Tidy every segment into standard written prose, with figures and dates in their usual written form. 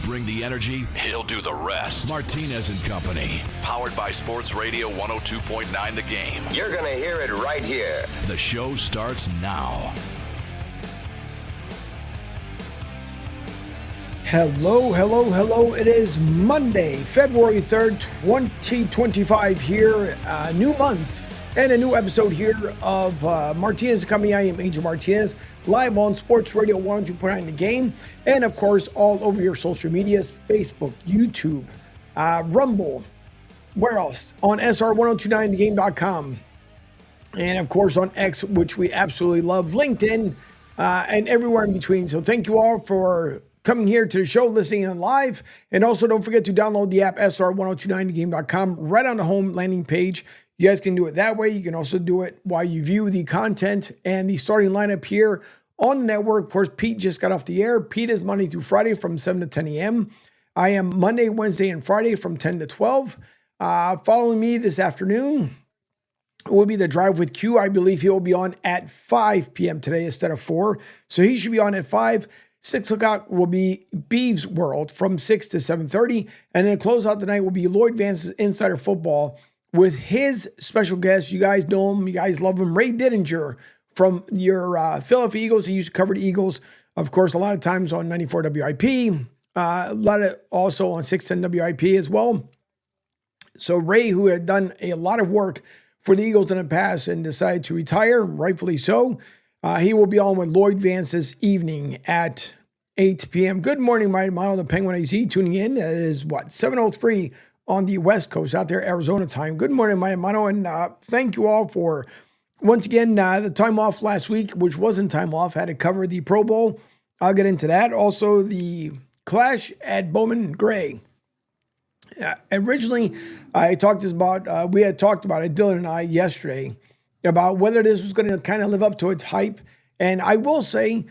bring the energy, he'll do the rest. Martinez Company, powered by Sports Radio 102.9 The Game. You're going to hear it right here. The show starts now. Hello. It is Monday, February 3rd, 2025 here. New months and a new episode here of Martinez Company. I am Angel Martinez, live on Sports Radio 102.9 The Game. And, of course, all over your social medias, Facebook, YouTube, Rumble, where else? On SR1029thegame.com. And, of course, on X, which we absolutely love, LinkedIn, and everywhere in between. So thank you all for coming here to the show, listening in live. And also don't forget to download the app, SR1029thegame.com, right on the home landing page. You guys can do it that way. You can also do it while you view the content and the starting lineup here on the network. Of course, Pete just got off the air. Pete is Monday through Friday from 7 to 10 a.m. I am Monday, Wednesday, and Friday from 10 to 12. Following me this afternoon will be the Drive with Q. I believe he will be on at 5 p.m. today instead of 4. So he should be on at 5. 6 o'clock will be Beeves World from 6 to 7:30. And then close out the night will be Lloyd Vance's Insider Football with his special guest. You guys know him. You guys love him. Ray Didinger from your Philadelphia Eagles. He used to cover the Eagles, of course, a lot of times on 94 WIP. A lot of also on 610 WIP as well. So Ray, who had done a lot of work for the Eagles in the past and decided to retire, rightfully so, he will be on with Lloyd Vance this evening at 8 p.m. Good morning, my mile, the Penguin AZ tuning in. It is 7:03 on the West Coast out there, Arizona time. Good morning, my hermano, and thank you all for, once again, the time off last week, which wasn't time off. Had to cover the Pro Bowl. I'll get into that. Also, the clash at Bowman Gray. Originally, we had talked about it, Dylan and I, yesterday, about whether this was going to kind of live up to its hype. And I will say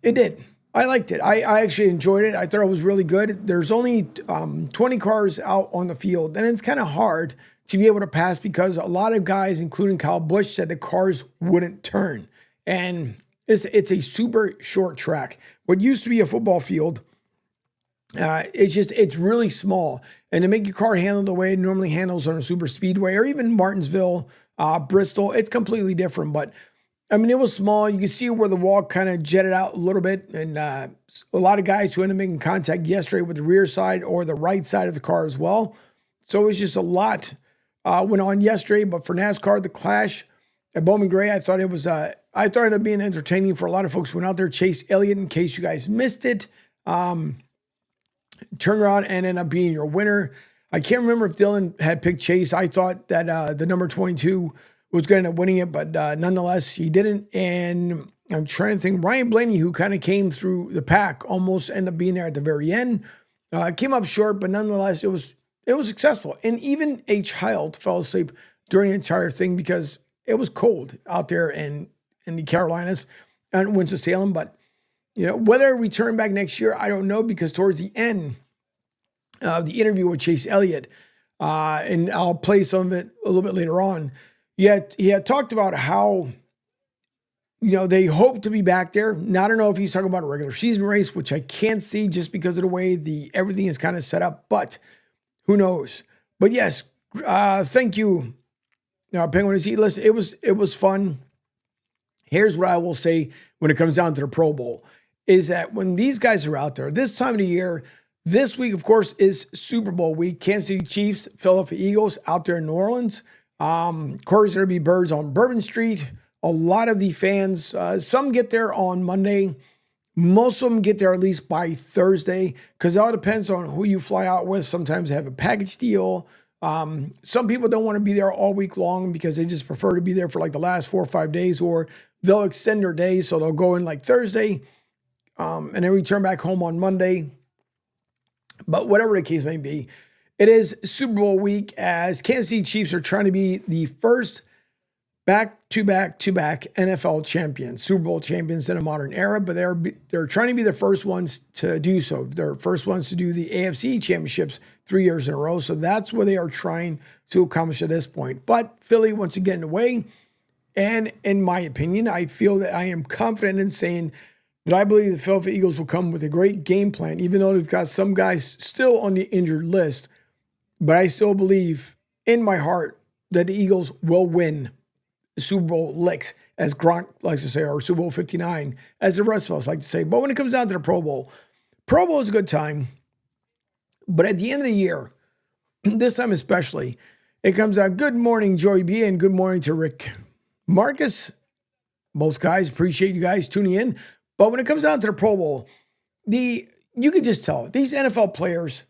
it did. I liked it. I actually enjoyed it. I thought it was really good. There's only 20 cars out on the field, and it's kind of hard to be able to pass because a lot of guys, including Kyle Busch, said the cars wouldn't turn. And it's a super short track. What used to be a football field, it's really small. And to make your car handle the way it normally handles on a super speedway or even Martinsville, Bristol, it's completely different. But I mean, it was small. You can see where the wall kind of jetted out a little bit. And a lot of guys who ended up making contact yesterday with the rear side or the right side of the car as well. So it was just a lot went on yesterday. But for NASCAR, the clash at Bowman Gray, I thought it ended up being entertaining for a lot of folks who went out there. Chase Elliott, in case you guys missed it, turned around and ended up being your winner. I can't remember if Dylan had picked Chase. I thought that the number 22 was going to end up winning it, but nonetheless, he didn't. And I'm trying to think, Ryan Blaney, who kind of came through the pack, almost ended up being there at the very end. Came up short, but nonetheless, it was successful. And even a child fell asleep during the entire thing because it was cold out there in the Carolinas and Winston-Salem. But whether it return back next year, I don't know, because towards the end of the interview with Chase Elliott, and I'll play some of it a little bit later on, he had talked about how, they hope to be back there. Now, I don't know if he's talking about a regular season race, which I can't see just because of the way everything is kind of set up, but who knows? But yes, thank you, Penguin. Listen, it was fun. Here's what I will say when it comes down to the Pro Bowl, is that when these guys are out there, this time of the year, this week, of course, is Super Bowl week. Kansas City Chiefs, Philadelphia Eagles out there in New Orleans. Of course, there'll be birds on Bourbon Street. A lot of the fans, some get there on Monday. Most of them get there at least by Thursday, because it all depends on who you fly out with. Sometimes they have a package deal. Some people don't want to be there all week long because they just prefer to be there for like the last 4 or 5 days, or they'll extend their days. So they'll go in like Thursday and then return back home on Monday. But whatever the case may be, it is Super Bowl week as Kansas City Chiefs are trying to be the first back-to-back NFL champions, Super Bowl champions in a modern era, but they're trying to be the first ones to do so. They're first ones to do the AFC championships 3 years in a row. So that's what they are trying to accomplish at this point. But Philly wants to get in the way. And in my opinion, I feel that I am confident in saying that I believe the Philadelphia Eagles will come with a great game plan, even though they've got some guys still on the injured list. But I still believe in my heart that the Eagles will win the Super Bowl licks, as Gronk likes to say, or Super Bowl 59, as the rest of us like to say. But when it comes down to the Pro Bowl is a good time. But at the end of the year, this time especially, it comes out, good morning, Joey B, and good morning to Rick Marcus. Both guys, appreciate you guys tuning in. But when it comes down to the Pro Bowl, you can just tell these NFL players,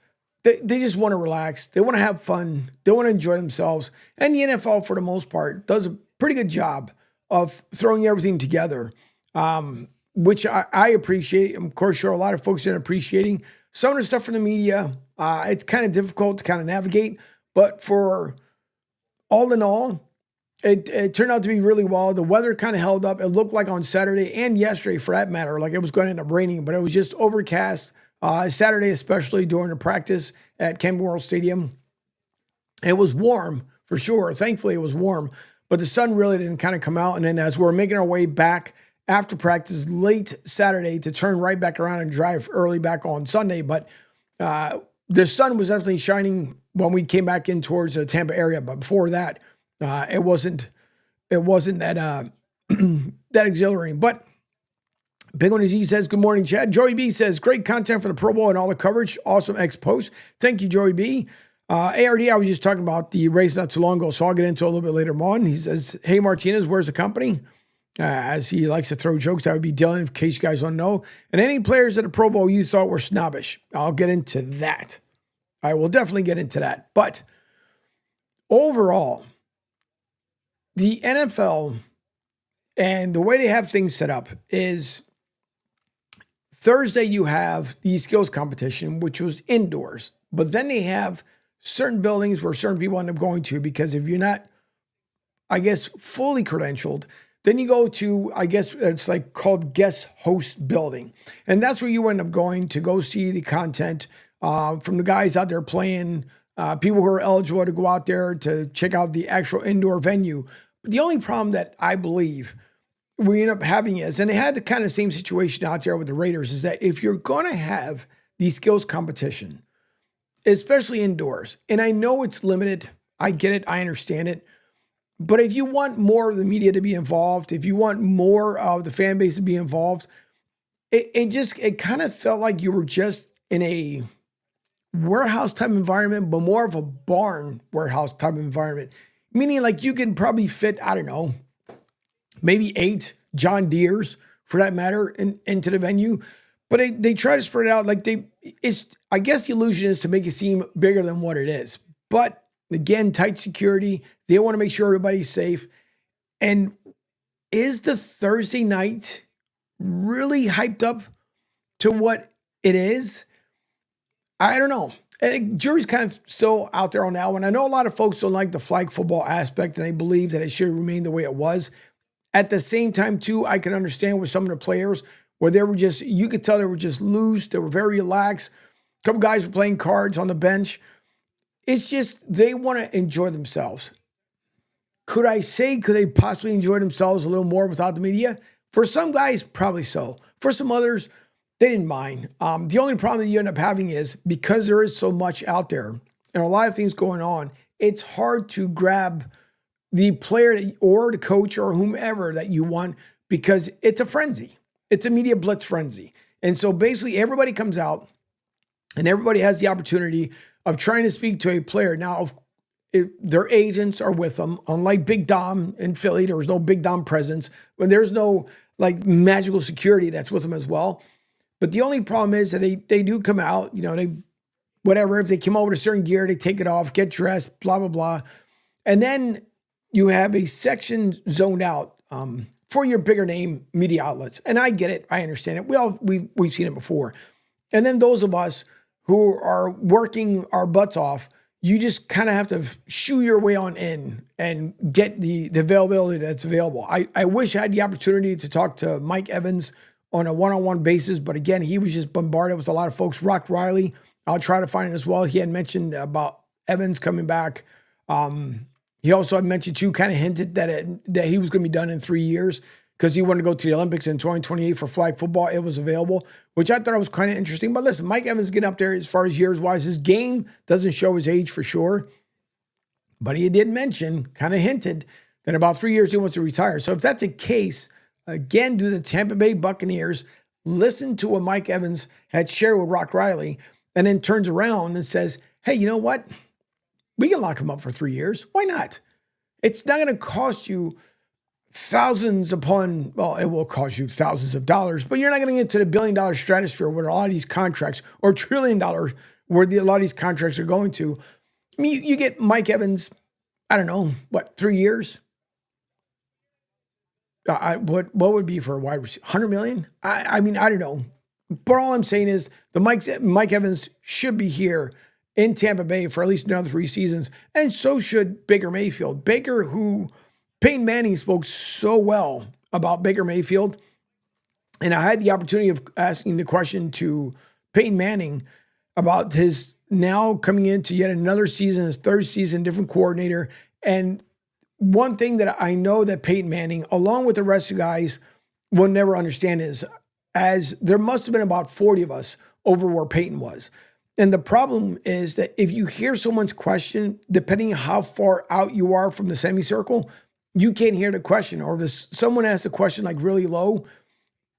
they just want to relax. They want to have fun. They want to enjoy themselves. And the NFL, for the most part, does a pretty good job of throwing everything together, which I appreciate. Of course, sure, a lot of folks are appreciating some of the stuff from the media. It's kind of difficult to kind of navigate. But for all in all, it turned out to be really well. The weather kind of held up. It looked like on Saturday and yesterday, for that matter, like it was going to end up raining, but it was just overcast. Saturday, especially during the practice at Camping World Stadium. It was warm, for sure. Thankfully, it was warm, but the sun really didn't kind of come out. And then as we're making our way back after practice late Saturday to turn right back around and drive early back on Sunday, but the sun was definitely shining when we came back in towards the Tampa area. But before that, it wasn't that that exhilarating. But Big One Z says, good morning, Chad. Joey B says, great content for the Pro Bowl and all the coverage. Awesome ex-post. Thank you, Joey B. ARD, I was just talking about the race not too long ago, so I'll get into it a little bit later on. He says, hey, Martinez, where's the company? As he likes to throw jokes, that would be Dylan, in case you guys don't know. And any players at the Pro Bowl you thought were snobbish? I'll get into that. I will definitely get into that. But overall, the NFL and the way they have things set up is Thursday, you have the skills competition, which was indoors, but then they have certain buildings where certain people end up going to, because if you're not, I guess, fully credentialed, then you go to, I guess it's like called guest host building. And that's where you end up going to go see the content from the guys out there playing, people who are eligible to go out there to check out the actual indoor venue. But the only problem that I believe we end up having is, and they had the kind of same situation out there with the Raiders, is that if you're going to have the skills competition, especially indoors, and I know it's limited, I get it, I understand it, but if you want more of the media to be involved, if you want more of the fan base to be involved, it kind of felt like you were just in a warehouse type environment, but more of a barn warehouse type environment, meaning like you can probably fit, I don't know, maybe 8 John Deeres, for that matter, into the venue. But they try to spread it out like I guess the illusion is to make it seem bigger than what it is. But again, tight security. They want to make sure everybody's safe. And is the Thursday night really hyped up to what it is? I don't know. And jury's kind of still out there on that one. I know a lot of folks don't like the flag football aspect, and they believe that it should remain the way it was. At the same time, too, I can understand with some of the players where they were just, you could tell they were just loose. They were very relaxed. A couple guys were playing cards on the bench. It's just, they want to enjoy themselves. Could they possibly enjoy themselves a little more without the media? For some guys, probably so. For some others, they didn't mind. The only problem that you end up having is because there is so much out there and a lot of things going on, it's hard to grab the player or the coach or whomever that you want, because it's a frenzy. It's a media blitz frenzy. And so basically everybody comes out and everybody has the opportunity of trying to speak to a player. Now, their agents are with them. Unlike Big Dom in Philly, there was no Big Dom presence. When there's no like magical security that's with them as well. But the only problem is that they do come out, if they come over to certain gear, they take it off, get dressed, blah, blah, blah. And then you have a section zoned out for your bigger name media outlets. And I get it. I understand it. We've seen it before. And then those of us who are working our butts off, you just kind of have to shoo your way on in and get the availability that's available. I wish I had the opportunity to talk to Mike Evans on a one-on-one basis, but again, he was just bombarded with a lot of folks. Rock Riley, I'll try to find it as well. He had mentioned about Evans coming back. He also had mentioned too, kind of hinted that he was going to be done in 3 years. because he wanted to go to the Olympics in 2028 for flag football. It was available, which I thought was kind of interesting. But listen, Mike Evans getting up there as far as years-wise. His game doesn't show his age for sure. But he did mention, kind of hinted, that in about 3 years he wants to retire. So if that's the case, again, do the Tampa Bay Buccaneers listen to what Mike Evans had shared with Rock Riley and then turns around and says, hey, you know what? We can lock him up for 3 years. Why not? It's not going to cost you thousands upon, well, it will cost you thousands of dollars, but you're not going to get to the billion-dollar stratosphere where a lot of these contracts, or $1 trillion where a lot of these contracts are going to. I mean, you get Mike Evans, I don't know, 3 years? What would be for a wide receiver? 100 million? I mean, I don't know. But all I'm saying is Mike Evans should be here in Tampa Bay for at least another 3 seasons, and so should Baker Mayfield. Baker, who Peyton Manning spoke so well about Baker Mayfield, and I had the opportunity of asking the question to Peyton Manning about his now coming into yet another season, his third season, different coordinator. And one thing that I know that Peyton Manning, along with the rest of the guys, will never understand is, as there must have been about 40 of us over where Peyton was. And the problem is that if you hear someone's question, depending on how far out you are from the semicircle, you can't hear the question. Or if someone asks a question like really low,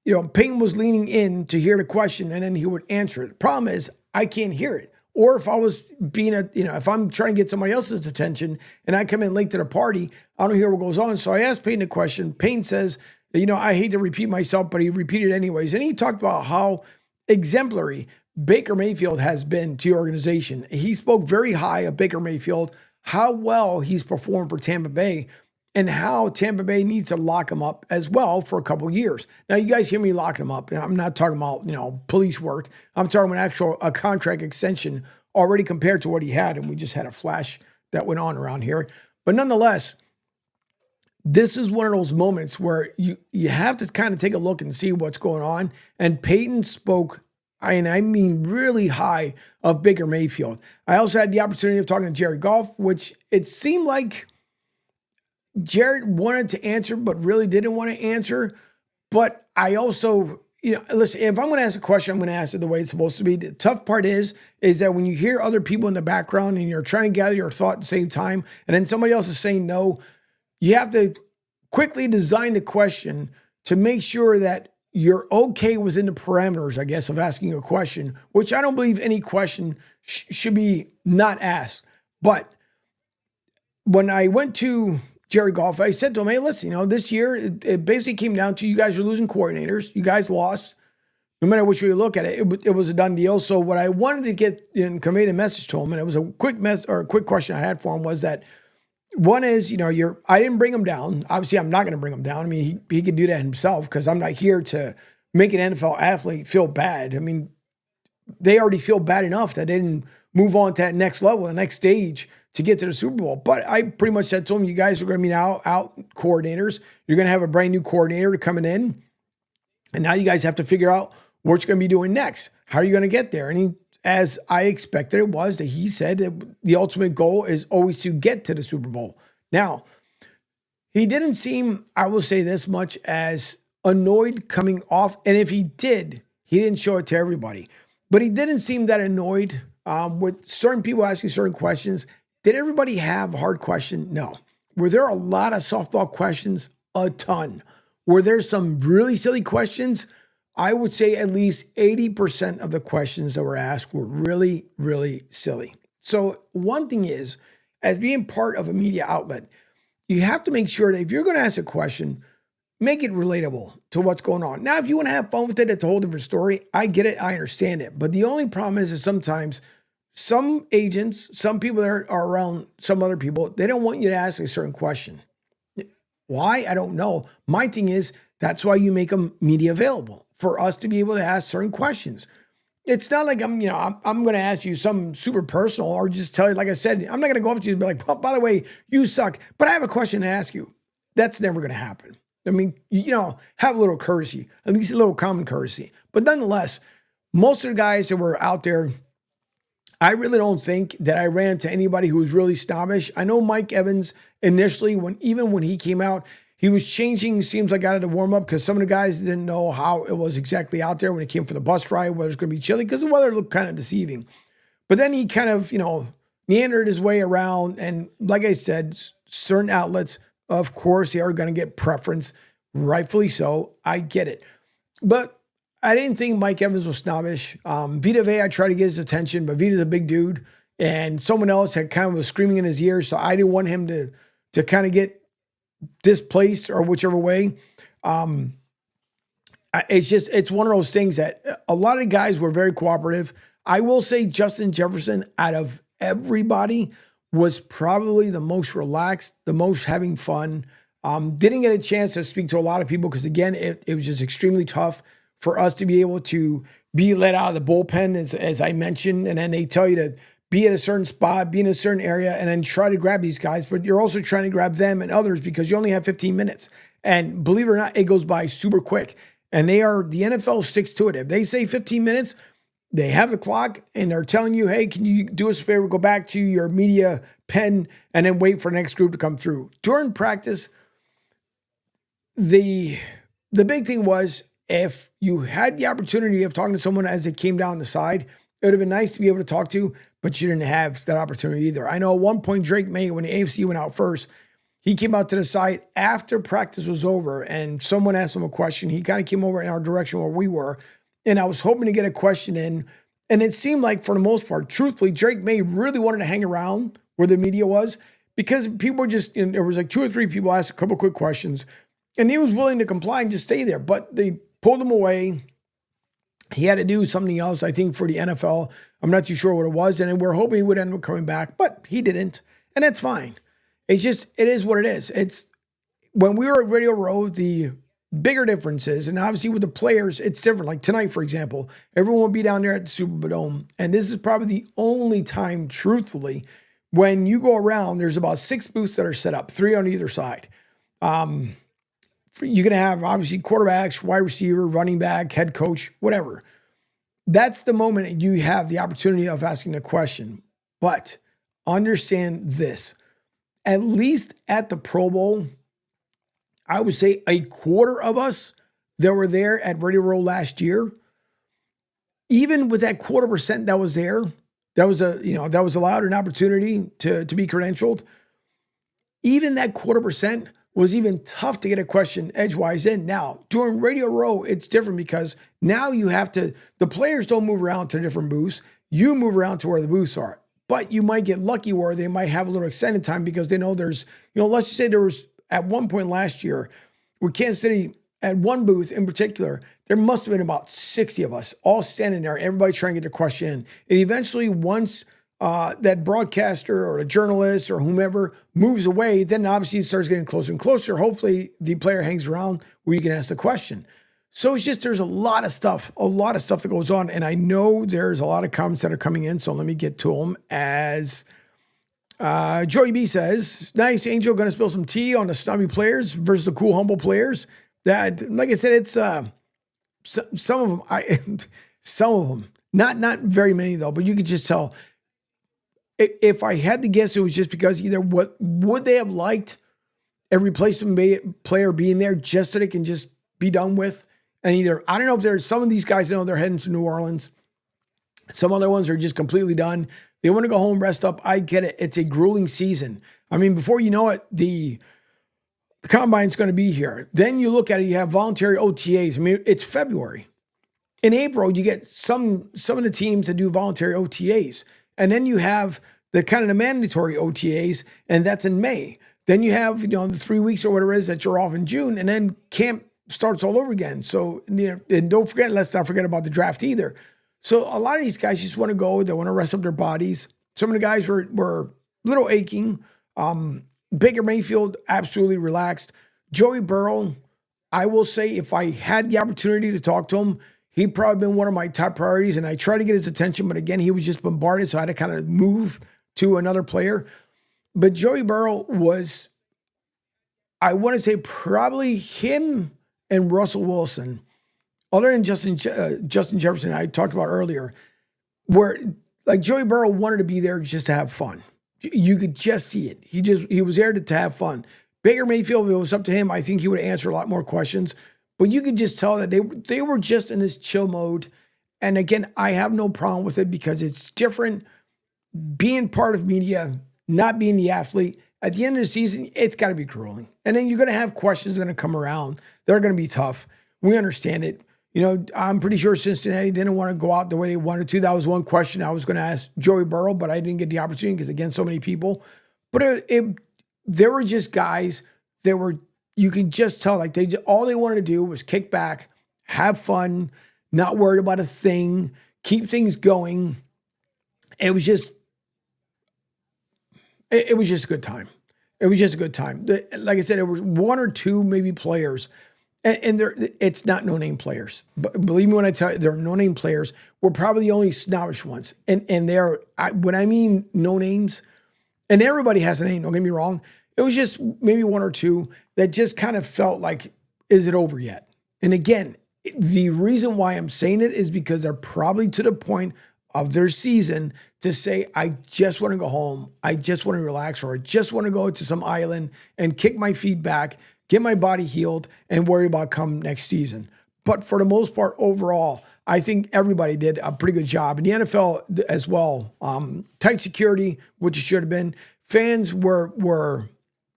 Peyton was leaning in to hear the question and then he would answer it. The problem is I can't hear it. Or if I was if I'm trying to get somebody else's attention and I come in late to the party, I don't hear what goes on. So I asked Peyton a question. Peyton says, I hate to repeat myself, but he repeated it anyways. And he talked about how exemplary Baker Mayfield has been to your organization. He spoke very high of Baker Mayfield, how well he's performed for Tampa Bay, and how Tampa Bay needs to lock him up as well for a couple of years. Now, you guys hear me locking him up. I'm not talking about, police work. I'm talking about a contract extension already compared to what he had. And we just had a flash that went on around here. But nonetheless, this is one of those moments where you have to kind of take a look and see what's going on. And Peyton spoke, I mean really high, of Baker Mayfield. I also had the opportunity of talking to Jared Goff, which it seemed like Jared wanted to answer, but really didn't want to answer. But I also, listen, if I'm going to ask a question, I'm going to ask it the way it's supposed to be. The tough part is that when you hear other people in the background and you're trying to gather your thought at the same time, and then somebody else is saying no, you have to quickly design the question to make sure that you're okay within the parameters, I guess, of asking a question, which I don't believe any question should be not asked. But when I went to Jared Goff, I said to him, hey, listen, this year, it basically came down to you guys are losing coordinators. You guys lost. No matter which way you look at it, it was a done deal. So what I wanted to get and convey the message to him, and it was a quick question I had for him, was that one is, I didn't bring him down. Obviously, I'm not going to bring him down. I mean, he could do that himself because I'm not here to make an NFL athlete feel bad. I mean, they already feel bad enough that they didn't move on to that next level, the next stage, to get to the Super Bowl. But I pretty much said to him, you guys are going to be now out coordinators. You're going to have a brand new coordinator coming in. And now you guys have to figure out what you're going to be doing next. How are you going to get there? And he, as I expected it was, that he said that the ultimate goal is always to get to the Super Bowl. Now, he didn't seem, I will say this much, as annoyed coming off. And if he did, he didn't show it to everybody. But he didn't seem that annoyed with certain people asking certain questions. Did everybody have a hard question? No. Were there a lot of softball questions? A ton. Were there some really silly questions? I would say at least 80% of the questions that were asked were really, really silly. So one thing is, as being part of a media outlet, you have to make sure that if you're going to ask a question, make it relatable to what's going on. Now, if you want to have fun with it, it's a whole different story. I get it. I understand it. But the only problem is sometimes some agents, some people that are around some other people, they don't want you to ask a certain question. Why? I don't know. My thing is, that's why you make them media available, for us to be able to ask certain questions. It's not like I'm going to ask you something super personal or just tell you, like I said, I'm not going to go up to you and be like, well, by the way, you suck, but I have a question to ask you. That's never going to happen. I mean, have a little courtesy, at least a little common courtesy. But nonetheless, most of the guys that were out there, I really don't think that I ran into anybody who was really snobbish. I know Mike Evans initially, when he came out, He was changing, seems like out of the warm-up because some of the guys didn't know how it was exactly out there when it came for the bus ride, whether it's going to be chilly because the weather looked kind of deceiving. But then he kind of, meandered his way around. And like I said, certain outlets, of course, they are going to get preference, rightfully so. I get it. But I didn't think Mike Evans was snobbish. Vita Vea, I tried to get his attention, but Vita's a big dude. And someone else had kind of was screaming in his ear, so I didn't want him to kind of get displaced or whichever way. It's one of those things that a lot of guys were very cooperative. I will say Justin Jefferson, out of everybody, was probably the most relaxed, the most having fun. Didn't get a chance to speak to a lot of people because, again, it was just extremely tough for us to be able to be let out of the bullpen, as I mentioned, and then they tell you to be at a certain spot, be in a certain area, and then try to grab these guys. But you're also trying to grab them and others because you only have 15 minutes. And believe it or not, it goes by super quick. And the NFL sticks to it. If they say 15 minutes, they have the clock and they're telling you, hey, can you do us a favor, go back to your media pen and then wait for the next group to come through. During practice, the big thing was if you had the opportunity of talking to someone as they came down the side, it would have been nice to be able to talk to, but you didn't have that opportunity either. I know at one point Drake May, when the AFC went out first, he came out to the side after practice was over and someone asked him a question. He kind of came over in our direction where we were, and I was hoping to get a question in, and it seemed like for the most part, truthfully, Drake May really wanted to hang around where the media was because people were just, there was like 2 or 3 people asked a couple quick questions, and he was willing to comply and just stay there, but they pulled him away. He had to do something else, I think, for the NFL. I'm not too sure what it was. And we're hoping he would end up coming back, but he didn't. And that's fine. It is what it is. It's when we were at Radio Row, the bigger differences, and obviously with the players, it's different. Like tonight, for example, everyone will be down there at the Superdome. And this is probably the only time, truthfully, when you go around, there's about 6 booths that are set up, 3 on either side. You're going to have, obviously, quarterbacks, wide receiver, running back, head coach, whatever. That's the moment you have the opportunity of asking a question. But understand this. At least at the Pro Bowl, I would say a quarter of us that were there at Radio Row last year, even with that 0.25% that was there, that was allowed an opportunity to be credentialed. Even that 0.25% was even tough to get a question edgewise in. Now, during Radio Row, it's different because now you have to, the players don't move around to different booths. You move around to where the booths are. But you might get lucky where they might have a little extended time because they know there's, let's just say there was at one point last year with Kansas City at one booth in particular, there must have been about 60 of us all standing there, everybody trying to get their question in. And eventually once that broadcaster or a journalist or whomever moves away, then obviously it starts getting closer and closer. Hopefully the player hangs around where you can ask the question. So it's just, there's a lot of stuff that goes on. And I know there's a lot of comments that are coming in. So let me get to them. As Joey B says, nice, Angel, going to spill some tea on the snobby players versus the cool, humble players. That, like I said, it's some of them, not very many though, but you could just tell. If I had to guess, it was just because either what would they have liked a replacement player being there just so they can just be done with. And either, I don't know if there's some of these guys know they're heading to New Orleans. Some other ones are just completely done. They want to go home, rest up. I get it. It's a grueling season. I mean, before you know it, the combine's going to be here. Then you look at it, you have voluntary OTAs. I mean, it's February. In April, you get some of the teams that do voluntary OTAs. And then you have the kind of the mandatory OTAs, and that's in May. Then you have, the 3 weeks or whatever it is that you're off in June, and then camp starts all over again. So, and don't forget, let's not forget about the draft either. So a lot of these guys just want to go. They want to rest up their bodies. Some of the guys were a little aching. Baker Mayfield, absolutely relaxed. Joey Burrow, I will say if I had the opportunity to talk to him, he'd probably been one of my top priorities, and I tried to get his attention, but again, he was just bombarded, so I had to kind of move to another player. But Joey Burrow was, I want to say, probably him and Russell Wilson, other than Justin Jefferson I talked about earlier, where like Joey Burrow wanted to be there just to have fun. You could just see it. He was there to have fun. Baker Mayfield, if it was up to him, I think he would answer a lot more questions. But you could just tell that they were just in this chill mode. And again, I have no problem with it because it's different being part of media, not being the athlete. At the end of the season, it's got to be grueling. And then you're going to have questions going to come around. They're going to be tough. We understand it. You know, I'm pretty sure Cincinnati didn't want to go out the way they wanted to. That was one question I was going to ask Joey Burrow, but I didn't get the opportunity because, again, so many people. But there were just guys that were, you can just tell, like all they wanted to do was kick back, have fun, not worried about a thing, keep things going. It was just a good time. It was just a good time. Like I said, it was one or two maybe players, and it's not no-name players. But believe me when I tell you, they're no-name players. We're probably the only snobbish ones. And when I mean no names, and everybody has a name, don't get me wrong, it was just maybe one or two that just kind of felt like, is it over yet? And again, the reason why I'm saying it is because they're probably to the point of their season to say, I just want to go home. I just want to relax, or I just want to go to some island and kick my feet back, get my body healed, and worry about come next season. But for the most part, overall, I think everybody did a pretty good job. And the NFL as well. Tight security, which it should have been. Fans were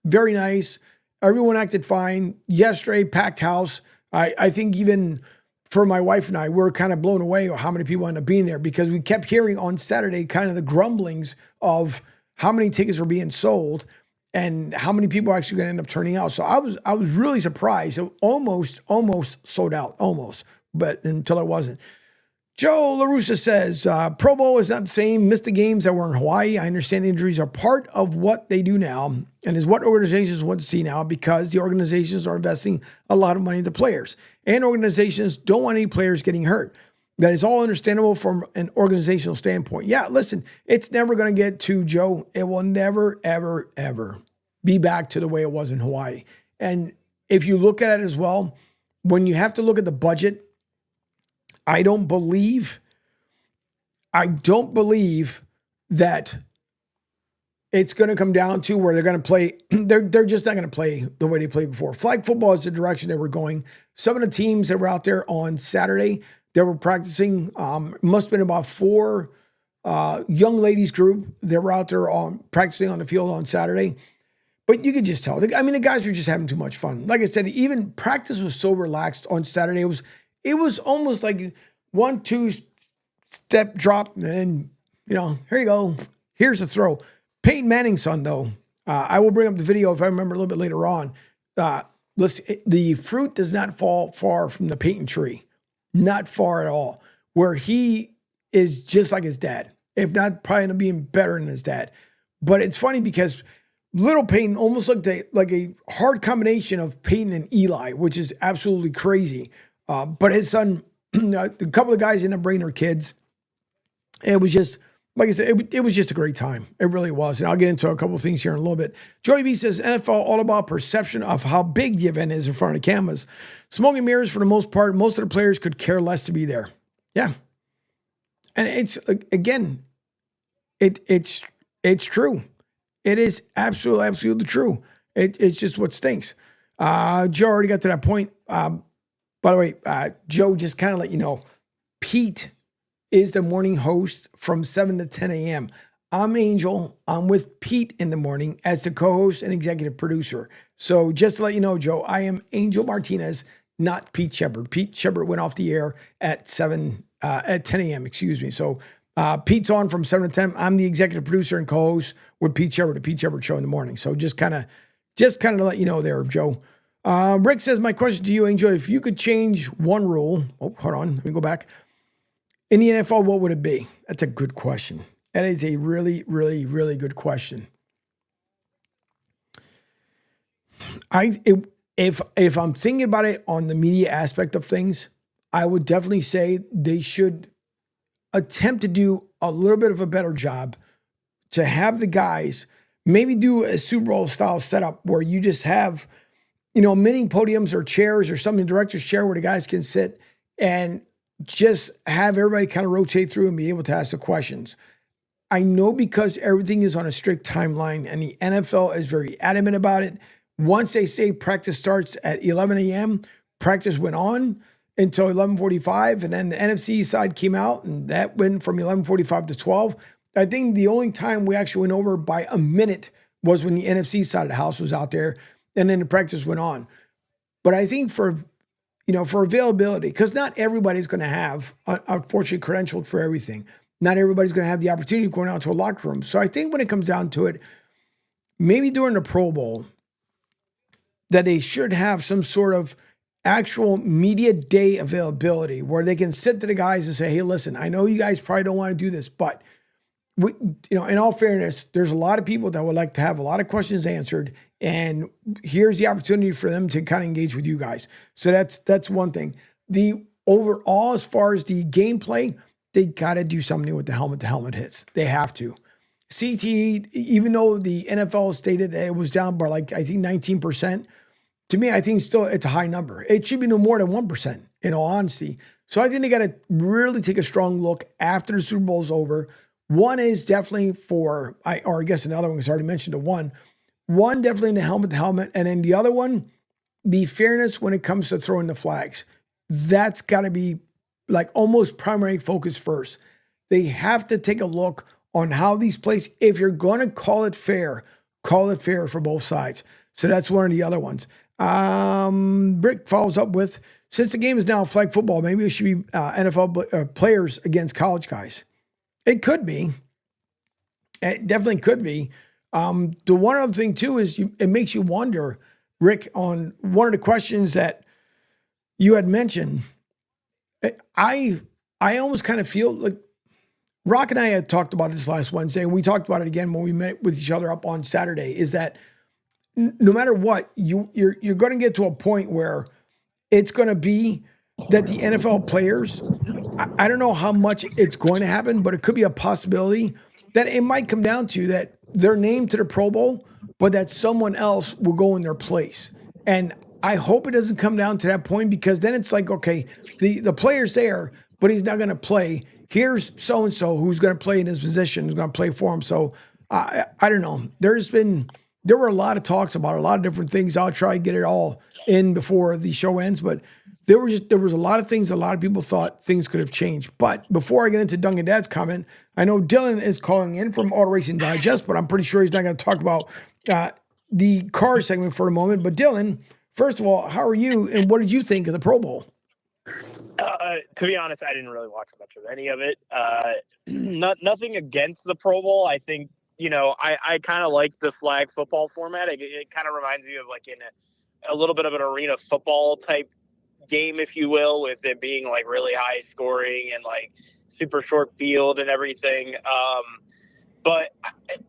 very nice. Everyone acted fine. Yesterday, packed house. I think even for my wife and I, we're kind of blown away how many people ended up being there, because we kept hearing on Saturday kind of the grumblings of how many tickets were being sold and how many people are actually going to end up turning out. So I was really surprised. It almost sold out, almost, but until it wasn't. Joe LaRussa says, Pro Bowl is not the same. Missed the games that were in Hawaii. I understand injuries are part of what they do now and is what organizations want to see now, because the organizations are investing a lot of money into players. And organizations don't want any players getting hurt. That is all understandable from an organizational standpoint. Yeah, listen, it's never going to get to, Joe, it will never, ever, ever be back to the way it was in Hawaii. And if you look at it as well, when you have to look at the budget, I don't believe that it's going to come down to where they're going to play. They're just not going to play the way they played before. Flag football is the direction they were going. Some of the teams that were out there on Saturday, they were practicing. Must have been about 4 young ladies group that were out there practicing on the field on Saturday. But you could just tell. I mean, the guys were just having too much fun. Like I said, even practice was so relaxed on Saturday. It was almost like 1-2 step drop, and then, here you go. Here's the throw. Peyton Manning's son, though, I will bring up the video if I remember a little bit later on. Listen, the fruit does not fall far from the Peyton tree. Not far at all. Where he is just like his dad, if not probably end up being better than his dad. But it's funny because little Peyton almost looked like a hard combination of Peyton and Eli, which is absolutely crazy. But his son, a couple of guys ended up bringing their kids. It was just, like I said, it was just a great time. It really was. And I'll get into a couple of things here in a little bit. Joey B says, NFL all about perception of how big the event is in front of cameras. Smoke and mirrors for the most part. Most of the players could care less to be there. Yeah. And it's, again, it's true. It is absolutely true. It's just what stinks. Joe already got to that point. By the way, Joe, just kind of let you know, Pete is the morning host from 7 to 10 a.m. I'm Angel. I'm with Pete in the morning as the co-host and executive producer. So just to let you know, Joe, I am Angel Martinez, not Pete Shepard. Pete Shepard went off the air at 10 a.m., excuse me. So Pete's on from 7 to 10. I'm the executive producer and co-host with Pete Shepard, the Pete Shepard Show in the morning. So just kind of to let you know there, Joe. Rick says, my question to you, Angel, if you could change one rule, hold on, let me go back. In the NFL, what would it be? That's a good question. That is a really, really, really good question. If I'm thinking about it on the media aspect of things, I would definitely say they should attempt to do a little bit of a better job to have the guys maybe do a Super Bowl style setup where you just have, mini podiums or chairs or something, director's chair where the guys can sit and just have everybody kind of rotate through and be able to ask the questions. I know because everything is on a strict timeline and the NFL is very adamant about it. Once they say practice starts at 11 a.m., practice went on until 11:45, and then the NFC side came out, and that went from 11:45 to 12. I think the only time we actually went over by a minute was when the NFC side of the house was out there, and then the practice went on. But I think for availability, because not everybody's going to have, unfortunately, credentialed for everything. Not everybody's going to have the opportunity of going out to a locker room. So I think when it comes down to it, maybe during the Pro Bowl, that they should have some sort of actual media day availability where they can sit to the guys and say, hey, listen, I know you guys probably don't want to do this, but in all fairness, there's a lot of people that would like to have a lot of questions answered, and here's the opportunity for them to kind of engage with you guys. So that's one thing. The overall, as far as the gameplay, they got to do something with the helmet-to-helmet hits. They have to. CTE, even though the NFL stated that it was down by I think 19%, to me, I think still it's a high number. It should be no more than 1%, in all honesty. So I think they got to really take a strong look after the Super Bowl is over. One is definitely I guess another one was already mentioned to one. One definitely in the helmet-to-helmet, and then the other one, the fairness when it comes to throwing the flags. That's got to be almost primary focus first. They have to take a look on how these plays, if you're going to call it fair for both sides. So that's one of the other ones. Brick follows up with, since the game is now flag football, maybe it should be NFL players against college guys. It could be. It definitely could be. The one other thing, too, is it makes you wonder, Rick, on one of the questions that you had mentioned. I almost kind of feel like Rock and I had talked about this last Wednesday, and we talked about it again when we met with each other up on Saturday, is that no matter what, you're going to get to a point where it's going to be that the NFL players, I don't know how much it's going to happen, but it could be a possibility that it might come down to that they're named to the Pro Bowl, but that someone else will go in their place. And I hope it doesn't come down to that point, because then it's like, okay, the player's there, but he's not going to play. Here's so-and-so who's going to play in his position, who's going to play for him. So I don't know. There were a lot of talks about a lot of different things. I'll try to get it all in before the show ends, but there was a lot of things a lot of people thought things could have changed. But before I get into Duncan Dad's comment, I know Dylan is calling in from Auto Racing Digest, but I'm pretty sure he's not going to talk about the car segment for a moment. But Dylan, first of all, how are you, and what did you think of the Pro Bowl? To be honest, I didn't really watch much of any of it. Nothing against the Pro Bowl. I think, I kind of like the flag football format. It kind of reminds me of in a little bit of an arena football type game, if you will, with it being really high scoring and super short field and everything. But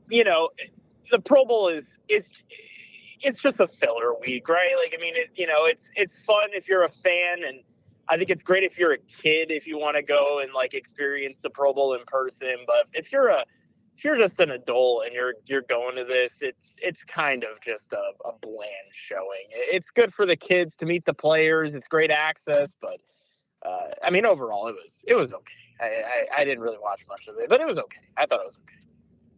the Pro Bowl is it's just a filler week, right? It's fun if you're a fan, and I think it's great if you're a kid, if you want to go and experience the Pro Bowl in person. But if you're just an adult and you're going to this, it's kind of just a bland showing. It's good for the kids to meet the players. It's great access, but overall it was okay. I didn't really watch much of it, but it was okay. I thought it was okay.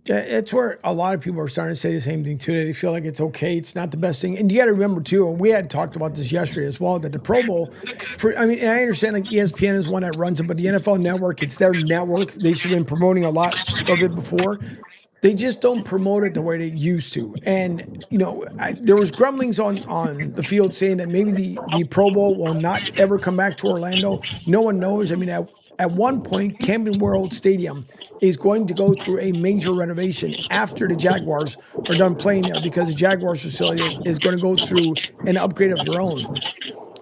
Yeah, it's where a lot of people are starting to say the same thing too. They feel like it's okay. It's not the best thing. And you got to remember too, and we had talked about this yesterday as well, that the Pro Bowl, and I understand ESPN is one that runs it, but the NFL Network, it's their network. They should have been promoting a lot of it before. They just don't promote it the way they used to. And, there was grumblings on the field saying that maybe the Pro Bowl will not ever come back to Orlando. No one knows. At one point, Camping World Stadium is going to go through a major renovation after the Jaguars are done playing there, because the Jaguars facility is going to go through an upgrade of their own.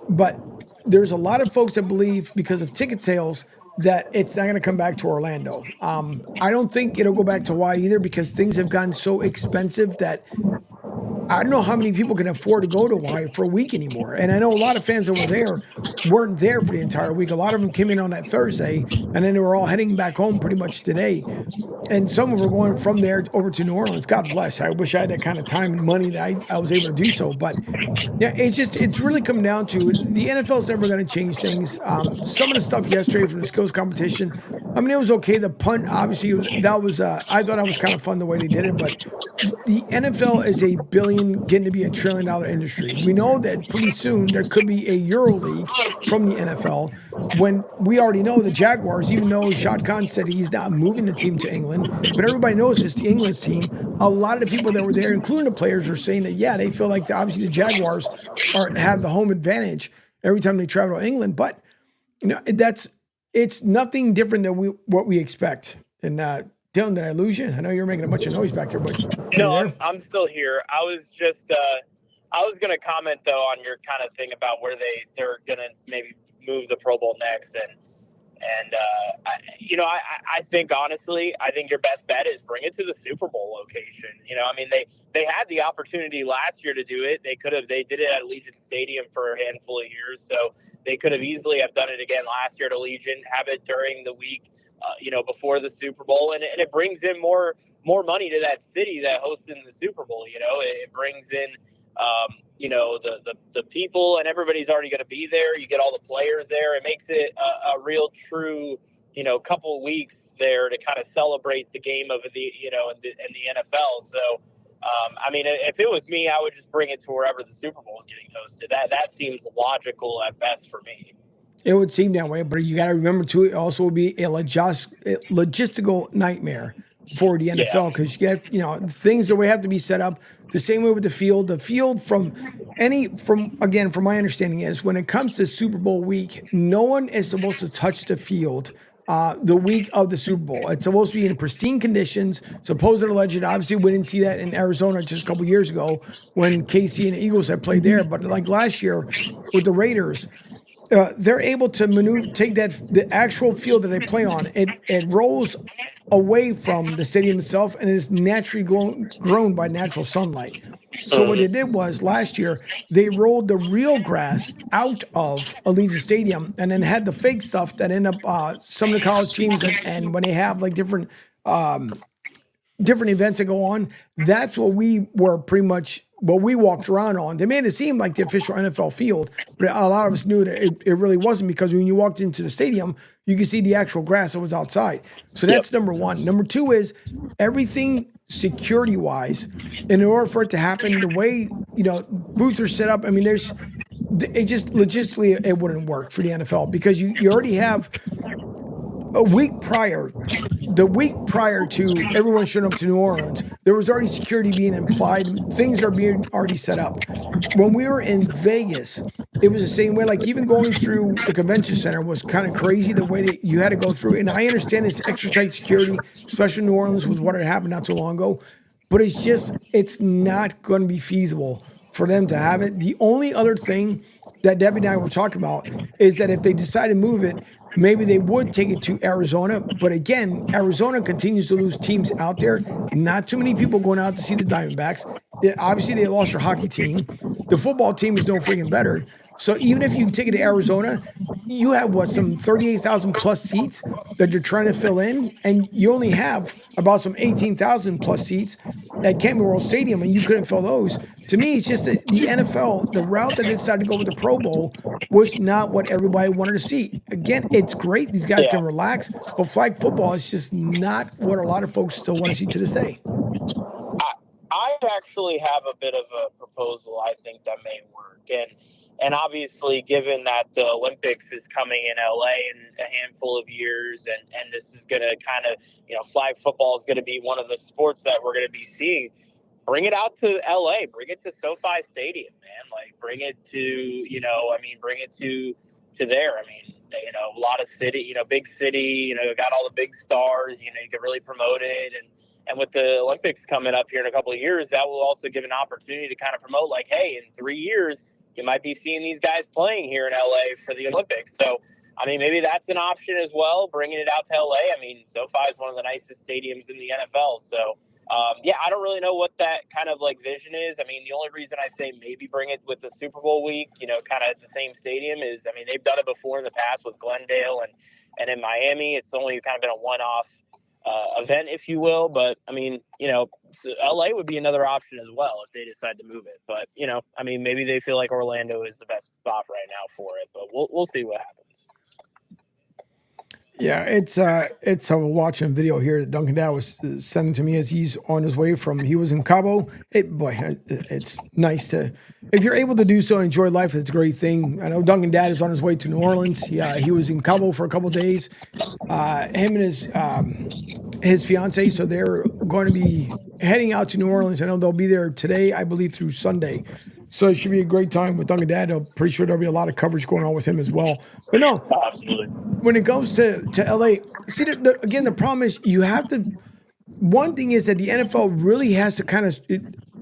But there's a lot of folks that believe, because of ticket sales, that it's not going to come back to Orlando. I don't think it'll go back to Hawaii either, because things have gotten so expensive that I don't know how many people can afford to go to Hawaii for a week anymore. And I know a lot of fans that were there weren't there for the entire week. A lot of them came in on that Thursday, and then they were all heading back home pretty much today. And some of them were going from there over to New Orleans. God bless. I wish I had that kind of time and money that I was able to do so. But yeah, it's really come down to the NFL's never going to change things. Some of the stuff yesterday from the skills competition, I mean, it was okay. The punt, obviously, that was, I thought that was kind of fun the way they did it, but the NFL is a billion, getting to be $1 trillion industry. We know that pretty soon there could be a Euro League from the NFL when we already know the Jaguars, even though Shad Khan said he's not moving the team to England, but everybody knows it's the England's team. A lot of the people that were there, including the players, are saying that, yeah, they feel like obviously the Jaguars have the home advantage every time they travel to England. But, it's nothing different than what we expect. And Dylan, did I lose you? I know you're making a bunch of noise back there, but no, I'm still here. I was just I was going to comment though on your kind of thing about where they're going to maybe move the Pro Bowl next, and I think honestly, I think your best bet is bring it to the Super Bowl location. I mean, they had the opportunity last year to do it. They did it at Allegiant Stadium for a handful of years, so they could have easily have done it again last year at Allegiant, have it during the week, before the Super Bowl, and it brings in more money to that city that hosting the Super Bowl. It brings in the people, and everybody's already going to be there. You get all the players there. It makes it a real true, couple of weeks there to kind of celebrate the game of the, in the NFL. So, I mean, if it was me, I would just bring it to wherever the Super Bowl is getting hosted. That seems logical at best for me. It would seem that way, but you got to remember too, it also will be a logistical nightmare for the NFL because you get, things that we have to be set up the same way with the field. The field from my understanding is when it comes to Super Bowl week, no one is supposed to touch the field the week of the Super Bowl. It's supposed to be in pristine conditions, supposed and alleged. Obviously, we didn't see that in Arizona just a couple years ago when KC and the Eagles had played there. But like last year with the Raiders, they're able to take the actual field that they play on. It rolls away from the stadium itself, and it is naturally grown by natural sunlight. So what they did was last year they rolled the real grass out of Allegiant Stadium, and then had the fake stuff that end up some of the college teams and when they have like different events that go on. That's what we were pretty much what we walked around on. They made it seem like the official NFL field, but a lot of us knew that it really wasn't, because when you walked into the stadium, you could see the actual grass that was outside. So that's number one. Number two is everything security-wise, in order for it to happen, the way, booths are set up, I mean, it just logistically, it wouldn't work for the NFL because you already have the week prior to everyone showing up to New Orleans, there was already security being implied. Things are being already set up. When we were in Vegas, it was the same way. Like even going through the convention center was kind of crazy the way that you had to go through. And I understand it's extra tight security, especially in New Orleans was what had happened not too long ago. But it's not going to be feasible for them to have it. The only other thing that Debbie and I were talking about is that if they decide to move it, maybe they would take it to Arizona. But again, Arizona continues to lose teams out there. Not too many people going out to see the Diamondbacks. Obviously, they lost their hockey team. The football team is no freaking better. So even if you take it to Arizona, you have some 38,000 plus seats that you're trying to fill in, and you only have about some 18,000 plus seats at Campbell World Stadium, and you couldn't fill those. To me, it's just that the NFL, the route that it decided to go with the Pro Bowl was not what everybody wanted to see. Again, it's great. These guys can relax, but flag football is just not what a lot of folks still want to see to this day. I actually have a bit of a proposal I think that may work. And obviously, given that the Olympics is coming in LA in a handful of years, and this is going to kind of, flag football is going to be one of the sports that we're going to be seeing, bring it out to LA, bring it to SoFi Stadium, man. Like, bring it to, bring it to there. I mean, a lot of city, big city, got all the big stars, you can really promote it. And with the Olympics coming up here in a couple of years, that will also give an opportunity to kind of promote, like, hey, in 3 years, you might be seeing these guys playing here in LA for the Olympics. So, I mean, maybe that's an option as well, bringing it out to LA. I mean, SoFi is one of the nicest stadiums in the NFL. So, I don't really know what that kind of like vision is. I mean, the only reason I say maybe bring it with the Super Bowl week, kind of at the same stadium is, I mean, they've done it before in the past with Glendale and in Miami. It's only kind of been a one-off event, if you will. But I mean, LA would be another option as well if they decide to move it. But I mean, maybe they feel like Orlando is the best spot right now for it. But we'll see what happens. Yeah, it's a watching video here that Duncan Dad was sending to me as he's on his way from he was in Cabo. It's nice to if you're able to do so and enjoy life. It's a great thing. I know Duncan Dad is on his way to New Orleans. He was in Cabo for a couple of days. Him and his fiance, so they're going to be heading out to New Orleans. I know they'll be there today, I believe, through Sunday. So it should be a great time with Duncan Dad. I'm pretty sure there'll be a lot of coverage going on with him as well. But no, Absolutely. when it goes to LA, see, again, the problem is you have to. One thing is that the NFL really has to kind of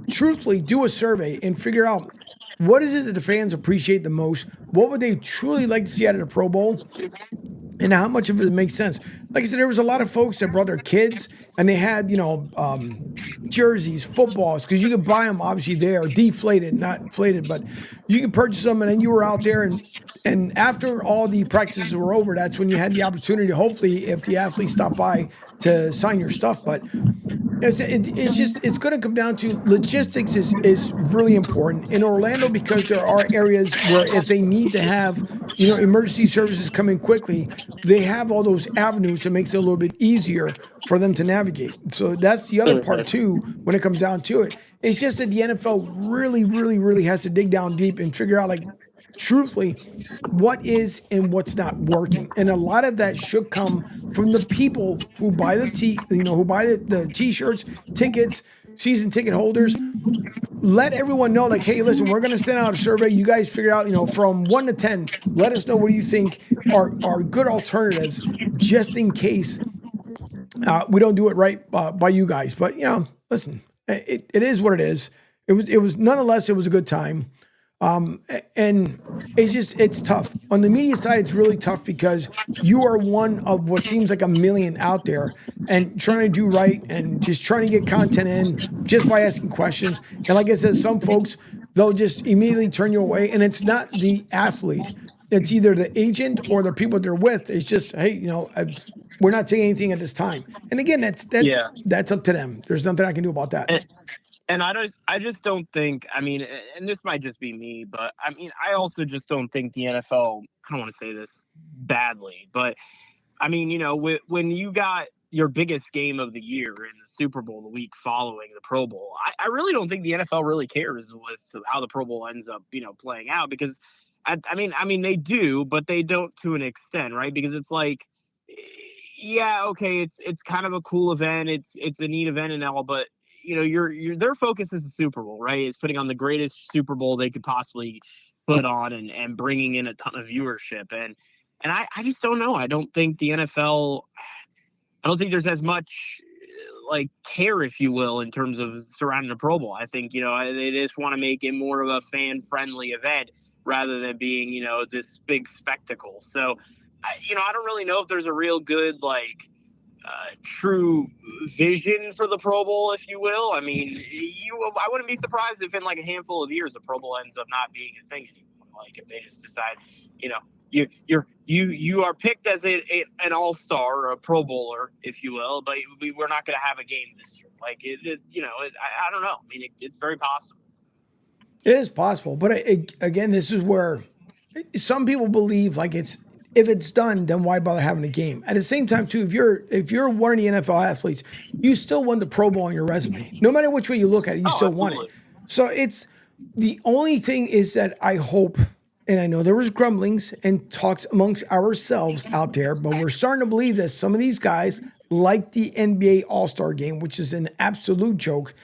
truthfully do a survey and figure out what is it that the fans appreciate the most? What would they truly like to see out of the Pro Bowl? And how much of it makes sense. Like I said, there was a lot of folks that brought their kids and they had, jerseys, footballs, because you could buy them obviously there, deflated, not inflated, but you could purchase them and then you were out there and after all the practices were over, that's when you had the opportunity, hopefully, if the athletes stopped by to sign your stuff. But it's going to come down to logistics is really important in Orlando because there are areas where if they need to have emergency services come in quickly, they have all those avenues that makes it a little bit easier for them to navigate. So that's the other part too when it comes down to it. It's just that the NFL really, really, really has to dig down deep and figure out, like, truthfully, what is and what's not working. And a lot of that should come from the people who buy the t-shirts, tickets, season ticket holders. Let everyone know, like, hey, listen, we're going to send out a survey. You guys figure out, from 1 to 10, let us know what do you think are good alternatives just in case we don't do it right by you guys. But, listen, it is what it is. It was nonetheless, it was a good time. And it's tough. On the media side, it's really tough because you are one of what seems like a million out there and trying to do right and just trying to get content in just by asking questions. And like I said, some folks, they'll just immediately turn you away. And it's not the athlete. It's either the agent or the people they're with. It's just, hey, we're not saying anything at this time. And again, that's up to them. There's nothing I can do about that. And I just don't think, I mean, and this might just be me, but I mean, I also just don't think the NFL, I don't want to say this badly, but I mean, when you got your biggest game of the year in the Super Bowl the week following the Pro Bowl, I really don't think the NFL really cares with how the Pro Bowl ends up, playing out because I mean, they do, but they don't to an extent, right? Because it's like, yeah, okay, it's kind of a cool event. It's a neat event and all, but their focus is the Super Bowl, right? It's putting on the greatest Super Bowl they could possibly put on and bringing in a ton of viewership. And I just don't know. I don't think the NFL, I don't think there's as much like care, if you will, in terms of surrounding the Pro Bowl. I think, they just want to make it more of a fan friendly event rather than being, this big spectacle. So, I don't really know if there's a real good, true vision for the Pro Bowl, if you will. I mean, I wouldn't be surprised if in like a handful of years the Pro Bowl ends up not being a thing anymore. Like if they just decide, you are picked as an all-star or a Pro Bowler, if you will, but we're not going to have a game this year. Like I don't know. I mean, it's very possible. It is possible, but again, this is where some people believe like if it's done, then why bother having a game? At the same time, too, if you're one of the NFL athletes, you still won the Pro Bowl on your resume. No matter which way you look at it, you still won it. So it's the only thing is that I hope, and I know there was grumblings and talks amongst ourselves out there, but we're starting to believe that some of these guys like the NBA All-Star Game, which is an absolute joke.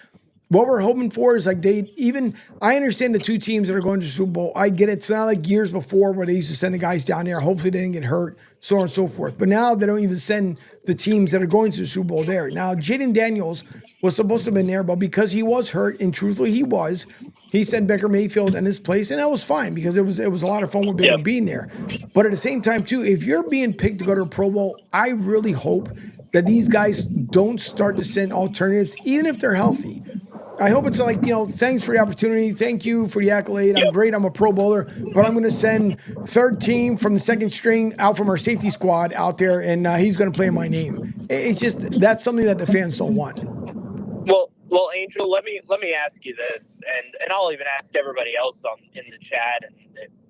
What we're hoping for is like I understand the two teams that are going to the Super Bowl. I get it. It's not like years before where they used to send the guys down there. Hopefully they didn't get hurt, so on and so forth. But now they don't even send the teams that are going to the Super Bowl there. Now, Jaden Daniels was supposed to have been there, but because he was hurt, and truthfully he sent Baker Mayfield in his place, and that was fine because it was a lot of fun with Baker being there. But at the same time, too, if you're being picked to go to a Pro Bowl, I really hope that these guys don't start to send alternatives, even if they're healthy. I hope it's like, thanks for the opportunity. Thank you for the accolade. I'm great. I'm a Pro Bowler, but I'm going to send third team from the second string out from our safety squad out there, and he's going to play in my name. It's just that's something that the fans don't want. Well, Angel, let me ask you this, and I'll even ask everybody else in the chat, and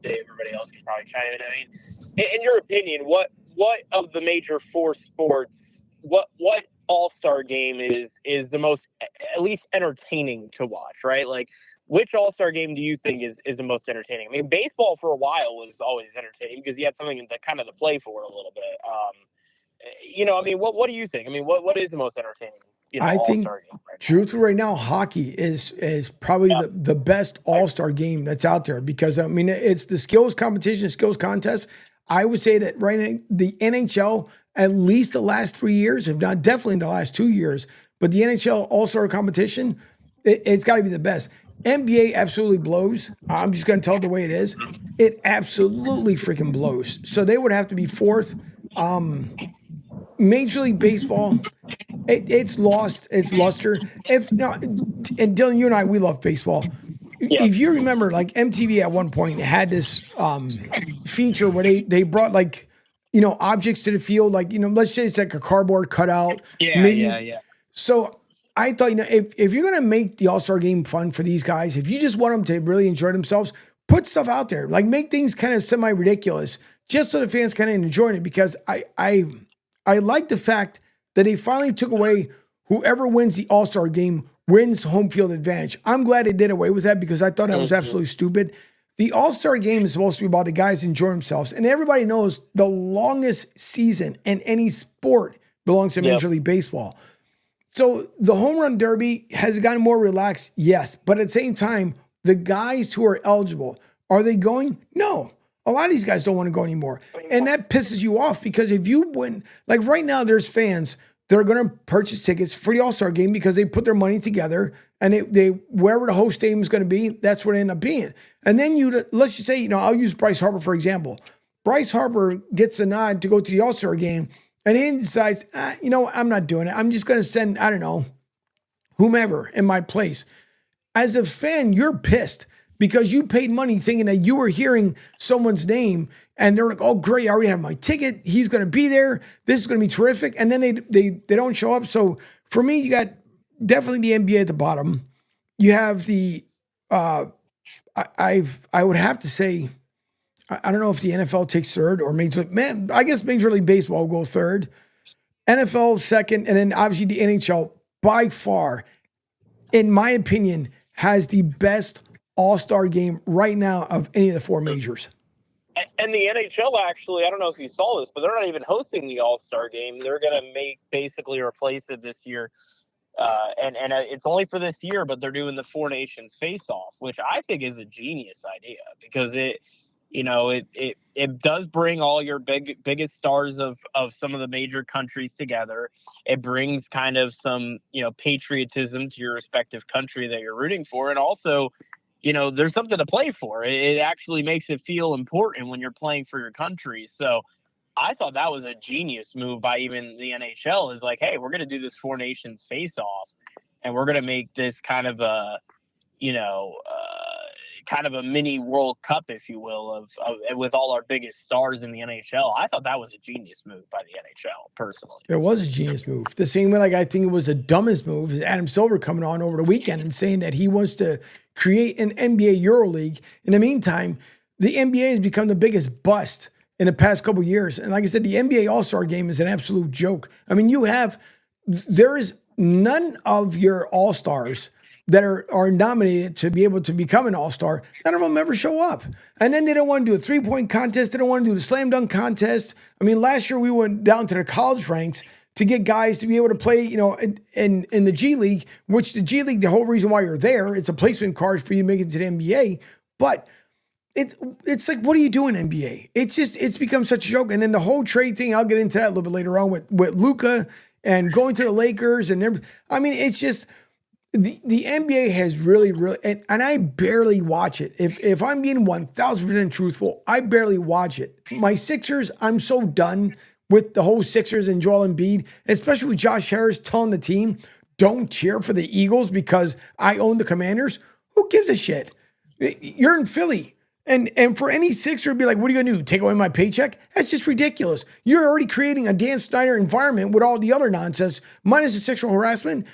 everybody else can probably chime in. I mean, in your opinion, what what of the major four sports, what all-star game is the most, at least entertaining to watch, right? Like, which all-star game do you think is the most entertaining? I mean, baseball for a while was always entertaining because you had something to kind of to play for a little bit. I mean, what do you think? I mean, what is the most entertaining, I think, all-star game right now? truthfully, right now, hockey is probably Yeah. the best all-star game that's out there because, I mean, it's the skills competition, skills contest. I would say that right now, the NHL, at least the last 3 years, if not definitely the last 2 years, but the NHL all-star competition, it's got to be the best. NBA absolutely blows. I'm just going to tell it the way it is. It absolutely freaking blows. So they would have to be fourth. Major League Baseball, it's lost its luster. If no, and Dylan, you and I, we love baseball. Yeah. If you remember, like MTV at one point had this feature where they brought like objects to the field, like let's say it's like a cardboard cutout. Yeah. So I thought if you're gonna make the All-Star game fun for these guys, if you just want them to really enjoy themselves, put stuff out there, like make things kind of semi ridiculous, just so the fans kind of enjoy it. Because I like the fact that they finally took away whoever wins the All-Star game wins home field advantage. I'm glad they did away with that because I thought that was absolutely stupid. The All-Star game is supposed to be about the guys enjoying themselves. And everybody knows the longest season in any sport belongs to Major League Baseball. So the home run derby has gotten more relaxed, yes. But at the same time, the guys who are eligible, are they going? No. A lot of these guys don't want to go anymore. And that pisses you off because if you win, like right now, there's fans that are going to purchase tickets for the All-Star game because they put their money together and they wherever the host stadium is going to be, that's where they end up being. And then let's just say, I'll use Bryce Harper, for example. Bryce Harper gets a nod to go to the All-Star game and he decides, I'm not doing it. I'm just going to send, I don't know, whomever in my place. As a fan, you're pissed because you paid money thinking that you were hearing someone's name and they're like, oh, great, I already have my ticket. He's going to be there. This is going to be terrific. And then they don't show up. So for me, you got definitely the NBA at the bottom. You have the, I would have to say, I don't know if the NFL takes third or I guess Major League Baseball will go third. NFL second. And then obviously the NHL by far, in my opinion, has the best all-star game right now of any of the four majors. And the NHL, actually, I don't know if you saw this, but they're not even hosting the All-Star game. They're going to basically replace it this year. And it's only for this year, but they're doing the Four Nations face-off, which I think is a genius idea because it does bring all your biggest stars of some of the major countries together. It brings kind of some, patriotism to your respective country that you're rooting for. And also, there's something to play for. It actually makes it feel important when you're playing for your country. So I thought that was a genius move by even the NHL is like, hey, we're going to do this Four Nations face off and we're going to make this kind of a, kind of a mini World Cup, if you will, of with all our biggest stars in the NHL. I thought that was a genius move by the NHL, personally. It was a genius move. The same way, I think it was the dumbest move is Adam Silver coming on over the weekend and saying that he wants to create an NBA EuroLeague. In the meantime, the NBA has become the biggest bust in the past couple of years. And like I said, the NBA All-Star game is an absolute joke. I mean, there is none of your All-Stars that are nominated to be able to become an All-Star. None of them ever show up. And then they don't want to do a three-point contest. They don't want to do the slam dunk contest. I mean, last year we went down to the college ranks to get guys to be able to play, in the G League, which the G League, the whole reason why you're there, it's a placement card for you to make it to the NBA. But it's like, what are you doing, NBA? It's become such a joke. And then the whole trade thing, I'll get into that a little bit later on with Luka and going to the Lakers. It's just, the NBA has really, and I barely watch it. If I'm being 1,000% truthful, I barely watch it. My Sixers, I'm so done with the whole Sixers and Joel Embiid, especially with Josh Harris telling the team, don't cheer for the Eagles because I own the Commanders. Who gives a shit? You're in Philly. And for any Sixer to be like, what are you going to do? Take away my paycheck? That's just ridiculous. You're already creating a Dan Snyder environment with all the other nonsense, minus the sexual harassment.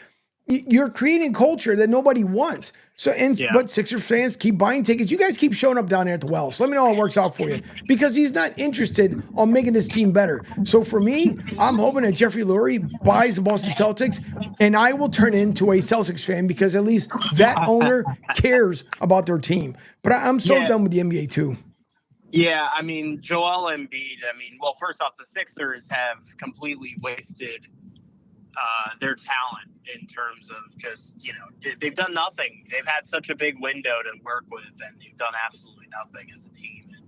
you're creating culture that nobody wants. So, but Sixers fans keep buying tickets. You guys keep showing up down there at the well. So let me know how it works out for you, because he's not interested on making this team better. So for me, I'm hoping that Jeffrey Lurie buys the Boston Celtics, and I will turn into a Celtics fan, because at least that owner cares about their team. But I'm so done with the NBA too. Yeah, I mean, Joel Embiid, well, first off, the Sixers have completely wasted their talent in terms of just, they've done nothing. They've had such a big window to work with, and they've done absolutely nothing as a team. And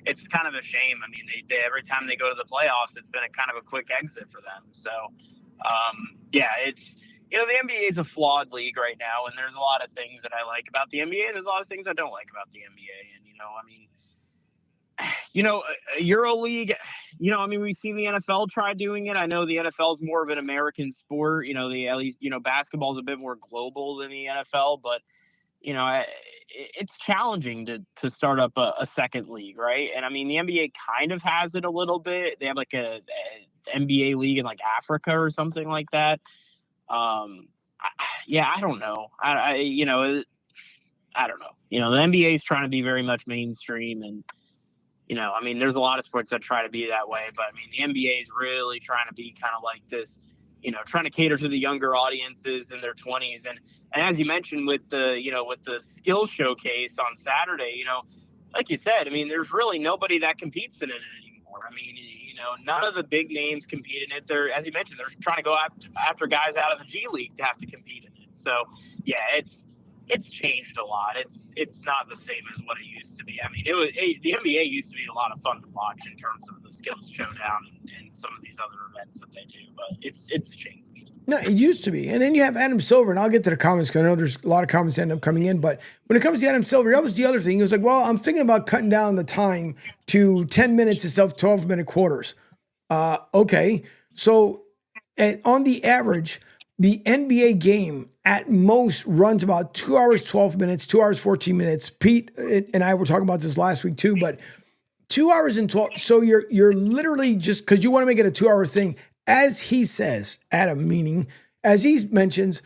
it's kind of a shame. I mean, they every time they go to the playoffs, it's been a kind of a quick exit for them. So, it's, the NBA is a flawed league right now, and there's a lot of things that I like about the NBA, and there's a lot of things I don't like about the NBA. And, EuroLeague, we've seen the NFL try doing it. I know the NFL is more of an American sport. At least basketball is a bit more global than the NFL, but, it's challenging to start up a second league, right? And, the NBA kind of has it a little bit. They have like a NBA league in like Africa or something like that. I don't know. I don't know. The NBA is trying to be very much mainstream, and there's a lot of sports that try to be that way, but the NBA is really trying to be kind of like this, trying to cater to the younger audiences in their 20s. And as you mentioned with the, with the skills showcase on Saturday, like you said, there's really nobody that competes in it anymore. None of the big names compete in it. As you mentioned, they're trying to go after guys out of the G League to have to compete in it. So yeah, it's changed a lot. It's not the same as what it used to be. The NBA used to be a lot of fun to watch in terms of the skills showdown and some of these other events that they do, but it's changed. No, it used to be. And then you have Adam Silver, and I'll get to the comments because I know there's a lot of comments that end up coming in, but when it comes to Adam Silver, that was the other thing. He was like, well, I'm thinking about cutting down the time to 10 minutes instead of 12-minute quarters. Okay. So on the average, the NBA game at most runs about 2 hours, 12 minutes, 2 hours, 14 minutes. Pete and I were talking about this last week too, but 2 hours and 12. So you're literally just, because you want to make it a 2 hour thing, as he says, Adam, meaning as he mentions,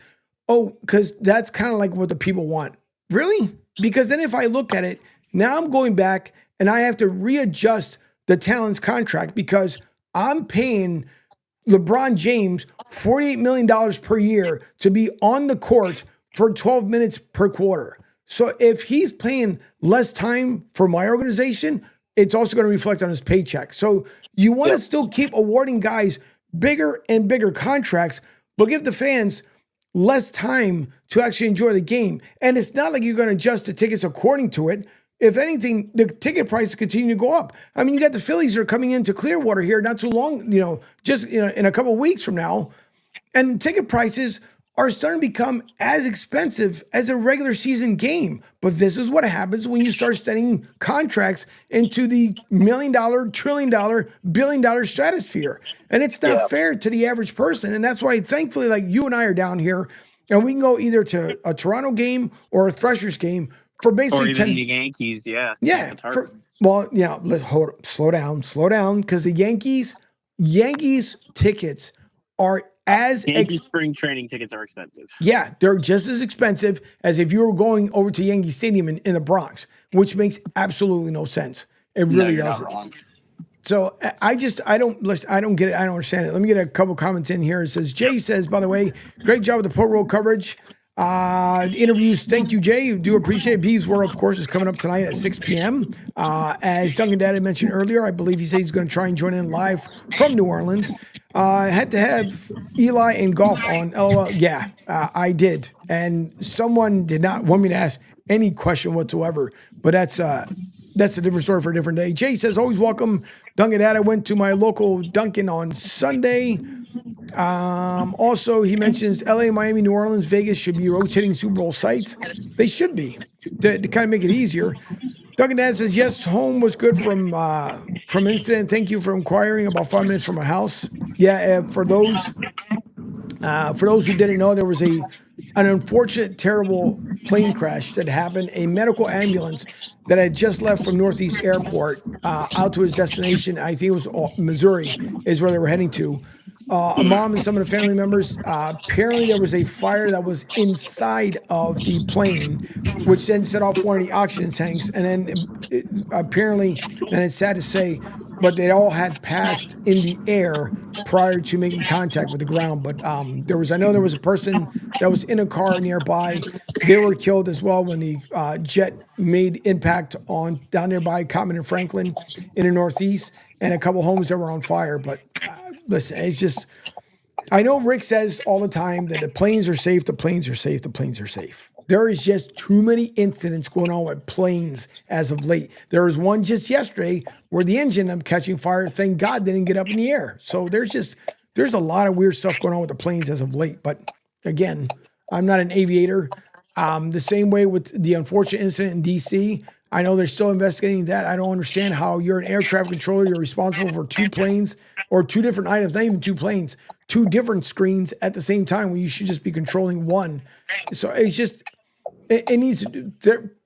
because that's kind of like what the people want. Really? Because then if I look at it, now I'm going back and I have to readjust the talent's contract, because I'm paying LeBron James $48 million per year to be on the court for 12 minutes per quarter. So if he's playing less time for my organization, it's also going to reflect on his paycheck. So you want to still keep awarding guys bigger and bigger contracts, but give the fans less time to actually enjoy the game. And it's not like you're going to adjust the tickets according to it. If anything, the ticket prices continue to go up. You got the Phillies that are coming into Clearwater here not too long, just in a couple of weeks from now. And ticket prices are starting to become as expensive as a regular season game. But this is what happens when you start sending contracts into the $1 million, $1 trillion, $1 billion stratosphere. And it's not fair to the average person. And that's why, thankfully, like you and I are down here, and we can go either to a Toronto game or a Threshers game for basically or even the Yankees, slow down, because the Yankees tickets are as spring training tickets are expensive. Yeah, they're just as expensive as if you were going over to Yankee Stadium in the Bronx, which makes absolutely no sense. It really doesn't. So I don't get it. I don't understand it. Let me get a couple comments in here. It says, Jay says, by the way, great job with the Pro Roll coverage. Interviews. Thank you, Jay. Do appreciate it. Bees World, of course, is coming up tonight at 6 p.m. As Duncan Daddy mentioned earlier, I believe he said he's going to try and join in live from New Orleans. Had to have Eli and golf on. LOL. Yeah, I did. And someone did not want me to ask any question whatsoever, but that's a different story for a different day. Jay says, always welcome. Duncan Daddy. I went to my local Dunkin' on Sunday. Also, he mentions LA, Miami, New Orleans, Vegas should be rotating Super Bowl sites. They should be to kind of make it easier. Duncan Dad says, yes, home was good from incident. Thank you for inquiring about 5 minutes from my house. Yeah, for those who didn't know, there was an unfortunate, terrible plane crash that happened. A medical ambulance that had just left from Northeast Airport out to its destination, I think it was Missouri, is where they were heading to. a mom and some of the family members. Apparently, there was a fire that was inside of the plane, which then set off one of the oxygen tanks. And then apparently, and it's sad to say, but they all had passed in the air prior to making contact with the ground. But I know there was a person that was in a car nearby. They were killed as well when the jet made impact on down there by Common and Franklin in the Northeast, and a couple homes that were on fire. But listen, it's just, I know Rick says all the time that the planes are safe, the planes are safe, the planes are safe. There is just too many incidents going on with planes as of late. There was one just yesterday where the engine ended up catching fire. Thank God they didn't get up in the air. So there's a lot of weird stuff going on with the planes as of late. But again, I'm not an aviator. The same way with the unfortunate incident in DC. I know they're still investigating that. I don't understand how you're an air traffic controller. You're responsible for two planes or two different items, not even two planes, two different screens at the same time when you should just be controlling one. So it's just, it needs,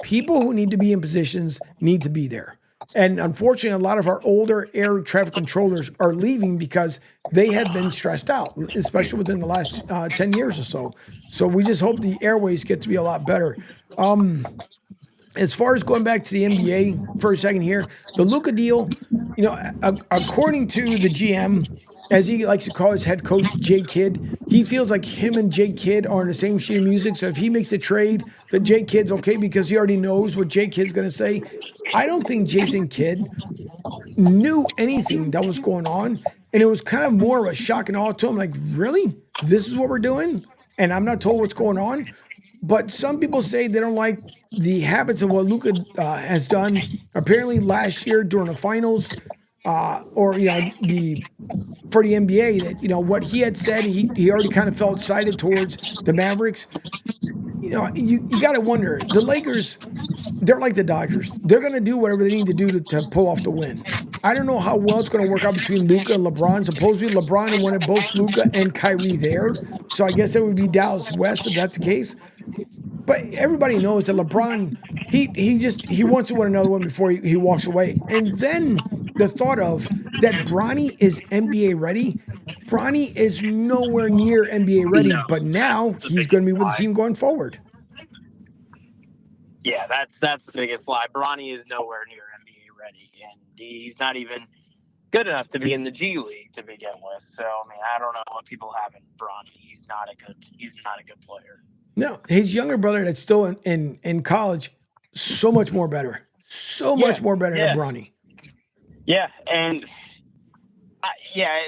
people who need to be in positions need to be there. And unfortunately, a lot of our older air traffic controllers are leaving because they have been stressed out, especially within the last 10 years or so. So we just hope the airways get to be a lot better. As far as going back to the NBA for a second here, the Luka deal, according to the GM, as he likes to call his head coach, Jay Kidd, he feels like him and Jay Kidd are on the same sheet of music. So if he makes a trade, that Jay Kidd's okay because he already knows what Jay Kidd's going to say. I don't think Jason Kidd knew anything that was going on. And it was kind of more of a shock and awe to him. Like, really? This is what we're doing? And I'm not told what's going on. But some people say they don't like the habits of what Luka has done. Apparently, last year during the finals, for the NBA, that what he had said, he already kind of felt excited towards the Mavericks. You got to wonder, the Lakers, they're like the Dodgers. They're going to do whatever they need to do to pull off the win. I don't know how well it's going to work out between Luka and LeBron. Supposedly, LeBron wanted both Luka and Kyrie there, so I guess it would be Dallas West if that's the case. But everybody knows that LeBron, he wants to win another one before he walks away. And then the thought of that Bronny is NBA ready. Bronny is nowhere near NBA ready, No, but now that's the he's going to be biggest with the lie. team going forward. Yeah, that's the biggest lie. Bronny is nowhere near NBA ready, and he's not even good enough to be in the G League to begin with. So I mean, I don't know what people have in Bronny. He's not a good player. No, his younger brother that's still in college, so much more better. So much more better than Bronny. Yeah, and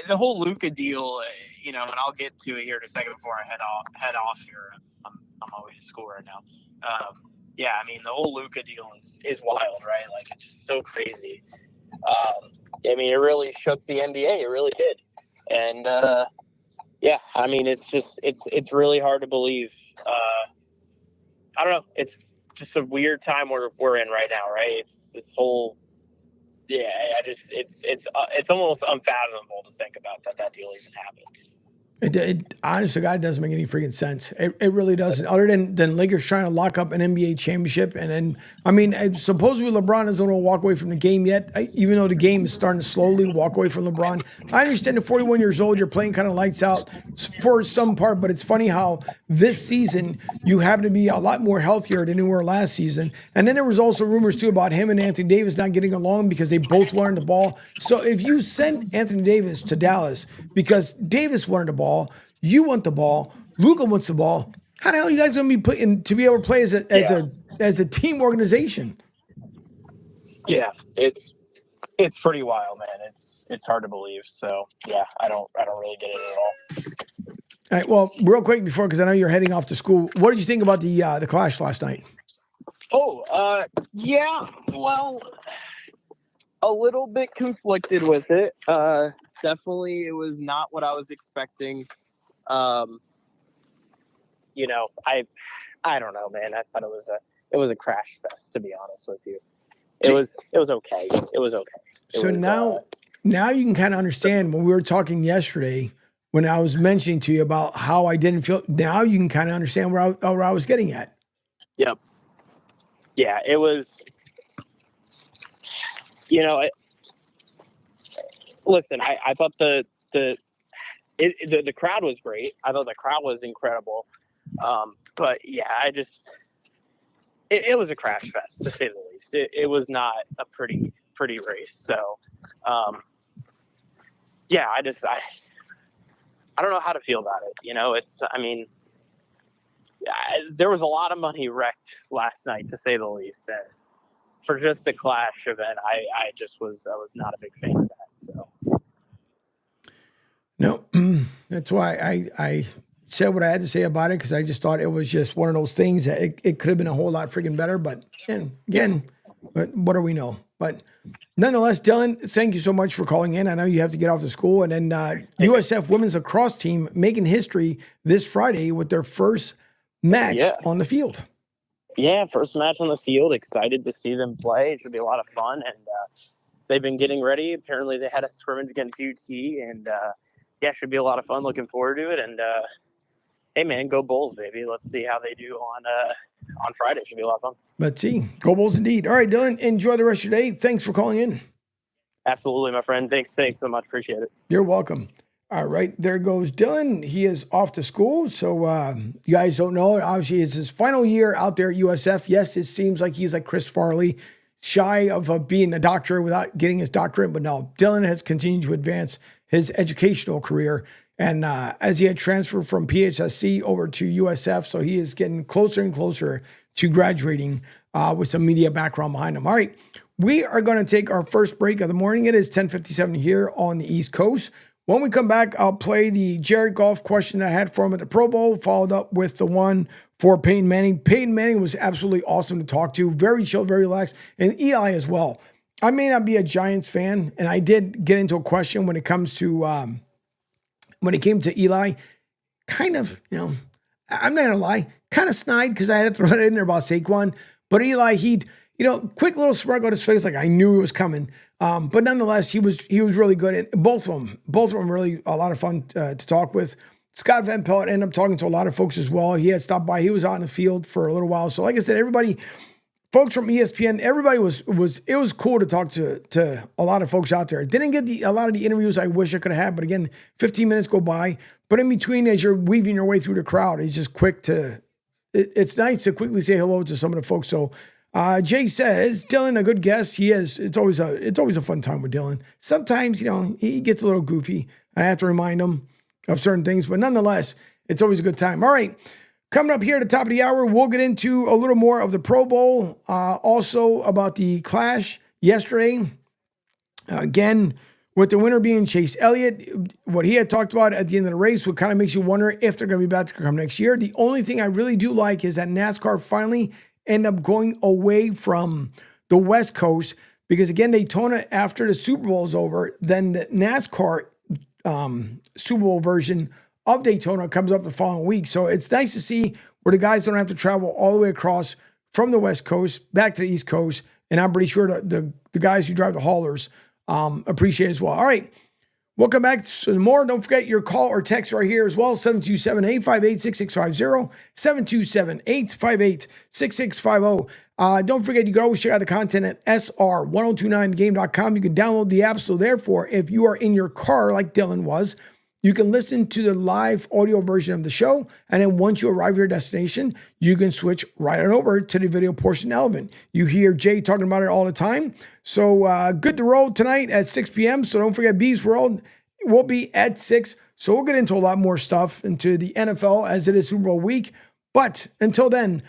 the whole Luka deal, and I'll get to it here in a second before I head off here. I'm on my way to school right now. I mean, the whole Luka deal is wild, right? Like, it's just so crazy. I mean, it really shook the NBA. It really did. And I mean, it's really hard to believe. I don't know. It's just a weird time we're in right now, right? It's this whole. Yeah, it's almost unfathomable to think about that deal even happened. It honestly, God, it doesn't make any freaking sense. It really doesn't. Other than Lakers trying to lock up an NBA championship, and then I mean, supposedly LeBron isn't going to walk away from the game yet, even though the game is starting to slowly walk away from LeBron. I understand at 41 years old, you're playing kind of lights out for some part, but it's funny how this season you happen to be a lot more healthier than you were last season. And then there was also rumors too about him and Anthony Davis not getting along because they both wanted the ball. So if you send Anthony Davis to Dallas because Davis wanted the ball, you want the ball, Luka wants the ball, how the hell are you guys going to be put in to be able to play as a team organization? Yeah, it's pretty wild, man. It's hard to believe. So yeah, I don't really get it at all. All right. Well, real quick because I know you're heading off to school. What did you think about the clash last night? Yeah. Well, a little bit conflicted with it. Definitely, it was not what I was expecting. I don't know, man. I thought it was a crash fest, to be honest with you. It was okay. It was okay. Now you can kind of understand when we were talking yesterday when I was mentioning to you about how I didn't feel. Now you can kind of understand where I was getting at. Yep. Yeah, it was. Listen, I thought the the crowd was great. I thought the crowd was incredible. But yeah, it was a crash fest, to say the least. It was not a pretty race. So, yeah, I don't know how to feel about it. There was a lot of money wrecked last night, to say the least. And for just the Clash event, I was not a big fan of that. So. No, that's why I said what I had to say about it, because I just thought it was just one of those things that it could have been a whole lot freaking better. But again, what do we know? But nonetheless, Dylan, thank you so much for calling in. I know you have to get off to school. And then USF women's lacrosse team making history this Friday with their first match on the field. Yeah, first match on the field. Excited to see them play. It should be a lot of fun. And they've been getting ready. Apparently they had a scrimmage against UT. And it should be a lot of fun. Looking forward to it. And hey, man, go Bulls, baby. Let's see how they do on Friday. Should be a lot of fun. Let's see. Go Bulls indeed. All right, Dylan, enjoy the rest of your day. Thanks for calling in. Absolutely, my friend. Thanks so much. Appreciate it. You're welcome. All right, there goes Dylan. He is off to school. So you guys don't know, obviously it's his final year out there at USF. Yes, it seems like he's like Chris Farley, shy of being a doctor without getting his doctorate. But no, Dylan has continued to advance his educational career. And as he had transferred from PHSC over to USF, so he is getting closer and closer to graduating with some media background behind him. All right, we are going to take our first break of the morning. It is 10:57 here on the East Coast. When we come back, I'll play the Jared Goff question I had for him at the Pro Bowl, followed up with the one for Peyton Manning. Peyton Manning was absolutely awesome to talk to, very chill, very relaxed, and Eli as well. I may not be a Giants fan, and I did get into a question when it comes to when it came to Eli. Kind of, I'm not gonna lie, kind of snide because I had to throw it in there about Saquon. But Eli, he'd, quick little smirk on his face, like I knew it was coming. But nonetheless, he was really good. And both of them really a lot of fun to talk with. Scott Van Pelt ended up talking to a lot of folks as well. He had stopped by. He was out in the field for a little while. So like I said, folks from ESPN, everybody it was cool to talk to a lot of folks out there. Didn't get a lot of the interviews I wish I could have had, but again, 15 minutes go by. But in between, as you're weaving your way through the crowd, it's just it's nice to quickly say hello to some of the folks. So Jay says, Dylan, a good guest. He is. It's always a fun time with Dylan. Sometimes, he gets a little goofy. I have to remind him of certain things, but nonetheless, it's always a good time. All right. Coming up here at the top of the hour, we'll get into a little more of the Pro Bowl, also about the Clash yesterday. Again, with the winner being Chase Elliott, what he had talked about at the end of the race, what kind of makes you wonder if they're going to be back to come next year. The only thing I really do like is that NASCAR finally end up going away from the West Coast, because again, Daytona, after the Super Bowl is over, then the NASCAR Super Bowl version of Daytona comes up the following week. So it's nice to see where the guys don't have to travel all the way across from the West Coast back to the East Coast. And I'm pretty sure the guys who drive the haulers appreciate it as well. All right. We'll come back to some more. Don't forget your call or text right here as well. 727-858-6650. 727-858-6650. Don't forget, you can always check out the content at sr1029game.com. You can download the app. So therefore, if you are in your car like Dylan was, you can listen to the live audio version of the show. And then once you arrive at your destination, you can switch right on over to the video portion element. You hear Jay talking about it all the time. So good to roll tonight at 6 p.m. So don't forget, Bees World will be at 6. So we'll get into a lot more stuff into the NFL as it is Super Bowl week. But until then,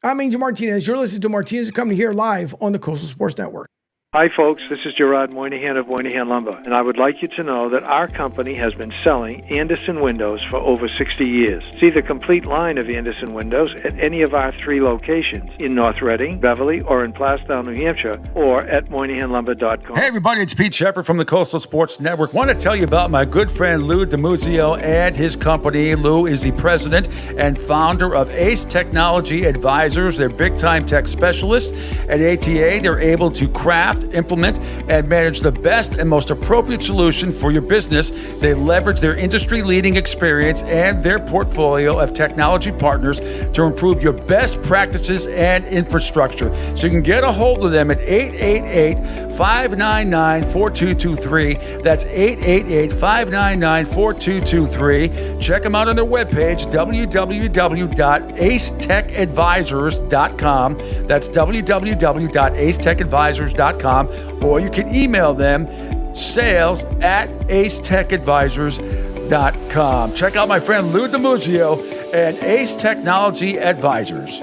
I'm Angel Martinez. You're listening to Martinez Company here live on the Coastal Sports Network. Hi, folks. This is Gerard Moynihan of Moynihan Lumber, and I would like you to know that our company has been selling Anderson windows for over 60 years. See the complete line of Anderson windows at any of our 3 locations in North Reading, Beverly, or in Plastown, New Hampshire, or at MoynihanLumber.com. Hey, everybody. It's Pete Shepard from the Coastal Sports Network. Want to tell you about my good friend Lou DiMuzio and his company. Lou is the president and founder of Ace Technology Advisors. They're big-time tech specialists. At ATA, they're able to craft craft, implement, and manage the best and most appropriate solution for your business. They leverage their industry-leading experience and their portfolio of technology partners to improve your best practices and infrastructure. So you can get a hold of them at 888-599-4223. That's 888-599-4223. Check them out on their webpage, www.acetechadvisors.com. That's www.acetechadvisors.com. Or you can email them sales@acetechadvisors.com. Check out my friend Lou DiMuzio and Ace Technology Advisors.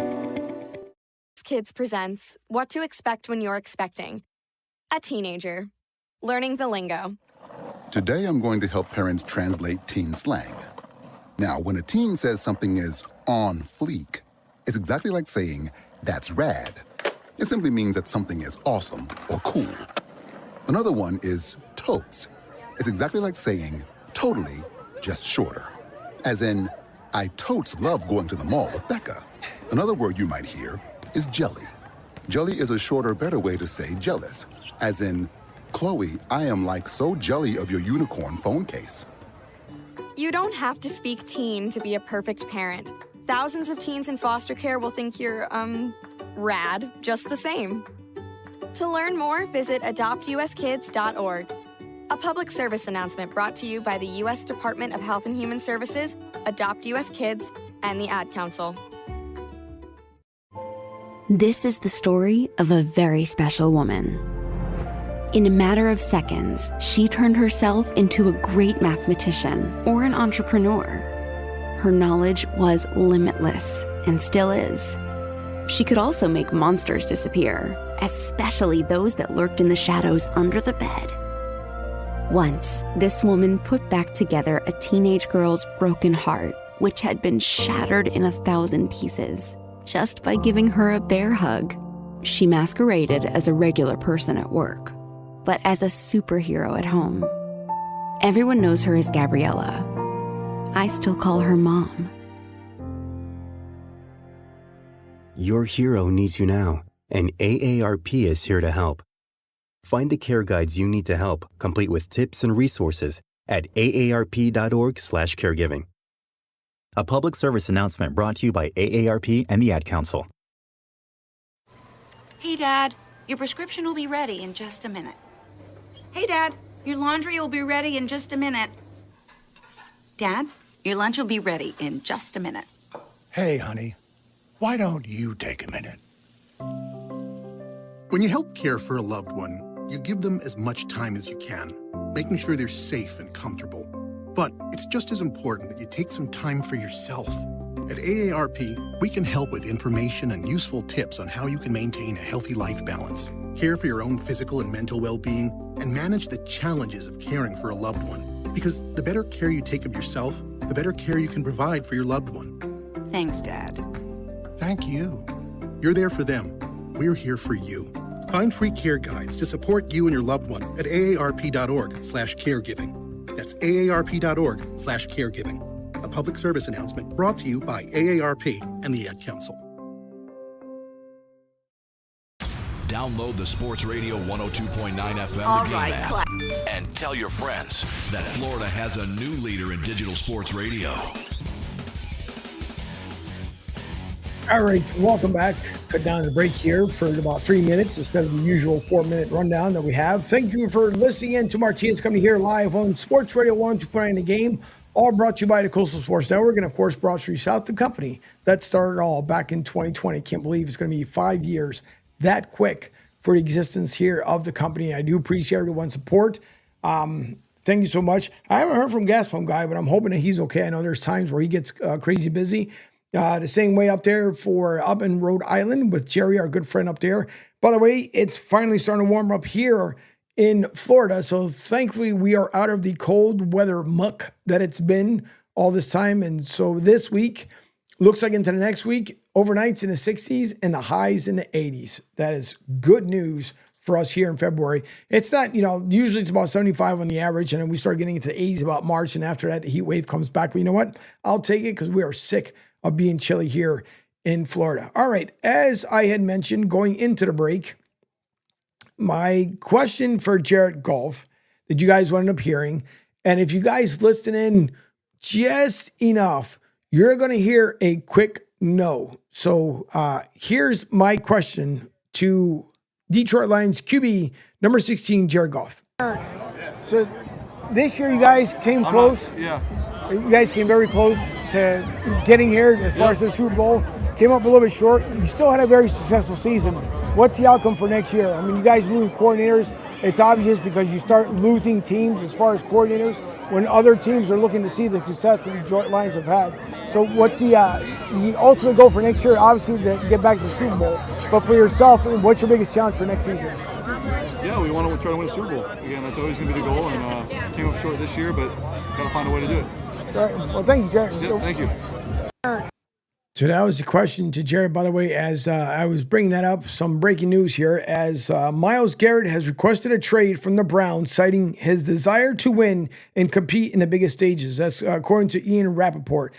Kids presents What to Expect When You're Expecting. A teenager. Learning the lingo. Today I'm going to help parents translate teen slang. Now, when a teen says something is on fleek, it's exactly like saying, that's rad. It simply means that something is awesome or cool. Another one is totes. It's exactly like saying, totally, just shorter. As in, I totes love going to the mall with Becca. Another word you might hear is jelly. Jelly is a shorter, better way to say jealous. As in, Chloe, I am like so jelly of your unicorn phone case. You don't have to speak teen to be a perfect parent. Thousands of teens in foster care will think you're, rad just the same. To learn more, visit adoptuskids.org. A public service announcement brought to you by the U.S. Department of Health and Human Services, Adopt U.S. Kids, and the Ad Council. This is the story of a very special woman. In a matter of seconds, she turned herself into a great mathematician or an entrepreneur. Her knowledge was limitless and still is. She could also make monsters disappear, especially those that lurked in the shadows under the bed. Once, this woman put back together a teenage girl's broken heart, which had been shattered in 1,000 pieces, just by giving her a bear hug. She masqueraded as a regular person at work, but as a superhero at home. Everyone knows her as Gabriella. I still call her Mom. Your hero needs you now, and AARP is here to help. Find the care guides you need to help, complete with tips and resources at aarp.org/caregiving. A public service announcement brought to you by AARP and the Ad Council. Hey, Dad, your prescription will be ready in just a minute. Hey, Dad, your laundry will be ready in just a minute. Dad, your lunch will be ready in just a minute. Hey, honey, why don't you take a minute? When you help care for a loved one, you give them as much time as you can, making sure they're safe and comfortable. But it's just as important that you take some time for yourself. At AARP, we can help with information and useful tips on how you can maintain a healthy life balance, care for your own physical and mental well-being, and manage the challenges of caring for a loved one. Because the better care you take of yourself, the better care you can provide for your loved one. Thanks, Dad. Thank you. You're there for them. We're here for you. Find free care guides to support you and your loved one at aarp.org/caregiving. That's aarp.org/caregiving. A public service announcement brought to you by AARP and the Ad Council. Download the Sports Radio 102.9 FM All Game right, app and tell your friends that Florida has a new leader in digital sports radio. All right, welcome back. Cut down the break here for about 3 minutes instead of the usual 4-minute rundown that we have. Thank you for listening in to Martinez Company here live on Sports Radio 102.9 The Game, all brought to you by the Coastal Sports Network, and of course brought to you South, the company that started it all back in 2020. Can't believe it's going to be 5 years that quick for the existence here of the company. I do appreciate everyone's support. Thank you so much. I haven't heard from Gas Pump Guy, but I'm hoping that he's okay. I know there's times where he gets crazy busy. The same way up there up in Rhode Island with Jerry, our good friend up there. By the way, it's finally starting to warm up here in Florida. So thankfully we are out of the cold weather muck that it's been all this time. And so this week looks like into the next week, overnights in the 60s and the highs in the 80s. That is good news for us here in February. It's not, usually it's about 75 on the average. And then we start getting into the 80s about March. And after that, the heat wave comes back. But you know what? I'll take it because we are sick of being chilly here in Florida. All right. As I had mentioned going into the break, my question for Jared Goff that you guys wound up hearing, and if you guys listen in just enough, you're going to hear a quick no. So here's my question to Detroit Lions QB number 16, Jared Goff. So this year you guys came close. You guys came very close to getting here as far as the Super Bowl. Came up a little bit short. You still had a very successful season. What's the outcome for next year? I mean, you guys lose coordinators. It's obvious because you start losing teams as far as coordinators when other teams are looking to see the success the Detroit Lions have had. So what's the ultimate goal for next year? Obviously, to get back to the Super Bowl. But for yourself, what's your biggest challenge for next season? Yeah, we want to try to win a Super Bowl. Again, that's always going to be the goal, and came up short this year, but got to find a way to do it. All right. Well, thank you, Jared. Yeah, thank you. So that was the question to Jared, by the way, as I was bringing that up, some breaking news here, as Myles Garrett has requested a trade from the Browns, citing his desire to win and compete in the biggest stages. That's according to Ian Rappaport.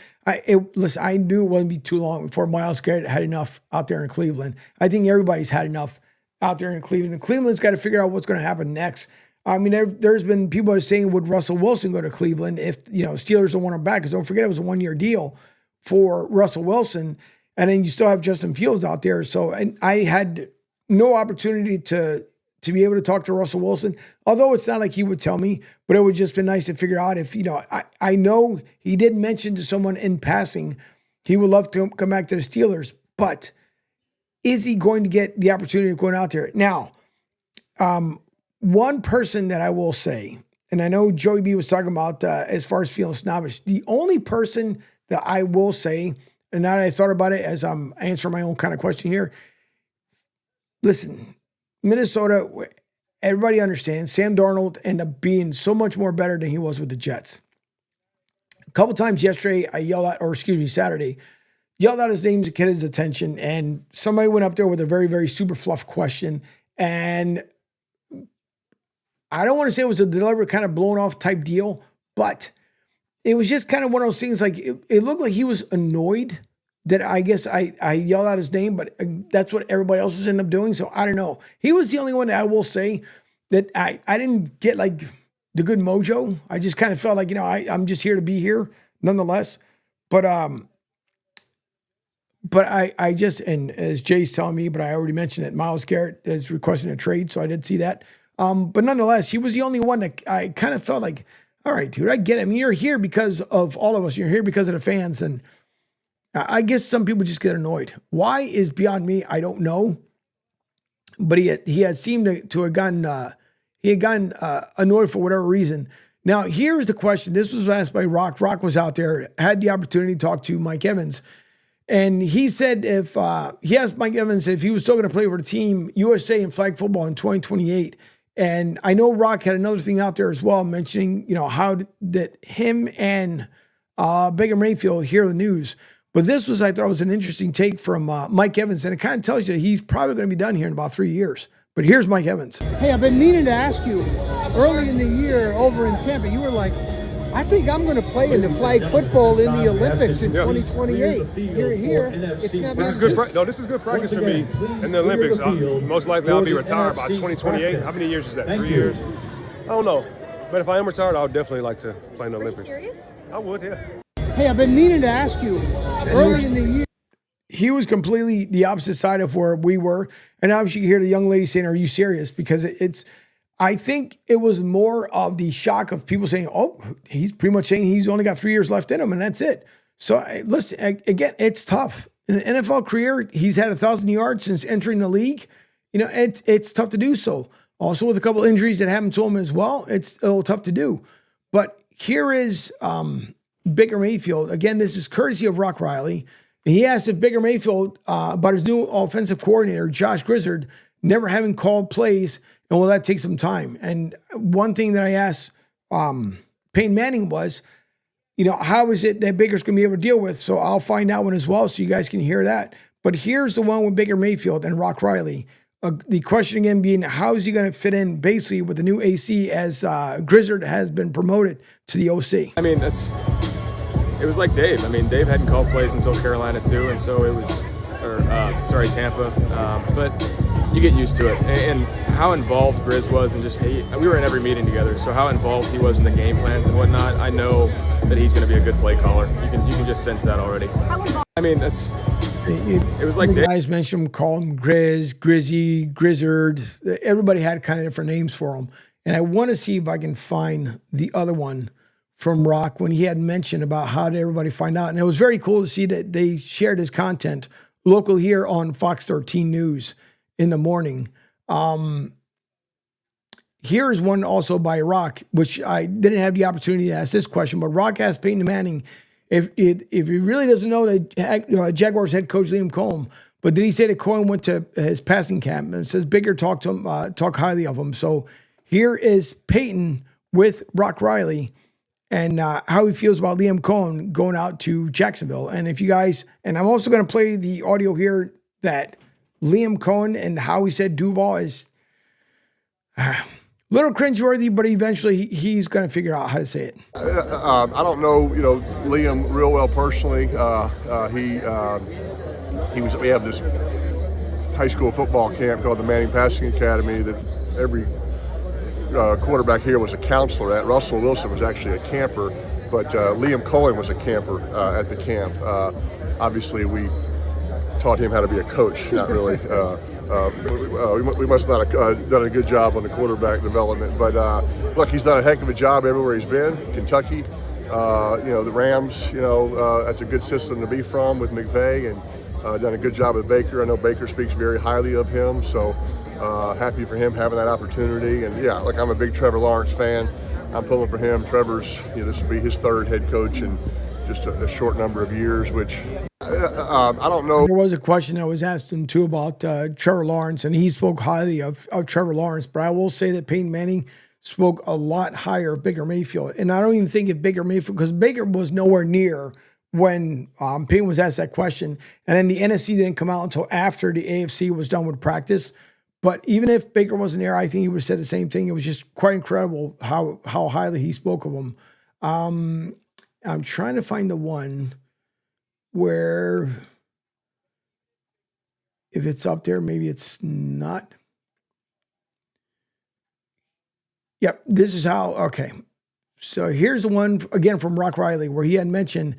Listen, I knew it wouldn't be too long before Myles Garrett had enough out there in Cleveland. I think everybody's had enough out there in Cleveland. And Cleveland's got to figure out what's going to happen next. I mean, there's been people that are saying, would Russell Wilson go to Cleveland if, Steelers don't want him back? Because don't forget, it was a 1-year deal for Russell Wilson, and then you still have Justin Fields out there. So I had no opportunity to be able to talk to Russell Wilson, although it's not like he would tell me, but it would just be nice to figure out if, I know he did mention to someone in passing he would love to come back to the Steelers, but is he going to get the opportunity of going out there? Now, one person that I will say, and I know Joey B was talking about as far as feeling snobbish, the only person that I will say, and now that I thought about it as I'm answering my own kind of question here, listen, Minnesota, everybody understands Sam Darnold ended up being so much more better than he was with the Jets. A couple times yesterday, Saturday, yelled out his name to get his attention, and somebody went up there with a very, very super fluff question, and I don't want to say it was a deliberate kind of blown off type deal, but it was just kind of one of those things, like it looked like he was annoyed that I guess I yelled out his name, but that's what everybody else was ending up doing. So I don't know. He was the only one that I will say that I didn't get like the good mojo. I just kind of felt like, I'm just here to be here nonetheless. But I just, and as Jay's telling me, but I already mentioned it, Myles Garrett is requesting a trade. So I did see that. But nonetheless, he was the only one that I kind of felt like, all right, dude, I get it. I mean, you're here because of all of us. You're here because of the fans. And I guess some people just get annoyed. Why is beyond me? I don't know. But he had seemed to have gotten annoyed for whatever reason. Now, here's the question. This was asked by Rock. Rock was out there, had the opportunity to talk to Mike Evans. And he said he asked Mike Evans if he was still going to play for the team USA in flag football in 2028. And I know Rock had another thing out there as well, mentioning, how that him and Baker Mayfield hear the news. But this was, I thought, was an interesting take from Mike Evans. And it kind of tells you he's probably going to be done here in about 3 years. But here's Mike Evans. Hey, I've been meaning to ask you, early in the year over in Tampa, you were like, I think I'm going to play in the flag football in the Olympics in 2028. You're here. It's not this is good. This is good practice for me in the Olympics. Most likely, I'll be retired by 2028. How many years is that? 3 years? I don't know. But if I am retired, I would definitely like to play in the Olympics. Are you serious? I would, yeah. Hey, I've been meaning to ask you, early in the year. He was completely the opposite side of where we were. And obviously, you hear the young lady saying, "Are you serious?" Because I think it was more of the shock of people saying, "Oh, he's pretty much saying he's only got 3 years left in him, and that's it." So listen, again, it's tough. In an NFL career, he's had 1,000 yards since entering the league. It's tough to do so. Also, with a couple injuries that happened to him as well, it's a little tough to do. But here is Baker Mayfield. Again, this is courtesy of Rock Riley. He asked if Baker Mayfield about his new offensive coordinator, Josh Grizzard, never having called plays, and will that take some time? And one thing that I asked Peyton Manning was, how is it that Baker's going to be able to deal with? So I'll find out one as well so you guys can hear that. But here's the one with Baker Mayfield and Rock Riley. The question again being, how is he going to fit in basically with the new AC as Grizzard has been promoted to the OC? I mean, it was like Dave. I mean, Dave hadn't called plays until Carolina too, and so it was, Tampa. But you get used to it. And how involved Grizz was, and just we were in every meeting together, so how involved he was in the game plans and whatnot. I know that he's going to be a good play caller. You can just sense that already. I mean, it was like the guys mentioned him, call him Grizz, Grizzy, Grizzard. Everybody had kind of different names for him. And I want to see if I can find the other one from Rock when he had mentioned about how did everybody find out. And it was very cool to see that they shared his content local here on Fox 13 News in the morning. Here's one also by Rock, which I didn't have the opportunity to ask this question, but Rock asked Peyton Manning if he really doesn't know that Jaguars head coach Liam Cohen, but did he say that Cohen went to his passing camp and says Baker talked to him, talk highly of him. So here is Peyton with Rock Riley and how he feels about Liam Cohen going out to Jacksonville. And if you guys, and I'm also going to play the audio here that Liam Cohen and how he said Duval is little cringeworthy, but eventually he's going to figure out how to say it. I don't know, Liam real well personally. We have this high school football camp called the Manning Passing Academy that every quarterback here was a counselor at. Russell Wilson was actually a camper, but Liam Cohen was a camper at the camp. Obviously, we taught him how to be a coach, not really. We must not have done a good job on the quarterback development. But look, he's done a heck of a job everywhere he's been. Kentucky, the Rams, that's a good system to be from with McVay, and done a good job with Baker. I know Baker speaks very highly of him, so happy for him having that opportunity. And yeah, look, I'm a big Trevor Lawrence fan. I'm pulling for him. Trevor's, this will be his third head coach in just a short number of years, which I don't know. There was a question that was asked him too about Trevor Lawrence, and he spoke highly of Trevor Lawrence. But I will say that Peyton Manning spoke a lot higher of Baker Mayfield. And I don't even think if Baker Mayfield, because Baker was nowhere near when Peyton was asked that question. And then the NFC didn't come out until after the AFC was done with practice. But even if Baker wasn't there, I think he would have said the same thing. It was just quite incredible how highly he spoke of him. I'm trying to find the one where, if it's up there, maybe it's not. Yep, this is how, okay. So here's the one, again, from Rock Riley, where he had mentioned,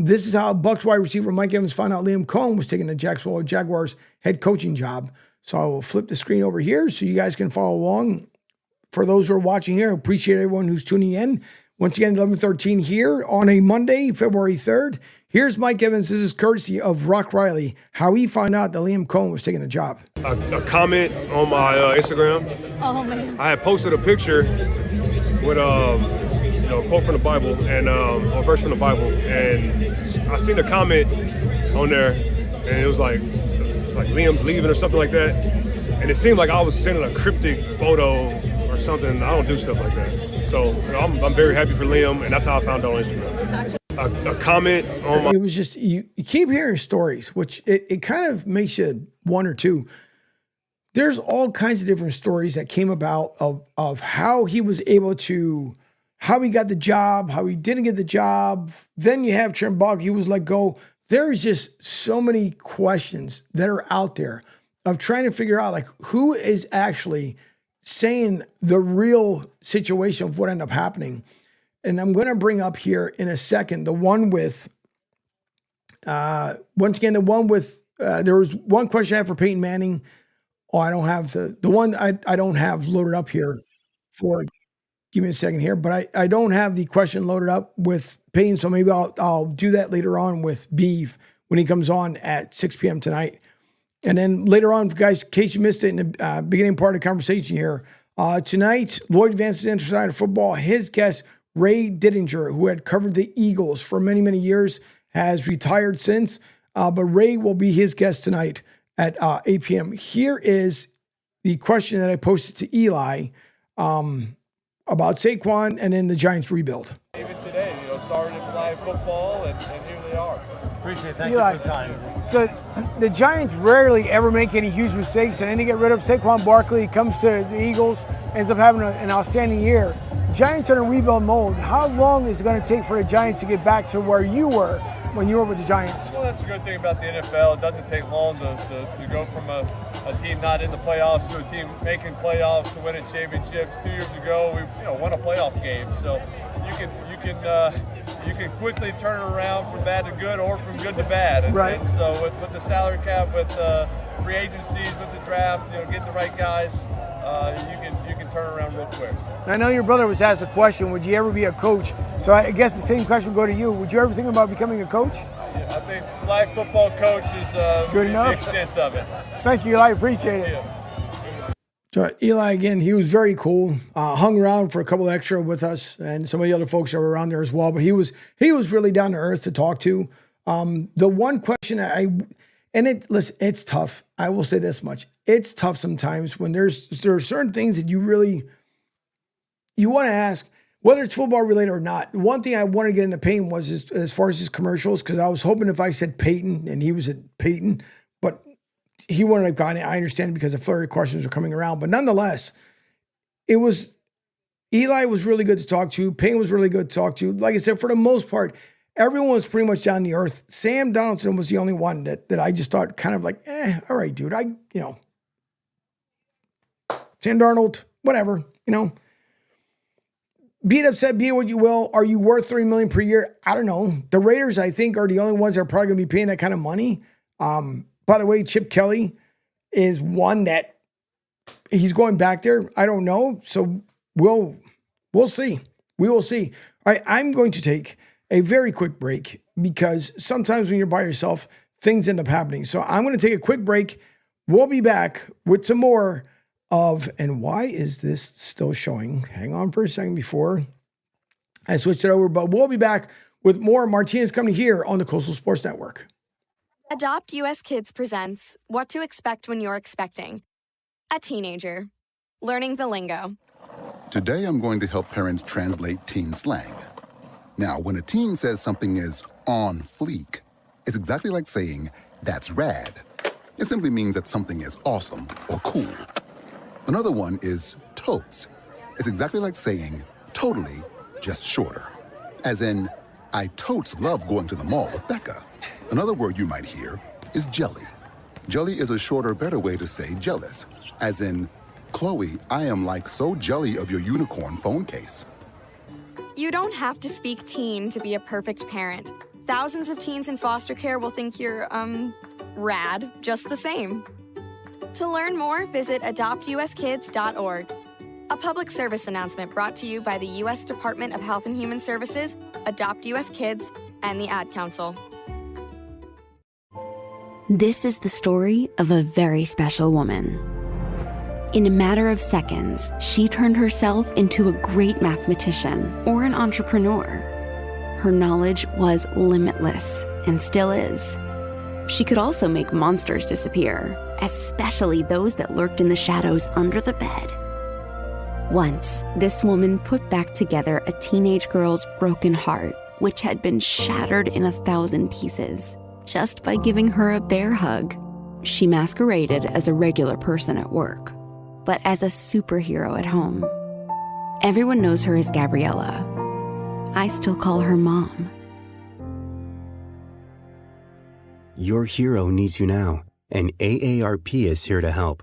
this is how Bucs wide receiver Mike Evans found out Liam Cohen was taking the Jacksonville Jaguars head coaching job. So I will flip the screen over here so you guys can follow along. For those who are watching here, I appreciate everyone who's tuning in. Once again, 11:13 here on a Monday, February 3rd. Here's Mike Evans. This is courtesy of Rock Riley, how he found out that Liam Cohen was taking the job. A comment on my Instagram. Oh, man. I had posted a picture with a quote from the Bible and a verse from the Bible, and I seen a comment on there, and it was like Liam's leaving or something like that, and it seemed like I was sending a cryptic photo or something. I don't do stuff like that. So I'm very happy for Liam, and that's how I found out on Instagram. A comment on my... It was just, you keep hearing stories, which it kind of makes you one or two. There's all kinds of different stories that came about of how he was able to, how he got the job, how he didn't get the job. Then you have Trent Baalke, he was let go. There's just so many questions that are out there of trying to figure out like who is actually saying the real situation of what ended up happening. And I'm going to bring up here in a second the one with, once again, the one with, there was one question I had for Peyton Manning. Oh, I don't have the one I don't have loaded up here for, give me a second here, but I don't have the question loaded up with Peyton, so maybe I'll do that later on with Beeve when he comes on at 6 p.m. tonight. And then later on, guys, in case you missed it in the beginning part of the conversation here, tonight, Lloyd Vance's Inside of Football, his guest, Ray Didinger, who had covered the Eagles for many, many years, has retired since, but Ray will be his guest tonight at 8 p.m. Here is the question that I posted to Eli about Saquon and then the Giants rebuild. Even today, started in flag football, and here they are. Appreciate it. Thank you for your time. So the Giants rarely ever make any huge mistakes, and then they get rid of Saquon Barkley. He comes to the Eagles, ends up having an outstanding year. Giants are in a rebuild mode. How long is it going to take for the Giants to get back to where you were when you were with the Giants? Well, that's a good thing about the NFL. It doesn't take long to go from a a team not in the playoffs to a team making playoffs to winning championships. 2 years ago, we won a playoff game. So you can quickly turn it around from bad to good or from good to bad. And so with the salary cap, with free agencies, with the draft, getting the right guys, you can turn it around real quick. I know your brother was asked a question, would you ever be a coach? So I guess the same question would go to you. Would you ever think about becoming a coach? I think flag football coach is good enough. The extent of it. Thank you, Eli. Appreciate it. So Eli, again, he was very cool. Hung around for a couple extra with us and some of the other folks that were around there as well. But he was really down to earth to talk to. The one question it's tough. I will say this much. It's tough sometimes when there are certain things that you want to ask, whether it's football related or not. One thing I wanted to get into Peyton was as far as his commercials, because I was hoping if I said Peyton and he was at Peyton, but he wanted to go on. I understand because the flurry of questions were coming around, but nonetheless, Eli was really good to talk to. Peyton was really good to talk to. Like I said, for the most part, everyone was pretty much down to earth. Sam Donaldson was the only one that I just thought kind of like, all right, dude, Sam Darnold, whatever, Be it upset, be it what you will. Are you worth $3 million per year? I don't know. The Raiders, I think, are the only ones that are probably going to be paying that kind of money. By the way, Chip Kelly is one that he's going back there. I don't know. So we'll see. We will see. All right, I'm going to take a very quick break because sometimes when you're by yourself, things end up happening. So I'm going to take a quick break. We'll be back with some more of, and why is this still showing? Hang on for a second before I switch it over, but we'll be back with more Martinez Company here on the Coastal Sports Network. Adopt US Kids presents What to Expect When You're Expecting. A teenager. Learning the lingo. Today I'm going to help parents translate teen slang. Now, when a teen says something is on fleek, it's exactly like saying, that's rad. It simply means that something is awesome or cool. Another one is totes. It's exactly like saying totally, just shorter. As in, I totes love going to the mall with Becca. Another word you might hear is jelly. Jelly is a shorter, better way to say jealous. As in, Chloe, I am like so jelly of your unicorn phone case. You don't have to speak teen to be a perfect parent. Thousands of teens in foster care will think you're, rad just the same. To learn more, visit adoptuskids.org. A public service announcement brought to you by the U.S. Department of Health and Human Services, Adopt U.S. Kids, and the Ad Council. This is the story of a very special woman. In a matter of seconds, she turned herself into a great mathematician or an entrepreneur. Her knowledge was limitless and still is. She could also make monsters disappear, especially those that lurked in the shadows under the bed. Once, this woman put back together a teenage girl's broken heart, which had been shattered in 1,000 pieces, just by giving her a bear hug. She masqueraded as a regular person at work, but as a superhero at home. Everyone knows her as Gabriella. I still call her Mom. Your hero needs you now, and AARP is here to help.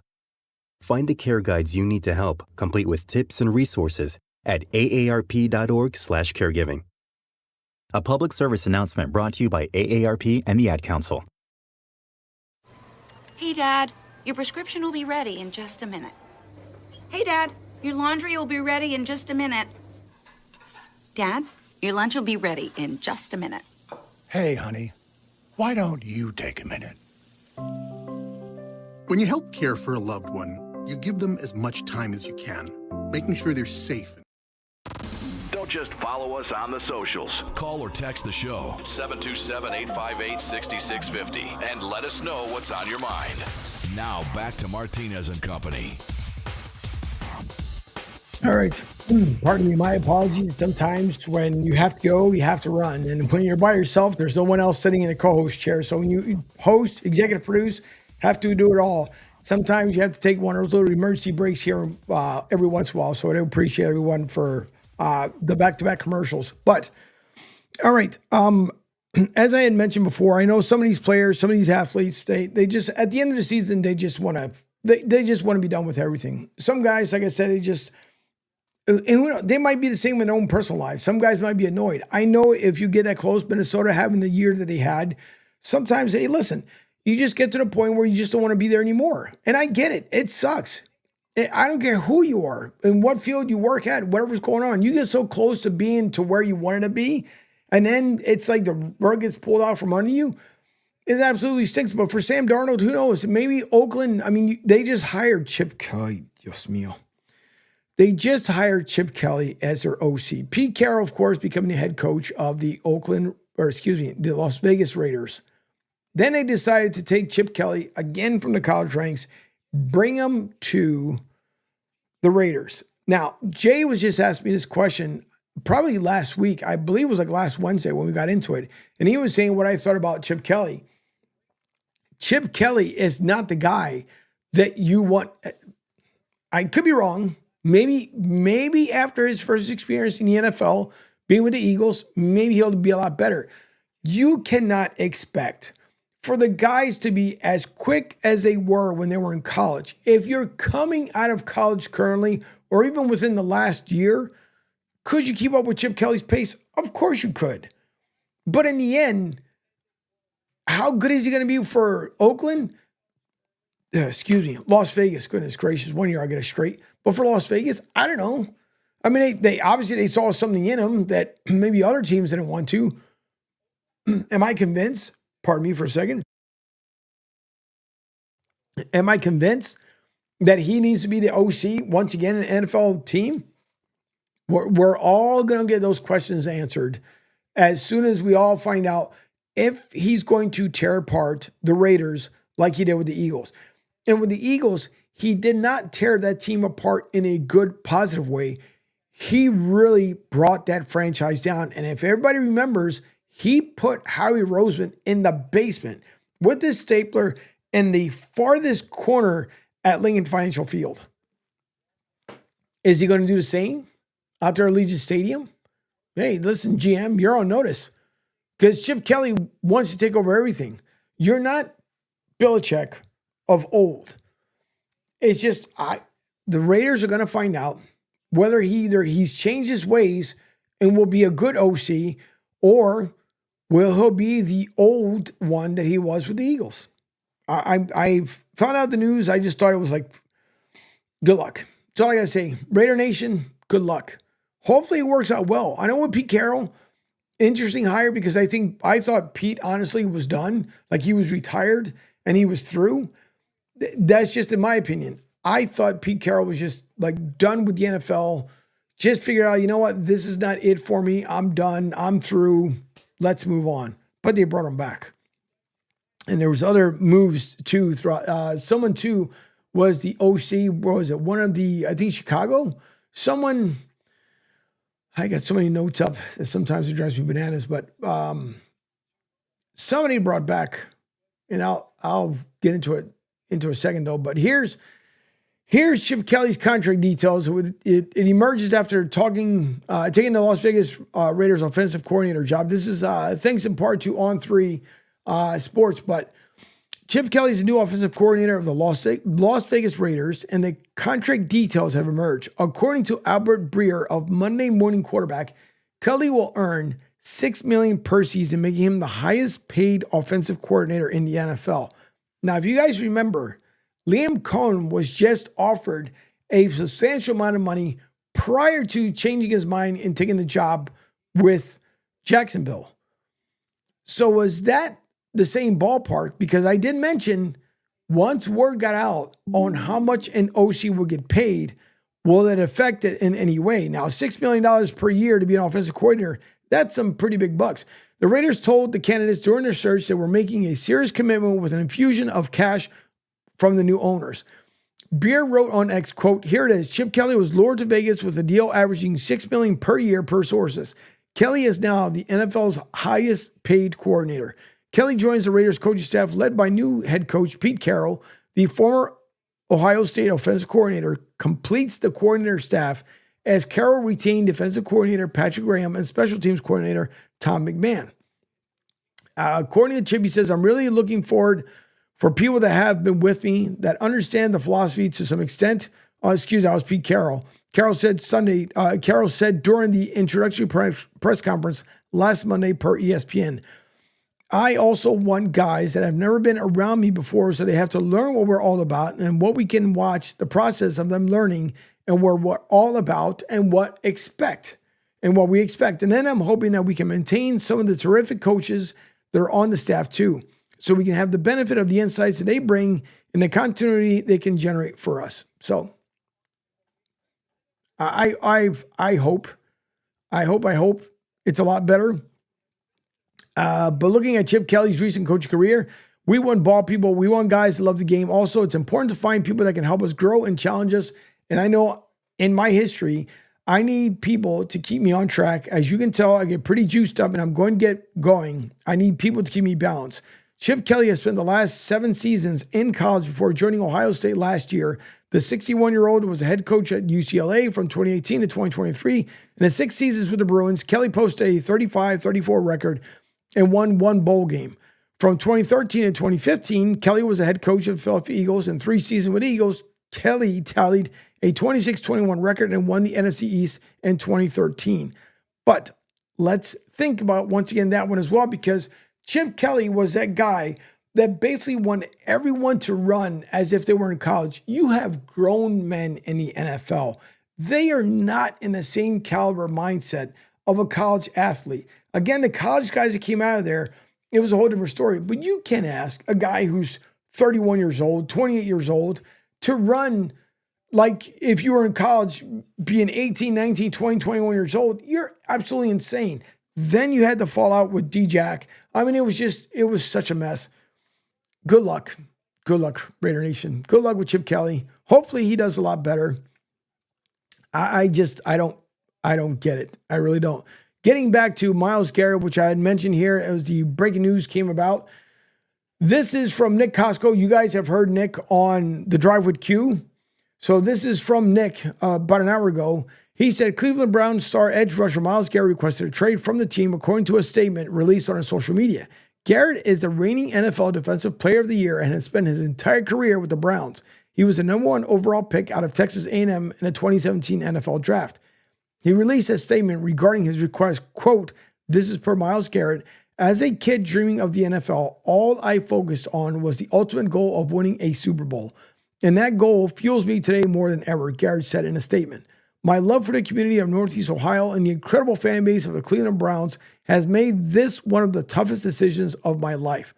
Find the care guides you need to help, complete with tips and resources at aarp.org/caregiving. A public service announcement brought to you by AARP and the Ad Council. Hey, Dad, your prescription will be ready in just a minute. Hey, Dad, your laundry will be ready in just a minute. Dad, your lunch will be ready in just a minute. Hey, honey, why don't you take a minute? When you help care for a loved one, you give them as much time as you can, making sure they're safe. Don't just follow us on the socials. Call or text the show 727-858-6650 and let us know what's on your mind. Now back to Martinez and Company. All right. Pardon me, my apologies. Sometimes when you have to go, you have to run. And when you're by yourself, there's no one else sitting in the co-host chair. So when you host, executive produce, have to do it all. Sometimes you have to take one of those little emergency breaks here every once in a while. So I do appreciate everyone for the back-to-back commercials. But, all right. As I had mentioned before, I know some of these players, some of these athletes, they just, at the end of the season, they just want to They just want to be done with everything. Some guys, like I said, they might be the same in their own personal lives. Some guys might be annoyed. I know if you get that close, Minnesota having the year that they had, sometimes, hey, listen, you just get to the point where you just don't want to be there anymore. And I get it. It sucks. I don't care who you are and what field you work at, whatever's going on. You get so close to being to where you wanted to be, and then it's like the rug gets pulled out from under you. It absolutely stinks. But for Sam Darnold, who knows? Maybe Oakland, I mean, they just hired Chip Kelly. Dios mío. They just hired Chip Kelly as their OC. Pete Carroll, of course, becoming the head coach of the the Las Vegas Raiders. Then they decided to take Chip Kelly again from the college ranks, bring him to the Raiders. Now, Jay was just asking me this question probably last week. I believe it was like last Wednesday when we got into it. And he was saying what I thought about Chip Kelly. Chip Kelly is not the guy that you want. I could be wrong. Maybe after his first experience in the NFL, being with the Eagles, maybe he'll be a lot better. You cannot expect for the guys to be as quick as they were when they were in college. If you're coming out of college currently, or even within the last year, could you keep up with Chip Kelly's pace? Of course you could. But in the end, how good is he going to be for Oakland? Las Vegas. Goodness gracious, 1 year I get it straight. But for Las Vegas, I don't know. I mean, they obviously saw something in him that maybe other teams didn't want to. Am I convinced? Pardon me for a second. Am I convinced that he needs to be the OC once again in an NFL team? We're all going to get those questions answered as soon as we all find out if he's going to tear apart the Raiders like he did with the Eagles. And with the Eagles, he did not tear that team apart in a good, positive way. He really brought that franchise down. And if everybody remembers, he put Howie Roseman in the basement with this stapler in the farthest corner at Lincoln Financial Field. Is he going to do the same out there at Allegiant Stadium? Hey, listen, GM, you're on notice. Because Chip Kelly wants to take over everything. You're not Belichick of old. It's just the Raiders are going to find out whether he's changed his ways and will be a good OC, or will he be the old one that he was with the Eagles? I found out the news. I just thought it was like, good luck. That's all I got to say. Raider Nation, good luck. Hopefully it works out well. I know with Pete Carroll, interesting hire, because I thought Pete honestly was done. Like he was retired and he was through. That's just in my opinion. I thought Pete Carroll was just like done with the NFL. Just figured out, you know what? This is not it for me. I'm done. I'm through. Let's move on. But they brought him back. And there was other moves too. Someone too was the OC. What was it? One of the, I think Chicago. Someone, I got so many notes up that sometimes it drives me bananas. But somebody brought back, and I'll get into it into a second though. But here's Chip Kelly's contract details. It emerges after taking the Las Vegas Raiders offensive coordinator job. This is thanks in part to On3 Sports. But Chip Kelly's the new offensive coordinator of the Las Vegas Raiders, and the contract details have emerged. According to Albert Breer of Monday Morning Quarterback, Kelly will earn $6 million per season, making him the highest paid offensive coordinator in the NFL. Now, if you guys remember, Liam Cohen was just offered a substantial amount of money prior to changing his mind and taking the job with Jacksonville. So was that the same ballpark? Because I did mention once word got out on how much an OC would get paid, will it affect it in any way? Now, $6 million per year to be an offensive coordinator, that's some pretty big bucks. The Raiders told the candidates during their search that we're making a serious commitment with an infusion of cash from the new owners. Beer wrote on X, quote, here it is. Chip Kelly was lured to Vegas with a deal averaging $6 million per year per sources. Kelly is now the NFL's highest paid coordinator. Kelly joins the Raiders coaching staff led by new head coach Pete Carroll. The former Ohio State offensive coordinator completes the coordinator staff as Carroll retained defensive coordinator Patrick Graham and special teams coordinator Tom McMahon. According to Chip, he says, I'm really looking forward For people that have been with me, that understand the philosophy to some extent. That was Pete Carroll. Carroll said during the introductory press conference last Monday per ESPN, I also want guys that have never been around me before, so they have to learn what we're all about and what we can watch, the process of them learning and what we're all about and what we expect. And then I'm hoping that we can maintain some of the terrific coaches that are on the staff too, so we can have the benefit of the insights that they bring and the continuity they can generate for us. So I hope it's a lot better. But looking at Chip Kelly's recent coaching career, we want ball people. We want guys that love the game. Also, it's important to find people that can help us grow and challenge us. And I know in my history, I need people to keep me on track. As you can tell, I get pretty juiced up and I'm going to get going. I need people to keep me balanced. Chip Kelly has spent the last 7 seasons in college before joining Ohio State last year. The 61-year-old was a head coach at UCLA from 2018 to 2023. In his 6 seasons with the Bruins, Kelly posted a 35-34 record and won 1 bowl game. From 2013 to 2015, Kelly was a head coach of the Philadelphia Eagles. In 3 seasons with the Eagles, Kelly tallied a 26-21 record and won the NFC East in 2013. But let's think about, once again, that one as well, because Chip Kelly was that guy that basically wanted everyone to run as if they were in college. You have grown men in the NFL. They are not in the same caliber mindset of a college athlete. Again, the college guys that came out of there, it was a whole different story. But you can ask a guy who's 31 years old, 28 years old, to run like if you were in college, being 18, 19, 20, 21 years old. You're absolutely insane. Then you had the fallout with D-Jack. I mean, it was such a mess. Good luck. Good luck, Raider Nation. Good luck with Chip Kelly. Hopefully he does a lot better. I don't get it. I really don't. Getting back to Myles Garrett, which I had mentioned here as the breaking news came about. This is from Nick Costco. You guys have heard Nick on The Drive with Q. So this is from Nick about an hour ago. He said Cleveland Browns star edge rusher Myles Garrett requested a trade from the team according to a statement released on his social media. Garrett is the reigning NFL Defensive Player of the Year and has spent his entire career with the Browns. He was the number 1 overall pick out of Texas A&M in the 2017 NFL Draft. He released a statement regarding his request, quote, "This is per Myles Garrett. As a kid dreaming of the NFL, all I focused on was the ultimate goal of winning a Super Bowl. And that goal fuels me today more than ever," Garrett said in a statement. "My love for the community of Northeast Ohio and the incredible fan base of the Cleveland Browns has made this one of the toughest decisions of my life.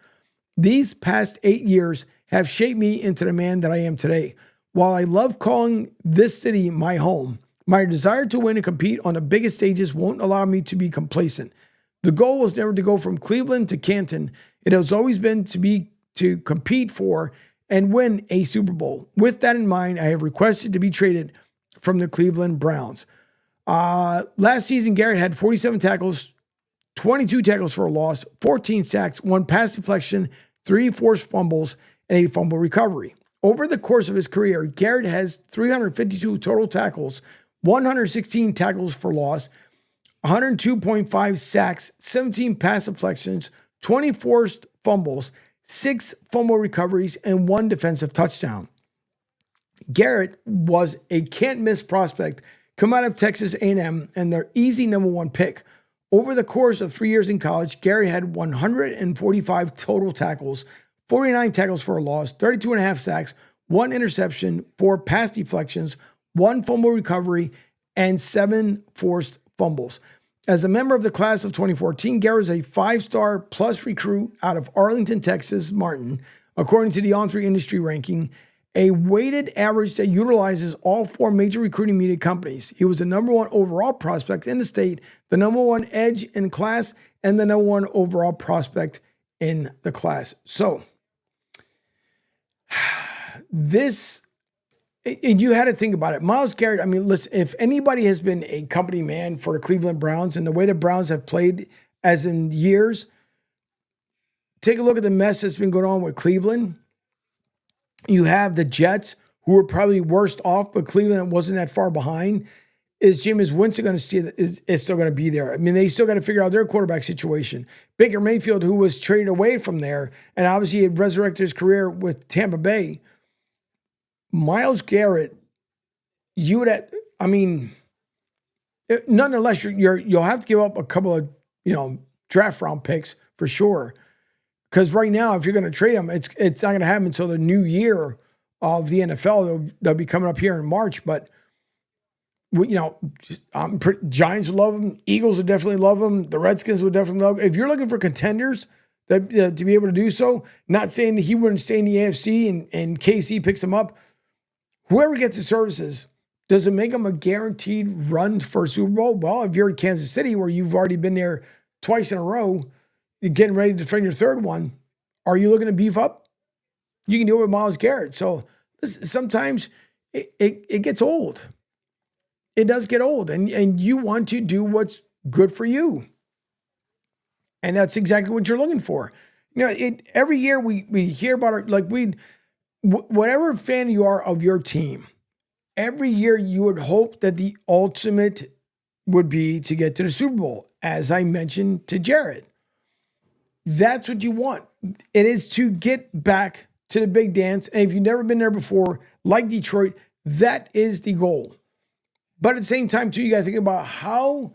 These past 8 years have shaped me into the man that I am today. While I love calling this city my home, my desire to win and compete on the biggest stages won't allow me to be complacent. The goal was never to go from Cleveland to Canton. It has always been to compete for and win a Super Bowl. With that in mind, I have requested to be traded from the Cleveland Browns." Last season, Garrett had 47 tackles, 22 tackles for a loss, 14 sacks, 1 pass deflection, 3 forced fumbles, and a fumble recovery. Over the course of his career, Garrett has 352 total tackles, 116 tackles for loss, 102.5 sacks, 17 pass deflections, 20 forced fumbles, 6 fumble recoveries, and 1 defensive touchdown. Garrett was a can't-miss prospect come out of Texas A&M and their easy number 1 pick. Over the course of 3 years in college, Garrett had 145 total tackles, 49 tackles for a loss, 32.5 sacks, 1 interception, 4 pass deflections, 1 fumble recovery, and 7 forced fumbles. As a member of the class of 2014, Garrett is a 5-star plus recruit out of Arlington, Texas, Martin, according to the On3 industry ranking, a weighted average that utilizes all 4 major recruiting media companies. He was the number 1 overall prospect in the state, the number 1 edge in class, and the number 1 overall prospect in the class. So this, you had to think about it. Myles Garrett, I mean, listen, if anybody has been a company man for the Cleveland Browns and the way the Browns have played as in years, take a look at the mess that's been going on with Cleveland. You have the Jets, who were probably worst off, but Cleveland wasn't that far behind. is Jameis Winston going to see that is still going to be there? I mean, they still got to figure out their quarterback situation. Baker Mayfield, who was traded away from there, and obviously had resurrected his career with Tampa Bay. Myles Garrett, you would have, I mean, nonetheless, you'll have to give up a couple of, draft round picks for sure. Because right now, if you're going to trade them, it's not going to happen until the new year of the NFL. They'll be coming up here in March, but Giants would love him. Eagles would definitely love him. The Redskins would definitely love him. If you're looking for contenders that to be able to do so, not saying that he wouldn't stay in the AFC and KC picks him up, whoever gets the services, does it make them a guaranteed run for a Super Bowl? Well, if you're in Kansas City where you've already been there twice in a row, you're getting ready to defend your third one, are you looking to beef up? You can do it with Myles Garrett. So sometimes it gets old. It does get old, and you want to do what's good for you. And that's exactly what you're looking for. Every year we hear about whatever fan you are of your team, every year you would hope that the ultimate would be to get to the Super Bowl, as I mentioned to Jared. That's what you want. It is to get back to the big dance. And if you've never been there before, like Detroit, that is the goal. But at the same time, too, you got to think about how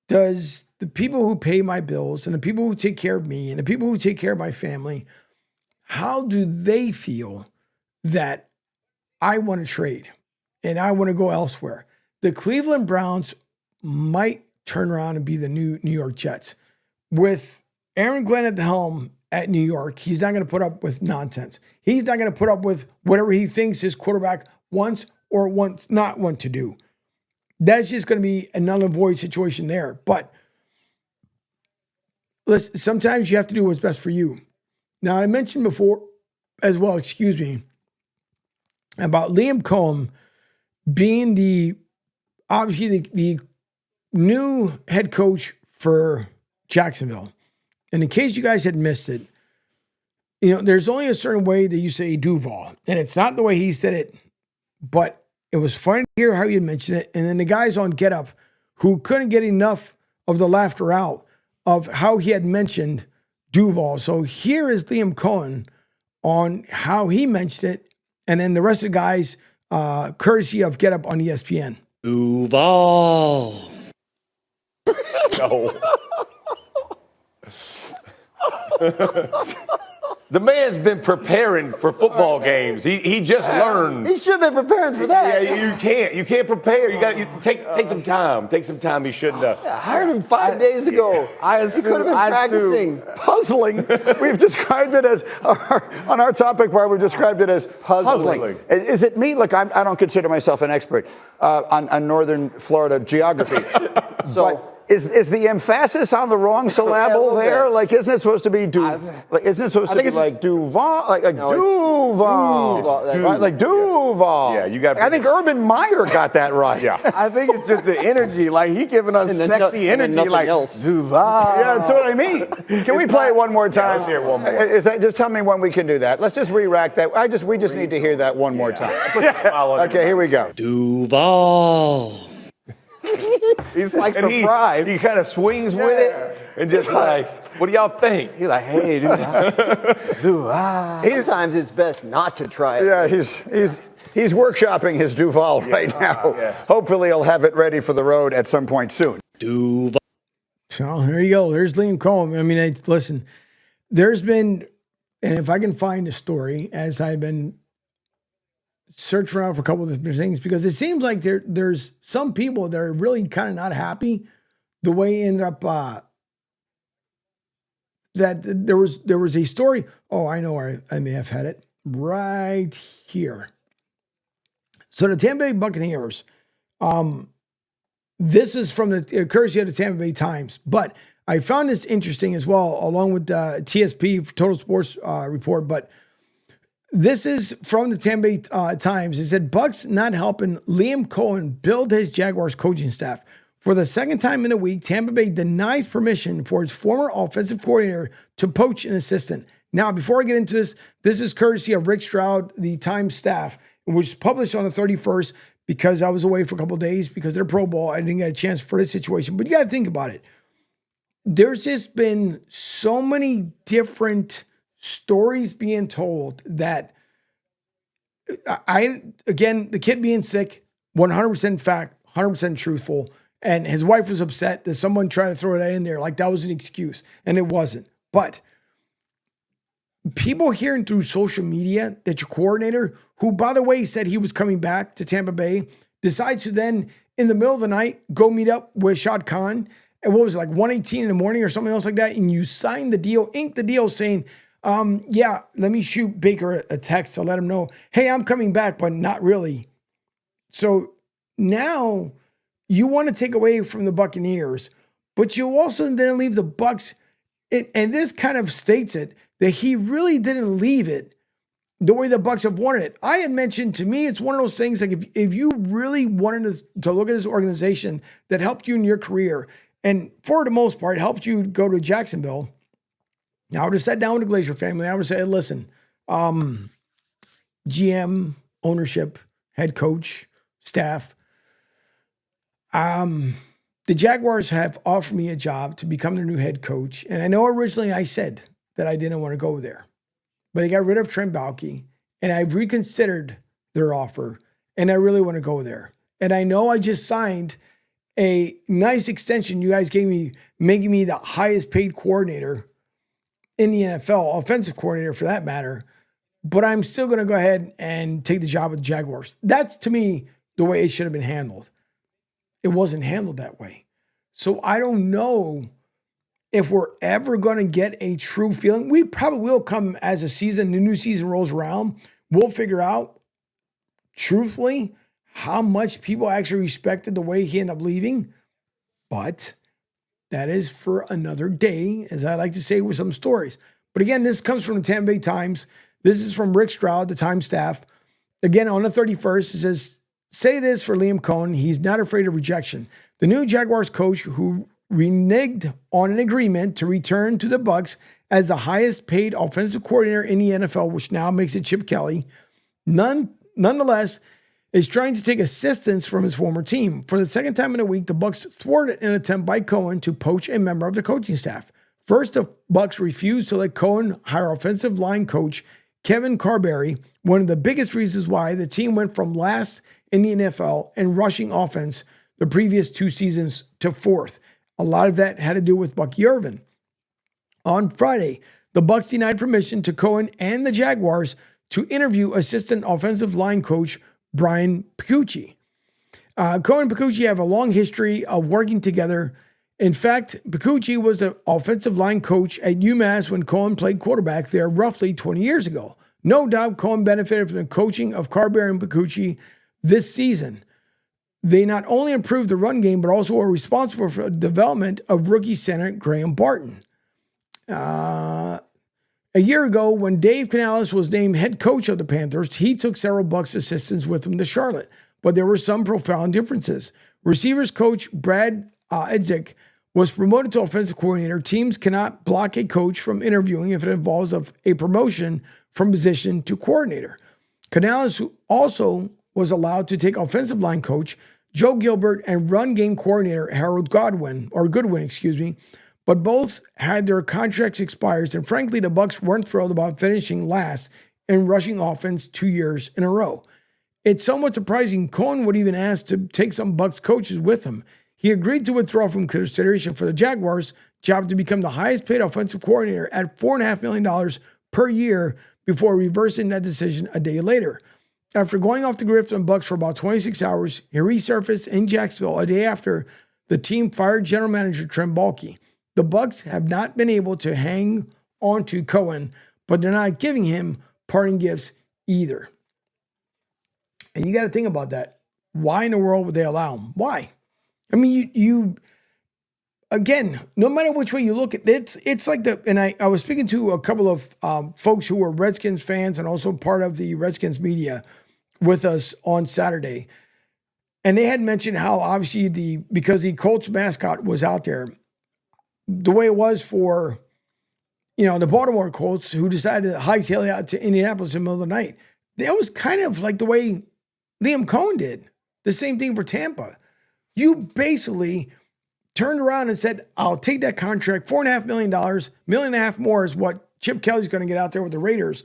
does the people who pay my bills and the people who take care of me and the people who take care of my family, how do they feel that I want to trade and I want to go elsewhere? The Cleveland Browns might turn around and be the new New York Jets. With Aaron Glenn at the helm at New York, he's not going to put up with nonsense. He's not going to put up with whatever he thinks his quarterback wants or wants not want to do. That's just going to be a null and void situation there. But listen, sometimes you have to do what's best for you. Now, I mentioned before as well, about Liam Cohen being the new head coach for Jacksonville. And in case you guys had missed it, there's only a certain way that you say Duval. And it's not the way he said it, but it was fun to hear how you mentioned it. And then the guys on Get Up who couldn't get enough of the laughter out of how he had mentioned Duval. So here is Liam Cohen on how he mentioned it. And then the rest of the guys, courtesy of Get Up on ESPN. Duval. No. The man's been preparing for football games. He just learned. He should have been preparing for that. Yeah, you can't prepare. You got to take some time. Take some time. He shouldn't have. I hired him 5 days ago. He could have been practicing. Puzzling. We've described it as on our topic part. We've described it as puzzling. Is it me? Look, I don't consider myself an expert on northern Florida geography. So. Is the emphasis on the wrong syllable there? Like, isn't it supposed to be Duval? Like Duval? Right? Like Duval. Yeah, you got. I think Urban Meyer got that right. Yeah. I think it's just the energy. Like, he giving us sexy energy. Like Duval. Yeah, that's what I mean. Can we play it one more time? Let's hear it one more. Just tell me when we can do that. Let's just re-rack that. We just need to hear that one more time. Okay, here we go. Duval. He's like surprised. He kind of swings with it and just like, what do y'all think? He's like, hey, dude. Sometimes it's best not to try it. Yeah, he's workshopping his Duval right now. Yes. Hopefully he'll have it ready for the road at some point soon. Duval. So there you go. There's Liam Cohen. I mean, listen, there's been, and if I can find a story as I've been search around for a couple of different things, because it seems like there's some people that are really kind of not happy the way it ended up that there was a story. Oh, I know where I may have had it right here. So the Tampa Bay Buccaneers, this is from the courtesy of the Tampa Bay Times, but I found this interesting as well, along with TSP Total Sports Report, but this is from the Tampa Bay Times. It said, Bucks not helping Liam Cohen build his Jaguars coaching staff. For the second time in a week, Tampa Bay denies permission for its former offensive coordinator to poach an assistant. Now, before I get into this is courtesy of Rick Stroud, the Times staff, which was published on the 31st. because I was away for a couple of days because of the Pro Bowl. I didn't get a chance for this situation. But you got to think about it. There's just been so many different stories being told that again, the kid being sick, 100% fact, 100% truthful. And his wife was upset that someone tried to throw that in there like that was an excuse. And it wasn't. But people hearing through social media that your coordinator, who, by the way, said he was coming back to Tampa Bay, decides to then, in the middle of the night, go meet up with Shad Khan at what was it, like 1:18 in the morning or something else like that, and you sign the deal, ink the deal saying, yeah, let me shoot Baker a text to let him know, hey, I'm coming back, but not really. So now you want to take away from the Buccaneers, but you also then leave the Bucs, and this kind of states it, that he really didn't leave it the way the Bucs have wanted it. I had mentioned, to me, it's one of those things, like if you really wanted to look at this organization that helped you in your career, and for the most part, helped you go to Jacksonville, now I would have sat down with the Glazer family. I would have said, listen, GM, ownership, head coach, staff, the Jaguars have offered me a job to become their new head coach. And I know originally I said that I didn't want to go there, but they got rid of Trent Baalke, and I've reconsidered their offer, and I really want to go there. And I know I just signed a nice extension you guys gave me, making me the highest paid coordinator in the NFL, offensive coordinator for that matter, but I'm still going to go ahead and take the job with the Jaguars. That's, to me, the way it should have been handled. It wasn't handled that way. So I don't know if we're ever going to get a true feeling. We probably will come as the new season rolls around. We'll figure out, truthfully, how much people actually respected the way he ended up leaving. But that is for another day, as I like to say with some stories. But again, this comes from the Tampa Bay Times. This is from Rick Stroud, the Times staff. Again, on the 31st, it says, say this for Liam Cohen. He's not afraid of rejection. The new Jaguars coach who reneged on an agreement to return to the Bucs as the highest paid offensive coordinator in the NFL, which now makes it Chip Kelly, nonetheless, is trying to take assistance from his former team. For the second time in a week, the Bucs thwarted an attempt by Cohen to poach a member of the coaching staff. First, the Bucs refused to let Cohen hire offensive line coach Kevin Carberry, one of the biggest reasons why the team went from last in the NFL in rushing offense the previous 2 seasons to 4th. A lot of that had to do with Bucky Irvin. On Friday, the Bucs denied permission to Cohen and the Jaguars to interview assistant offensive line coach Brian Picucci. Cohen and Picucci have a long history of working together. In fact, Picucci was the offensive line coach at UMass when Cohen played quarterback there roughly 20 years ago. No doubt Cohen benefited from the coaching of Carberry and Picucci this season. They not only improved the run game, but also were responsible for the development of rookie center Graham Barton. A year ago, when Dave Canales was named head coach of the Panthers, he took several Bucs assistants with him to Charlotte, but there were some profound differences. Receivers coach Brad Edzik was promoted to offensive coordinator. Teams cannot block a coach from interviewing if it involves a promotion from position to coordinator. Canales also was allowed to take offensive line coach Joe Gilbert and run game coordinator Harold Goodwin, but both had their contracts expired, and frankly, the Bucs weren't thrilled about finishing last in rushing offense 2 years in a row. It's somewhat surprising Cohen would even ask to take some Bucs coaches with him. He agreed to withdraw from consideration for the Jaguars' job to become the highest paid offensive coordinator at $4.5 million per year before reversing that decision a day later. After going off the grid from the Bucs for about 26 hours, he resurfaced in Jacksonville a day after the team fired general manager Trent Baalke. The Bucs have not been able to hang on to Cohen, but they're not giving him parting gifts either. And you got to think about that. Why in the world would they allow him? Why? I mean, you again, no matter which way you look at it, it's like and I was speaking to a couple of folks who were Redskins fans and also part of the Redskins media with us on Saturday. And they had mentioned how obviously because the Colts mascot was out there, the way it was for, the Baltimore Colts, who decided to hightail it out to Indianapolis in the middle of the night. That was kind of like the way Liam Cohen did. The same thing for Tampa. You basically turned around and said, I'll take that contract, $4.5 million, $1.5 million more is what Chip Kelly's going to get out there with the Raiders.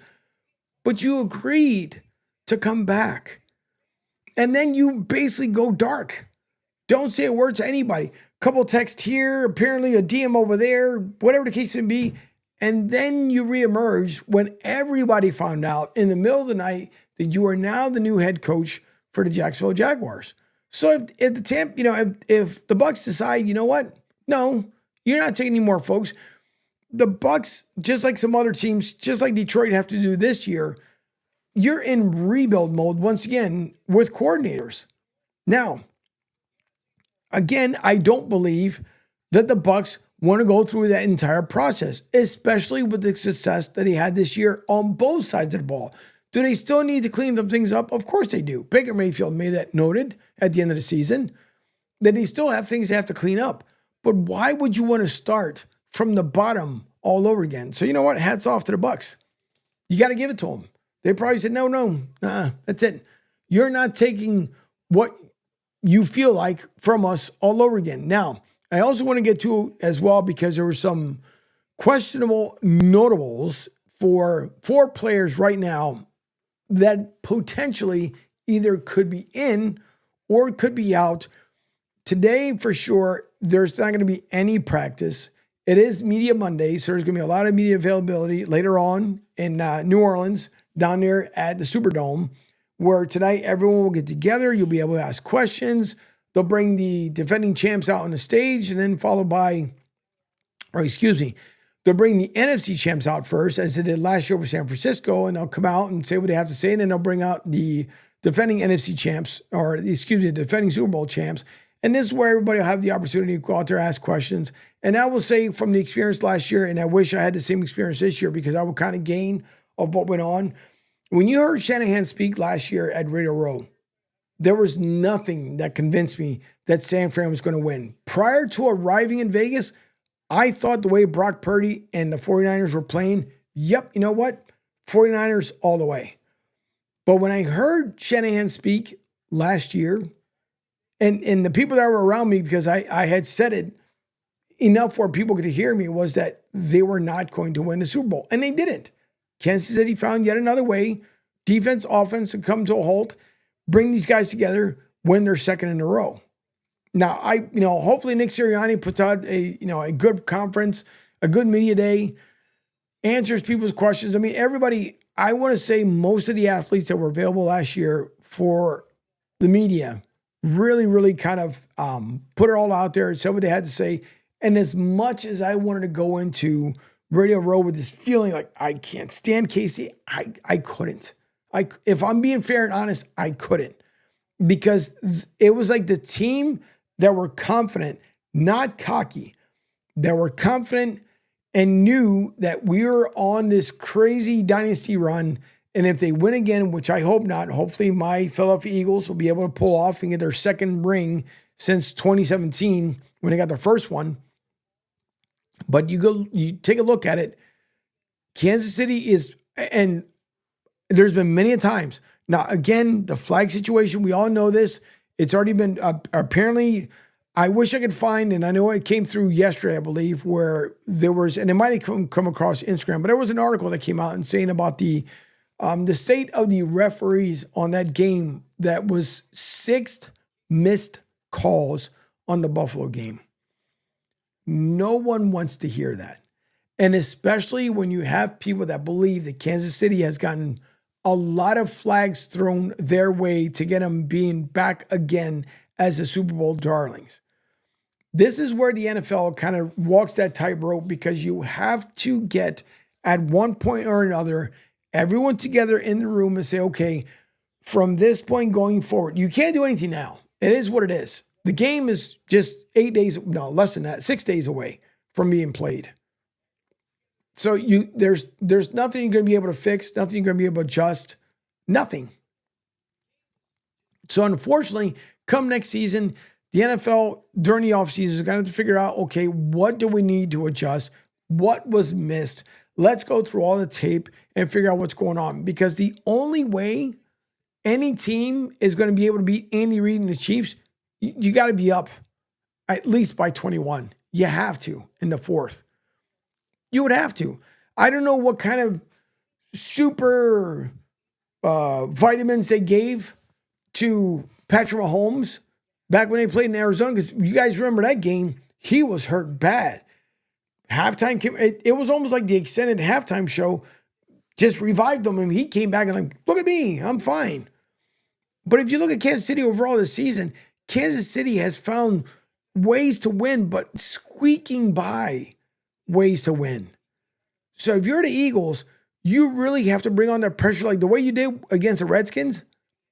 But you agreed to come back. And then you basically go dark. Don't say a word to anybody. Couple texts here, apparently a DM over there, whatever the case may be. And then you reemerge when everybody found out in the middle of the night that you are now the new head coach for the Jacksonville Jaguars. So if the Bucs decide, you know what? No, you're not taking any more folks. The Bucs, just like some other teams, just like Detroit have to do this year, you're in rebuild mode once again with coordinators. Now, again, I don't believe that the Bucs want to go through that entire process, especially with the success that he had this year on both sides of the ball. Do they still need to clean some things up? Of course they do. Baker Mayfield made that noted at the end of the season that they still have things they have to clean up. But why would you want to start from the bottom all over again? So you know what? Hats off to the Bucs. You got to give it to them. They probably said, no, that's it. You're not taking what you feel like from us all over again. Now, I also want to get to as well, because there were some questionable notables for 4 players right now that potentially either could be in or could be out. Today, for sure, there's not going to be any practice. It is Media Monday, so there's going to be a lot of media availability later on in New Orleans, down there at the Superdome, where tonight everyone will get together. You'll be able to ask questions. They'll bring the defending champs out on the stage, and then they'll bring the NFC champs out first, as they did last year with San Francisco, and they'll come out and say what they have to say, and then they'll bring out the defending NFC champs, the defending Super Bowl champs. And this is where everybody will have the opportunity to go out there and ask questions. And I will say, from the experience last year, and I wish I had the same experience this year, because I would kind of gain of what went on. When you heard Shanahan speak last year at Radio Row, there was nothing that convinced me that San Fran was going to win. Prior to arriving in Vegas, I thought the way Brock Purdy and the 49ers were playing, yep, you know what? 49ers all the way. But when I heard Shanahan speak last year, and the people that were around me, because I had said it enough for people to hear me, was that they were not going to win the Super Bowl. And they didn't. Kansas City found yet another way, defense, offense, to come to a halt, bring these guys together, win their second in a row. Now, hopefully Nick Sirianni puts out a good conference, a good media day, answers people's questions. I mean, everybody, I want to say most of the athletes that were available last year for the media really, really kind of put it all out there and said what they had to say. And as much as I wanted to go into Radio Row with this feeling like I can't stand Casey, I couldn't. If I'm being fair and honest, I couldn't. Because it was like the team that were confident, not cocky, that were confident and knew that we were on this crazy dynasty run. And if they win again, which I hope not, hopefully my Philadelphia Eagles will be able to pull off and get their second ring since 2017 when they got their first one. But you take a look at it. Kansas City is, and there's been many a times. Now, again, the flag situation, we all know this. It's already been, apparently, I wish I could find, and I know it came through yesterday, I believe, where there was, and it might have come across Instagram, but there was an article that came out and saying about the state of the referees on that game that was 6 missed calls on the Buffalo game. No one wants to hear that. And especially when you have people that believe that Kansas City has gotten a lot of flags thrown their way to get them being back again as the Super Bowl darlings. This is where the NFL kind of walks that tightrope, because you have to get, at one point or another, everyone together in the room and say, okay, from this point going forward, you can't do anything now. It is what it is. The game is just 8 days, no, less than that, 6 days away from being played. So there's nothing you're going to be able to fix, nothing you're going to be able to adjust, nothing. So unfortunately, come next season, the NFL during the offseason is going to have to figure out, okay, what do we need to adjust? What was missed? Let's go through all the tape and figure out what's going on. Because the only way any team is going to be able to beat Andy Reid and the Chiefs, you got to be up at least by 21. You have to in the fourth. You would have to. I don't know what kind of super vitamins they gave to Patrick Mahomes back when they played in Arizona, because you guys remember that game, he was hurt bad. Halftime came, it was almost like the extended halftime show just revived him, and he came back and like, look at me, I'm fine. But if you look at Kansas City overall this season, Kansas City has found ways to win, but squeaking by ways to win. So if you're the Eagles, you really have to bring on that pressure like the way you did against the Redskins.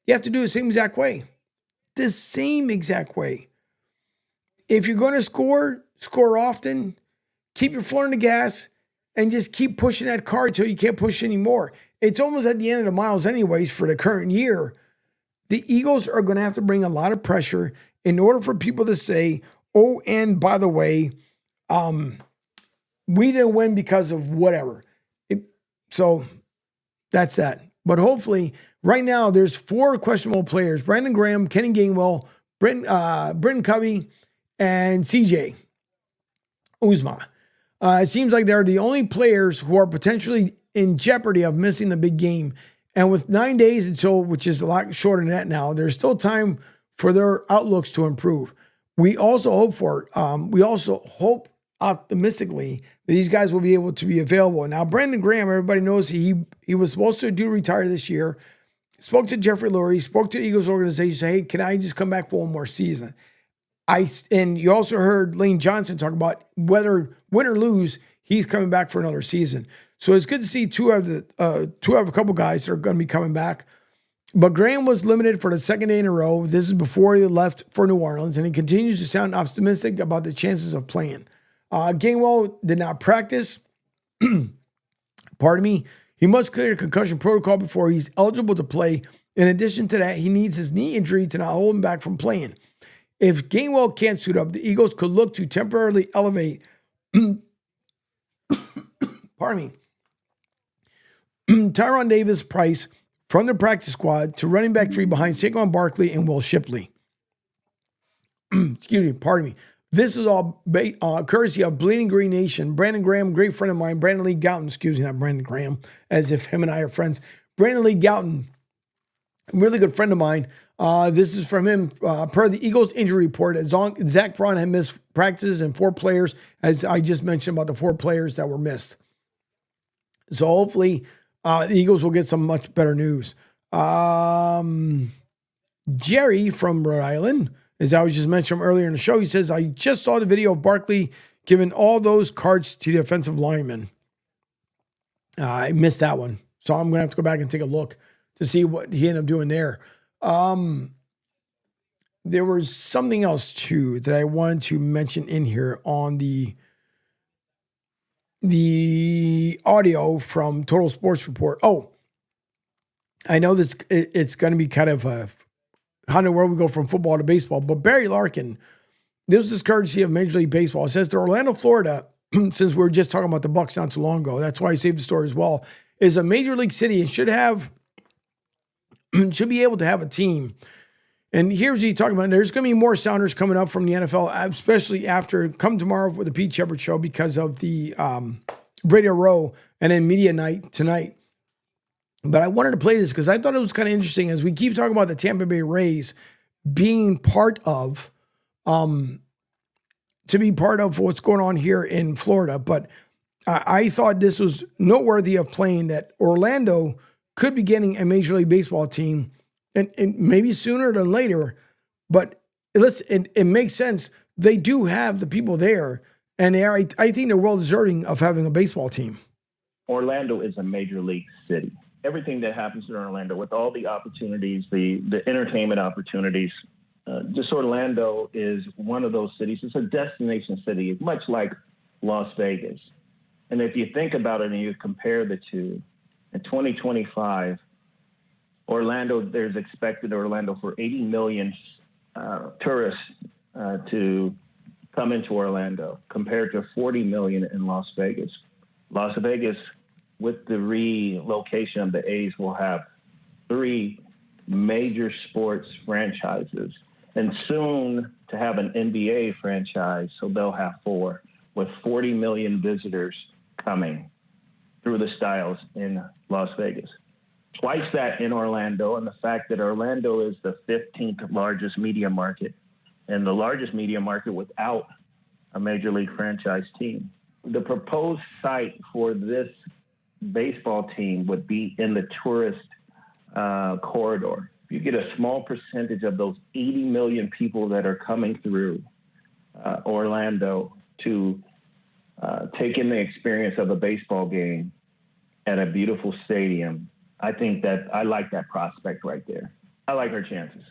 You have to do the same exact way. The same exact way. If you're going to score often, keep your foot on the gas, and just keep pushing that car until you can't push anymore. It's almost at the end of the miles anyways for the current year. The Eagles are going to have to bring a lot of pressure in order for people to say, oh, and by the way, we didn't win because of whatever. So that's that. But hopefully, right now, there's 4 questionable players: Brandon Graham, Kenny Gainwell, Britton Covey, and CJ Uzomah. It seems like they're the only players who are potentially in jeopardy of missing the big game. And with 9 days until, which is a lot shorter than that now, there's still time for their outlooks to improve. We also hope optimistically that these guys will be able to be available. Now, Brandon Graham, everybody knows he was supposed to retire this year. Spoke to Jeffrey Lurie, spoke to the Eagles organization, say, hey, can I just come back for one more season? And you also heard Lane Johnson talk about whether win or lose, he's coming back for another season. So it's good to see two of a couple guys that are going to be coming back. But Graham was limited for the second day in a row. This is before he left for New Orleans, and he continues to sound optimistic about the chances of playing. Gainwell did not practice. Pardon me. He must clear the concussion protocol before he's eligible to play. In addition to that, he needs his knee injury to not hold him back from playing. If Gainwell can't suit up, the Eagles could look to temporarily elevate pardon me, Tyron Davis Price from the practice squad to running back 3 behind Saquon Barkley and Will Shipley. Excuse me, pardon me. This is all courtesy of Bleeding Green Nation. Brandon Graham, great friend of mine. Brandon Lee Gouton, excuse me, not Brandon Graham, as if him and I are friends. Brandon Lee Gouton, really good friend of mine. This is from him. Per the Eagles injury report, Zach Braun had missed practices and 4 players, as I just mentioned about the 4 players that were missed. So hopefully the Eagles will get some much better news. Jerry from Rhode Island, as I was just mentioning earlier in the show, he says, I just saw the video of Barkley giving all those cards to the offensive lineman. I missed that one. So I'm going to have to go back and take a look to see what he ended up doing there. There was something else too that I wanted to mention in here on the audio from Total Sports Report. Oh, I know this. It's going to be kind of how in the world we go from football to baseball. But Barry Larkin, this is courtesy of Major League Baseball. It says to Orlando, Florida, since we were just talking about the Bucs not too long ago, that's why I saved the story as well, is a major league city and should be able to have a team. And here's what you talk about. There's going to be more Sounders coming up from the NFL, especially after come tomorrow with the Pete Shepard Show because of the Radio Row and then Media Night tonight. But I wanted to play this because I thought it was kind of interesting as we keep talking about the Tampa Bay Rays being part of, to be part of what's going on here in Florida. But I thought this was noteworthy of playing that Orlando could be getting a Major League Baseball team and maybe sooner than later. But listen, it makes sense. They do have the people there, and I think they're well deserving of having a baseball team. Orlando is a major league city. Everything that happens in Orlando, with all the opportunities, the entertainment opportunities, just Orlando is one of those cities. It's a destination city, much like Las Vegas. And if you think about it and you compare the two, in 2025, there's expected Orlando for 80 million tourists to come into Orlando compared to 40 million in Las Vegas. Las Vegas, with the relocation of the A's, will have 3 major sports franchises, and soon to have an NBA franchise, so they'll have 4, with 40 million visitors coming through the Styles in Las Vegas. Twice that in Orlando, and the fact that Orlando is the 15th largest media market and the largest media market without a major league franchise team. The proposed site for this baseball team would be in the tourist corridor. If you get a small percentage of those 80 million people that are coming through Orlando to take in the experience of a baseball game at a beautiful stadium, I think that I like that prospect right there. I like our chances.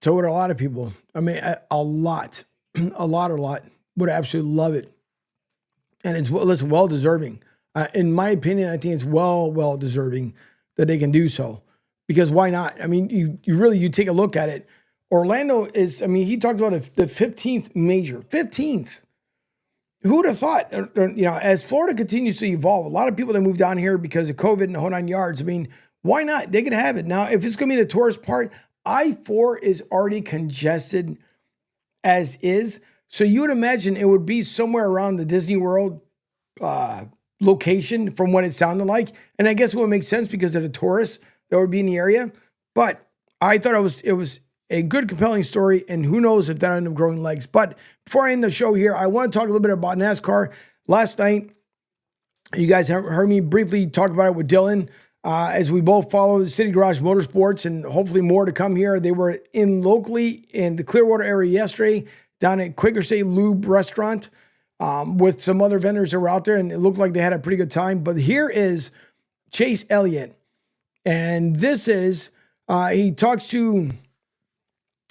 So would a lot of people. I mean, a lot would absolutely love it. And it's, listen, well deserving. In my opinion, I think it's well deserving that they can do so. Because why not? I mean, you take a look at it. Orlando is, I mean, he talked about the 15th major. 15th. Who would have thought, as Florida continues to evolve, a lot of people that move down here because of COVID and the whole 9 yards, I mean, why not? They can have it. Now, if it's going to be the tourist part, I-4 is already congested as is. So you would imagine it would be somewhere around the Disney World location from what it sounded like. And I guess it would make sense because of the tourists that would be in the area. But I thought it was a good, compelling story, and who knows if that ended up growing legs. But before I end the show here, I want to talk a little bit about NASCAR. Last night, you guys heard me briefly talk about it with Dylan as we both follow the City Garage Motorsports, and hopefully more to come here. They were locally in the Clearwater area yesterday, down at Quaker State Lube Restaurant with some other vendors that were out there, and it looked like they had a pretty good time. But here is Chase Elliott, and this is, he tells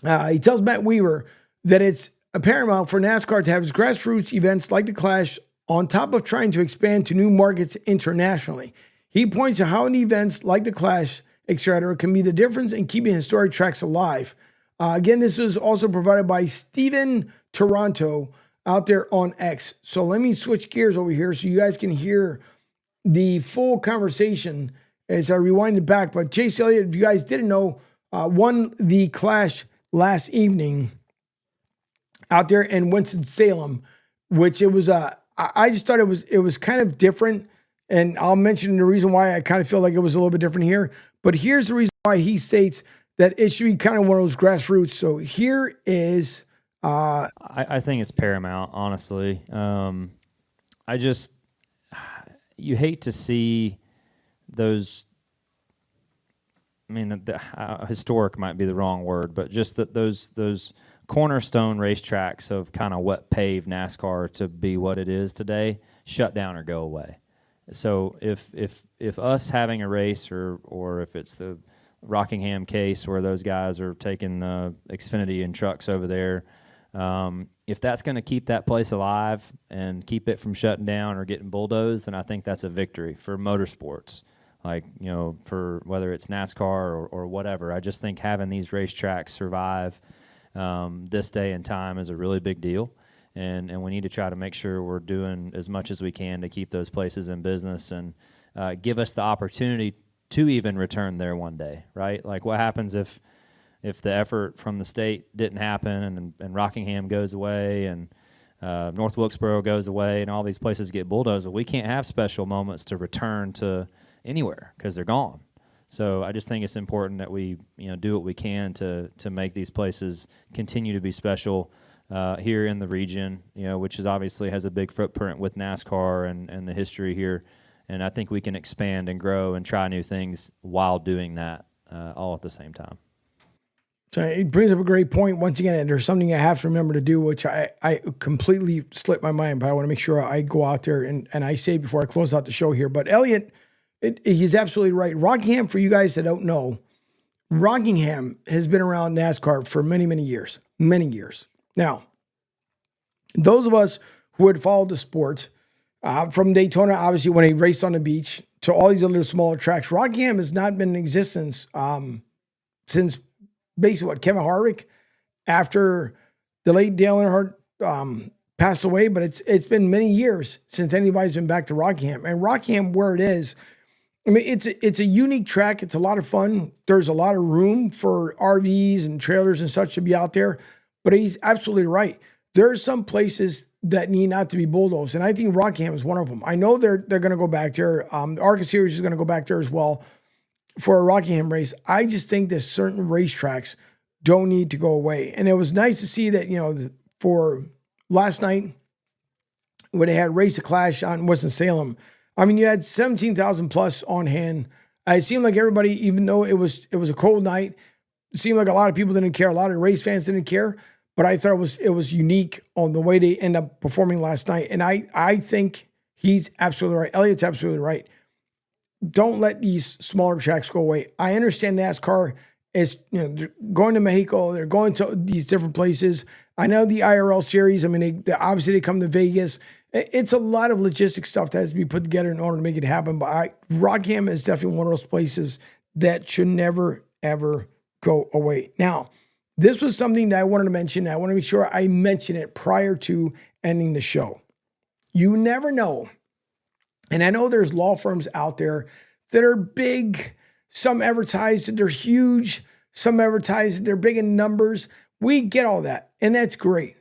Matt Weaver that it's paramount for NASCAR to have its grassroots events like the Clash on top of trying to expand to new markets internationally. He points to how an events like the Clash, etc., can be the difference in keeping historic tracks alive. Again, this was also provided by Steven Toronto out there on X. So let me switch gears over here so you guys can hear the full conversation as I rewind it back. But Chase Elliott, if you guys didn't know, won the Clash last evening out there in Winston-Salem, which it was, I just thought it was kind of different. And I'll mention the reason why I kind of feel like it was a little bit different here. But here's the reason why he states that it should be kind of one of those grassroots. So here is... I think it's paramount, honestly. You hate to see those... I mean, historic might be the wrong word, but just that those cornerstone racetracks of kind of what paved NASCAR to be what it is today shut down or go away. So if us having a race or if it's the Rockingham case where those guys are taking the Xfinity and trucks over there, if that's going to keep that place alive and keep it from shutting down or getting bulldozed, then I think that's a victory for motorsports. Like, for whether it's NASCAR or whatever. I just think having these racetracks survive this day and time is a really big deal. And we need to try to make sure we're doing as much as we can to keep those places in business and give us the opportunity to even return there one day, right? Like, what happens if the effort from the state didn't happen and Rockingham goes away and North Wilkesboro goes away and all these places get bulldozed? Well, we can't have special moments to return to anywhere because they're gone. So I just think it's important that we do what we can to make these places continue to be special here in the region, which is obviously has a big footprint with NASCAR and the history here. And I think we can expand and grow and try new things while doing that all at the same time. So it brings up a great point. Once again, there's something I have to remember to do, which I completely slipped my mind, but I want to make sure I go out there and I say before I close out the show here. But Elliot, he's absolutely right. Rockingham, for you guys that don't know, Rockingham has been around NASCAR for many, many years. Many years. Now, those of us who had followed the sport from Daytona, obviously when he raced on the beach, to all these other smaller tracks, Rockingham has not been in existence since basically Kevin Harvick, after the late Dale Earnhardt passed away. But it's been many years since anybody's been back to Rockingham. And Rockingham, where it is I mean, it's a unique track. It's a lot of fun. There's a lot of room for RVs and trailers and such to be out there. But he's absolutely right. There are some places that need not to be bulldozed, and I think Rockingham is one of them. I know they're going to go back there. The ARCA Series is going to go back there as well for a Rockingham race. I just think that certain racetracks don't need to go away. And it was nice to see that, for last night when they had Race a Clash on Winston-Salem, I mean, you had 17,000 plus on hand. It seemed like everybody, even though it was a cold night, it seemed like a lot of people didn't care. A lot of race fans didn't care. But I thought it was unique on the way they end up performing last night. And I think he's absolutely right. Elliot's absolutely right. Don't let these smaller tracks go away. I understand NASCAR is they're going to Mexico. They're going to these different places. I know the IRL series. I mean, obviously they come to Vegas. It's a lot of logistic stuff that has to be put together in order to make it happen. But Rockingham is definitely one of those places that should never, ever go away. Now, this was something that I wanted to mention. I want to make sure I mention it prior to ending the show. You never know. And I know there's law firms out there that are big. Some advertise that they're huge. Some advertise that they're big in numbers. We get all that, and that's great.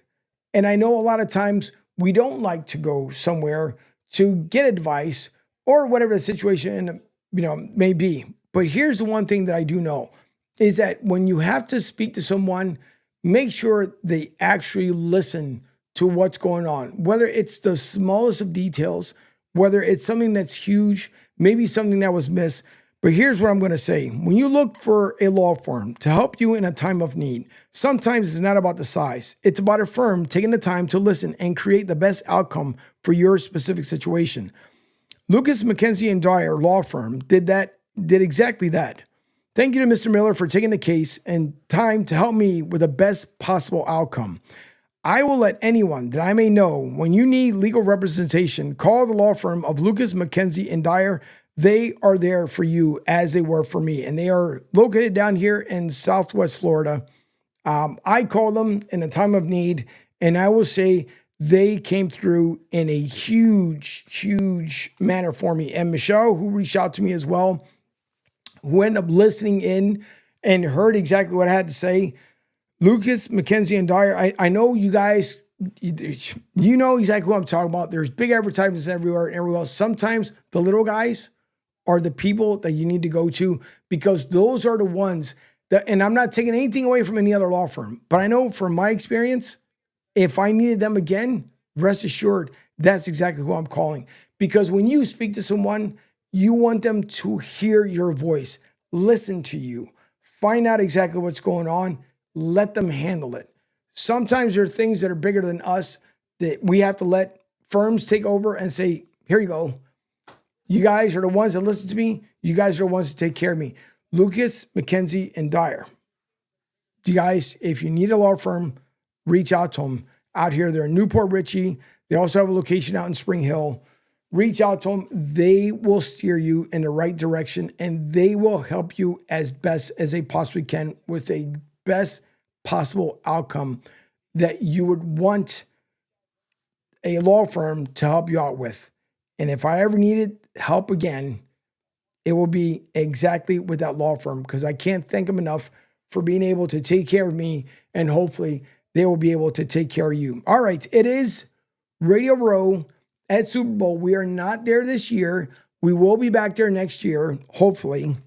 And I know a lot of times we don't like to go somewhere to get advice or whatever the situation may be. But here's the one thing that I do know is that when you have to speak to someone, make sure they actually listen to what's going on, whether it's the smallest of details, whether it's something that's huge, maybe something that was missed. But here's what I'm going to say. When you look for a law firm to help you in a time of need, sometimes it's not about the size. It's about a firm taking the time to listen and create the best outcome for your specific situation. Lucas, McKenzie, and Dyer Law Firm did exactly that. Thank you to Mr. Miller for taking the case and time to help me with the best possible outcome. I will let anyone that I may know when you need legal representation, call the law firm of Lucas, McKenzie, and Dyer. They are there for you as they were for me, and they are located down here in Southwest Florida. I call them in a time of need, and I will say they came through in a huge, huge manner for me. And Michelle, who reached out to me as well, who ended up listening in and heard exactly what I had to say. Lucas, McKenzie, and Dyer, I know you guys, you know exactly what I'm talking about. There's big advertisements everywhere and everywhere else. Sometimes the little guys are the people that you need to go to because those are the ones that, and I'm not taking anything away from any other law firm, but I know from my experience, if I needed them again, rest assured, that's exactly who I'm calling. Because when you speak to someone, you want them to hear your voice, listen to you, find out exactly what's going on, let them handle it. Sometimes there are things that are bigger than us that we have to let firms take over and say, here you go. You guys are the ones that listen to me. You guys are the ones that take care of me. Lucas, McKenzie, and Dyer. You guys, if you need a law firm, reach out to them out here. They're in Newport Richey. They also have a location out in Spring Hill. Reach out to them. They will steer you in the right direction, and they will help you as best as they possibly can with a best possible outcome that you would want a law firm to help you out with. And if I ever needed help again, it will be exactly with that law firm because I can't thank them enough for being able to take care of me, and hopefully they will be able to take care of you. All right, it is Radio Row at Super Bowl. We are not there this year. We will be back there next year, hopefully,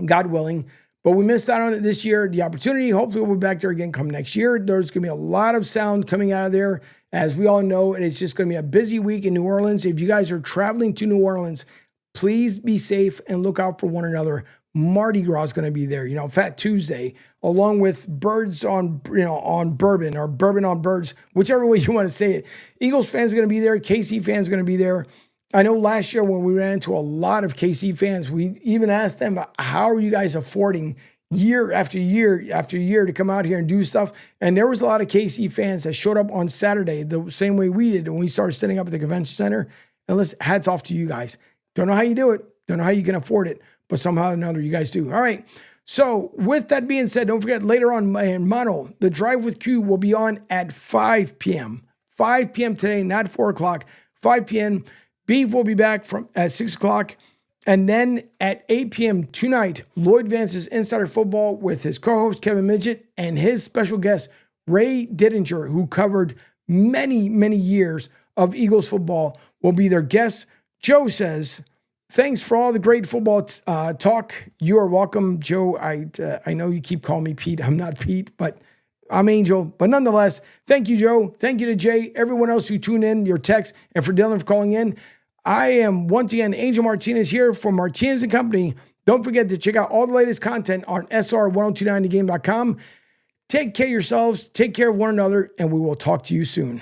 God willing. But we missed out on it this year. The opportunity, hopefully we'll be back there again come next year. There's going to be a lot of sound coming out of there, as we all know, and it's just going to be a busy week in New Orleans. If you guys are traveling to New Orleans, please be safe and look out for one another. Mardi Gras is going to be there, Fat Tuesday, along with Birds on Bourbon or Bourbon on Birds, whichever way you want to say it. Eagles fans are going to be there. KC fans are going to be there. I know last year when we ran into a lot of KC fans, we even asked them, how are you guys affording year after year after year to come out here and do stuff? And there was a lot of KC fans that showed up on Saturday the same way we did when we started standing up at the convention center. And listen, hats off to you guys. Don't know how you do it. Don't know how you can afford it, but somehow or another you guys do. All right. So with that being said, don't forget later on in Mono, the Drive with Q will be on at 5 p.m. 5 p.m. today, not 4 o'clock, 5 p.m. Beef will be back at 6 o'clock. And then at 8 p.m. tonight, Lloyd Vance's Insider Football with his co-host Kevin Midget and his special guest Ray Didinger, who covered many, many years of Eagles football, will be their guest. Joe says, thanks for all the great football talk. You are welcome, Joe. I know you keep calling me Pete. I'm not Pete, but I'm Angel. But nonetheless, thank you, Joe. Thank you to Jay, everyone else who tuned in, your text, and for Dylan for calling in. I am, once again, Angel Martinez here for Martinez Company. Don't forget to check out all the latest content on SR1029thegame.com. Take care of yourselves, take care of one another, and we will talk to you soon.